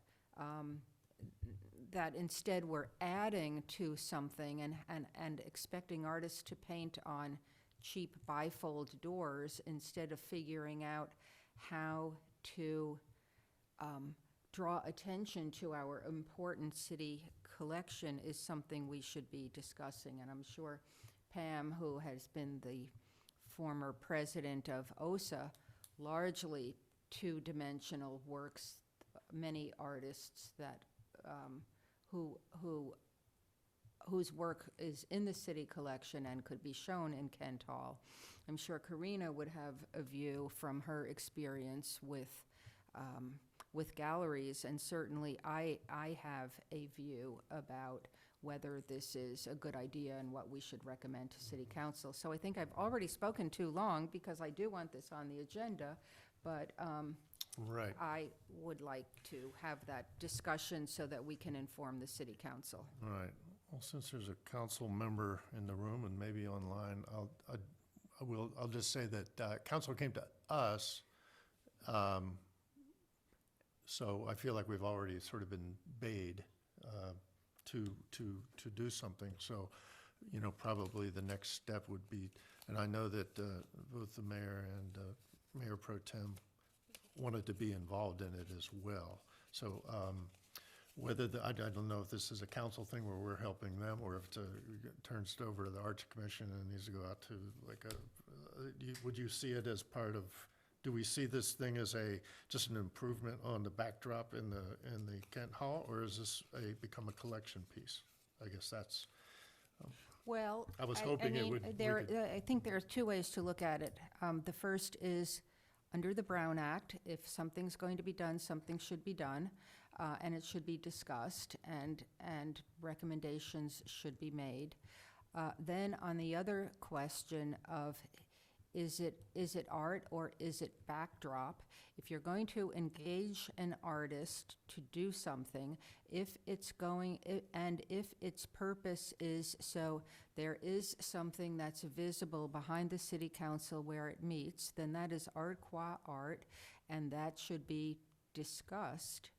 that instead we're adding to something and expecting artists to paint on cheap bifold doors instead of figuring out how to draw attention to our important city collection is something we should be discussing. And I'm sure Pam, who has been the former president of OSA, largely two-dimensional works, many artists that whose work is in the city collection and could be shown in Kent Hall. I'm sure Karina would have a view from her experience with galleries, and certainly I have a view about whether this is a good idea and what we should recommend to City Council. So I think I've already spoken too long because I do want this on the agenda, but Right. I would like to have that discussion so that we can inform the City Council. All right. Well, since there's a council member in the room and maybe online, I'll just say that council came to us, so I feel like we've already sort of been bade to do something. So, probably the next step would be, and I know that both the mayor and Mayor Pro Tem wanted to be involved in it as well. So whether I don't know if this is a council thing where we're helping them, or if it turns over to the Arts Commission and needs to go out to would you see it as part of? Do we see this thing as just an improvement on the backdrop in the Kent Hall, or is this become a collection piece? I guess that's. Well, I was hoping it would. I think there are two ways to look at it. The first is, under the Brown Act, if something's going to be done, something should be done, and it should be discussed, and recommendations should be made. Then on the other question of, is it art or is it backdrop? If you're going to engage an artist to do something, if its purpose is so there is something that's visible behind the city council where it meets, then that is art qua art, and that should be discussed.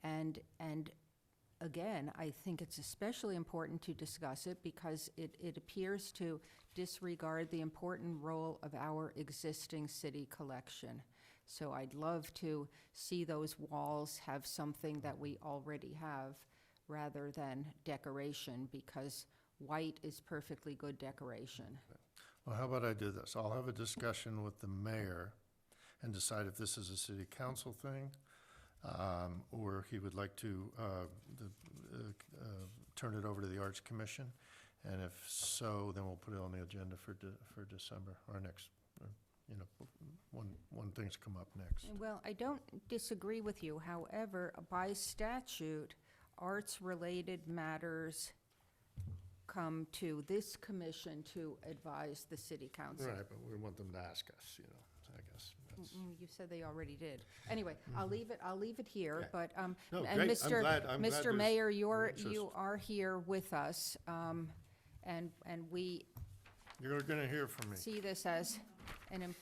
And again, I think it's especially important to discuss it because it appears to disregard the important role of our existing city collection. So I'd love to see those walls have something that we already have rather than decoration, because white is perfectly good decoration. Well, how about I do this? I'll have a discussion with the mayor and decide if this is a city council thing, or he would like to turn it over to the Arts Commission. And if so, then we'll put it on the agenda for December, or next, you know, when things come up next. Well, I don't disagree with you. However, by statute, arts-related matters come to this commission to advise the city council. Right, but we want them to ask us, you know, I guess. That's- You said they already did. Anyway, I'll leave it here, Okay. but, No, and great. Mr. I'm glad Mr. there's Mayor, you interest. are here with us, and we You're gonna hear from me. see this as an And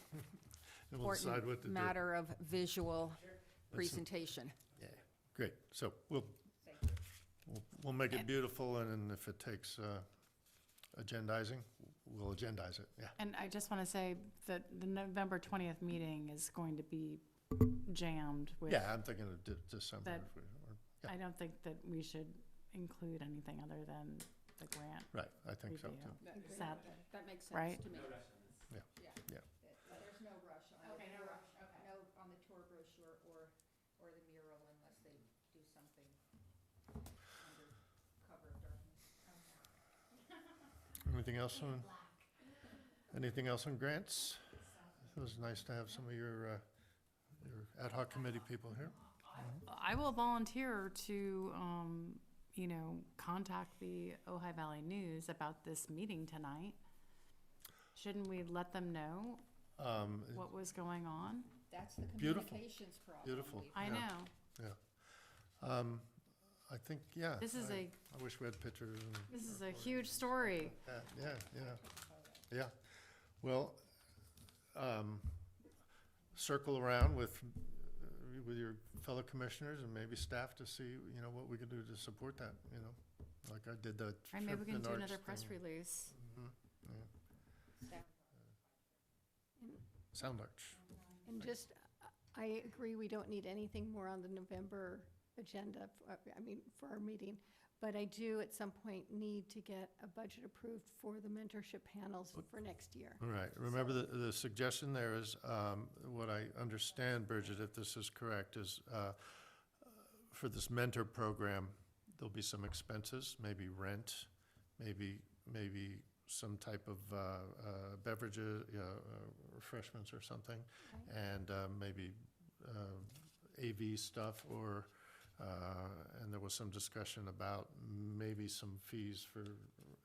we'll decide what to important do. matter of visual presentation. Yeah, great. So we'll make it beautiful, and then if it takes agendizing, we'll agendize it, yeah. And I just want to say that the November 20th meeting is going to be jammed with. Yeah, I'm thinking of December. That- if we- or- yeah. I don't think that we should include anything other than the grant. Right, I think so, review. too. Sad, That makes sense right? to me. Yeah, yeah. There's no rush on it. Okay, no rush, okay. No on the tour brochure or the mural unless they do something under cover of darkness. Anything else on grants? It was nice to have some of your ad hoc committee people here. I will volunteer to, you know, contact the Ojai Valley News about this meeting tonight. Shouldn't we let them know what was going on? That's the Beautiful. communications problem. Beautiful. I Yeah. know. Yeah. I think, yeah. This is I wish we had pictures and. This is a huge story. Yeah. Well, circle around with your fellow commissioners and maybe staff to see, you know, what we can do to support that, you know, like I did that. Right, maybe we can Shrimp do and another Arts press thing. release. Sound Arch. And just, I agree, we don't need anything more on the November agenda, for our meeting. But I do at some point need to get a budget approved for the mentorship panels for next year. Right, remember the suggestion there is, what I understand, Bridget, if this is correct, is for this mentor program, there'll be some expenses, maybe rent, maybe some type of beverages, refreshments or something, and maybe AV stuff, or and there was some discussion about maybe some fees for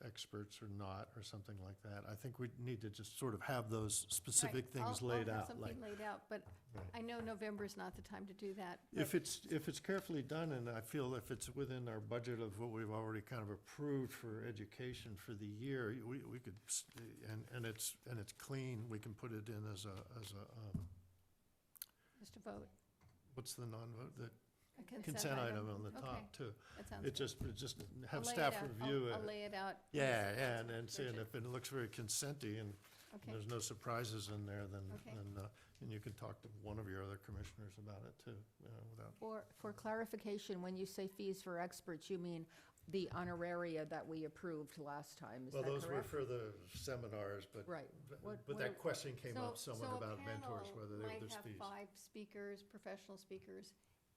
experts or not, or something like that. I think we need to just sort of have those specific Right. things I'll laid have out. something laid out, but I know November's not the time to do that. If it's carefully done, and I feel if it's within our budget of what we've already kind of approved for education for the year, we could, and it's clean, we can put it in as a, Just a vote. what's the non-vote, the A consent item on the Okay, top, too. that sounds It good. just I'll have lay it staff out. review it. I'll lay it out. Yeah, and then see, and if it looks very consent-y and Okay. there's no surprises in there, then, Okay. and you can talk to one of your other commissioners about it, too, without. For clarification, when you say fees for experts, you mean the honoraria that we approved last time, is that Well, correct? those were for the seminars, but. Right. But that question came up So somewhat a about mentors, panel whether might there's have fees. 5 speakers, professional speakers,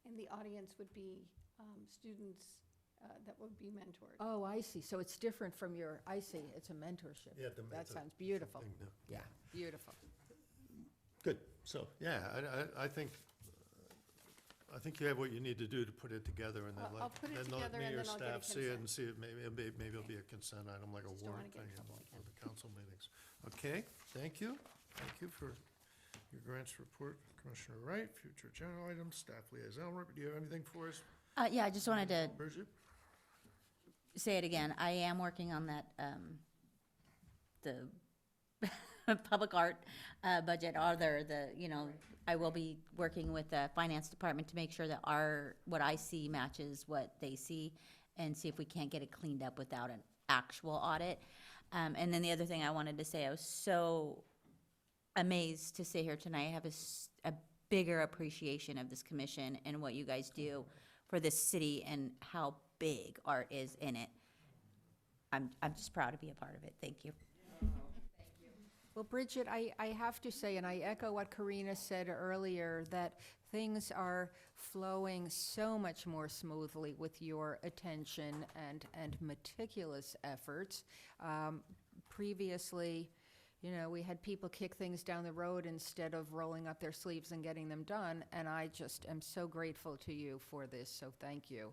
and the audience would be students that would be mentored. Oh, I see, so it's different from your, I see, it's a mentorship. Yeah, That sounds beautiful. something new. Yeah, beautiful. Good, so, yeah, I think you have what you need to do to put it together, and then I'll put it together let me and or then I'll get a staff see it and consent. see it, maybe it'll be a consent item, like a Just don't wanna warrant get in thing trouble for the council meetings. Okay, thank you for your grants report, Commissioner Wright. Future agenda items, staff liaison, do you have anything for us, Yeah, I just wanted to Bridget? say it again. I am working on that, the public art budget, I will be working with the finance department to make sure that what I see matches what they see. and see if we can't get it cleaned up without an actual audit. And then the other thing I wanted to say, I was so amazed to sit here tonight. I have a bigger appreciation of this commission and what you guys do for this city and how big art is in it. I'm just proud to be a part of it. Thank you. Well, Bridget, I have to say, and I echo what Karina said earlier, that things are flowing so much more smoothly with your attention and meticulous efforts. Previously, you know, we had people kick things down the road instead of rolling up their sleeves and getting them done, and I just am so grateful to you for this, so thank you.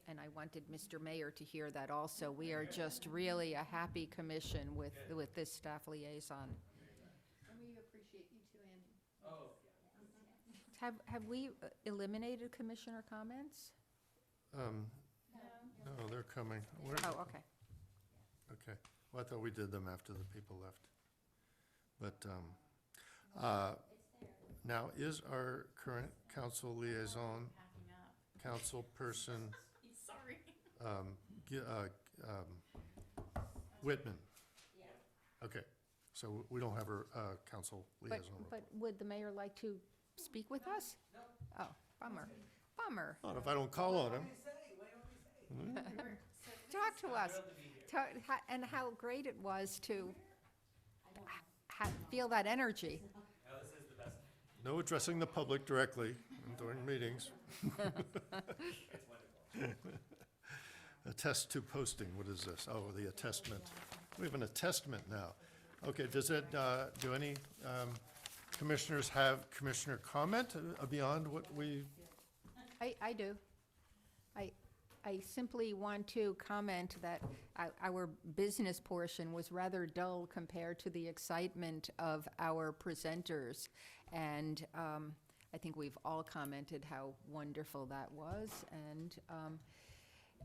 And I wanted Mr. Mayor to hear that also. We are just really a happy commission with this staff liaison. And we appreciate you too, Andy. Have we eliminated commissioner comments? No, they're coming. Oh, okay. Okay. Well, I thought we did them after the people left. But now, is our current council liaison, council person, Sorry. Whitman? Okay, so we don't have a council liaison. But would the mayor like to speak with us? No. Oh, bummer, bummer. Well, if I don't call on him. Talk to us. And how great it was to feel that energy. No addressing the public directly during meetings. Attest to posting, what is this? Oh, the attestment. We have an attestment now. Okay, does it, do any commissioners have commissioner comment beyond what we? I do. I simply want to comment that our business portion was rather dull compared to the excitement of our presenters. And I think we've all commented how wonderful that was.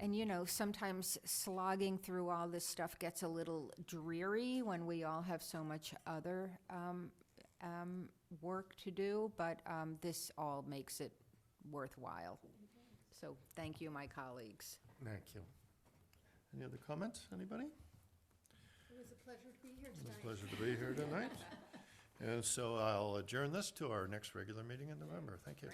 And you know, sometimes slogging through all this stuff gets a little dreary when we all have so much other work to do, but this all makes it worthwhile. So thank you, my colleagues. Thank you. Any other comments, anybody? It was a pleasure to be here It tonight. was a pleasure to be here tonight. And so I'll adjourn this to our next regular meeting in November. Thank you.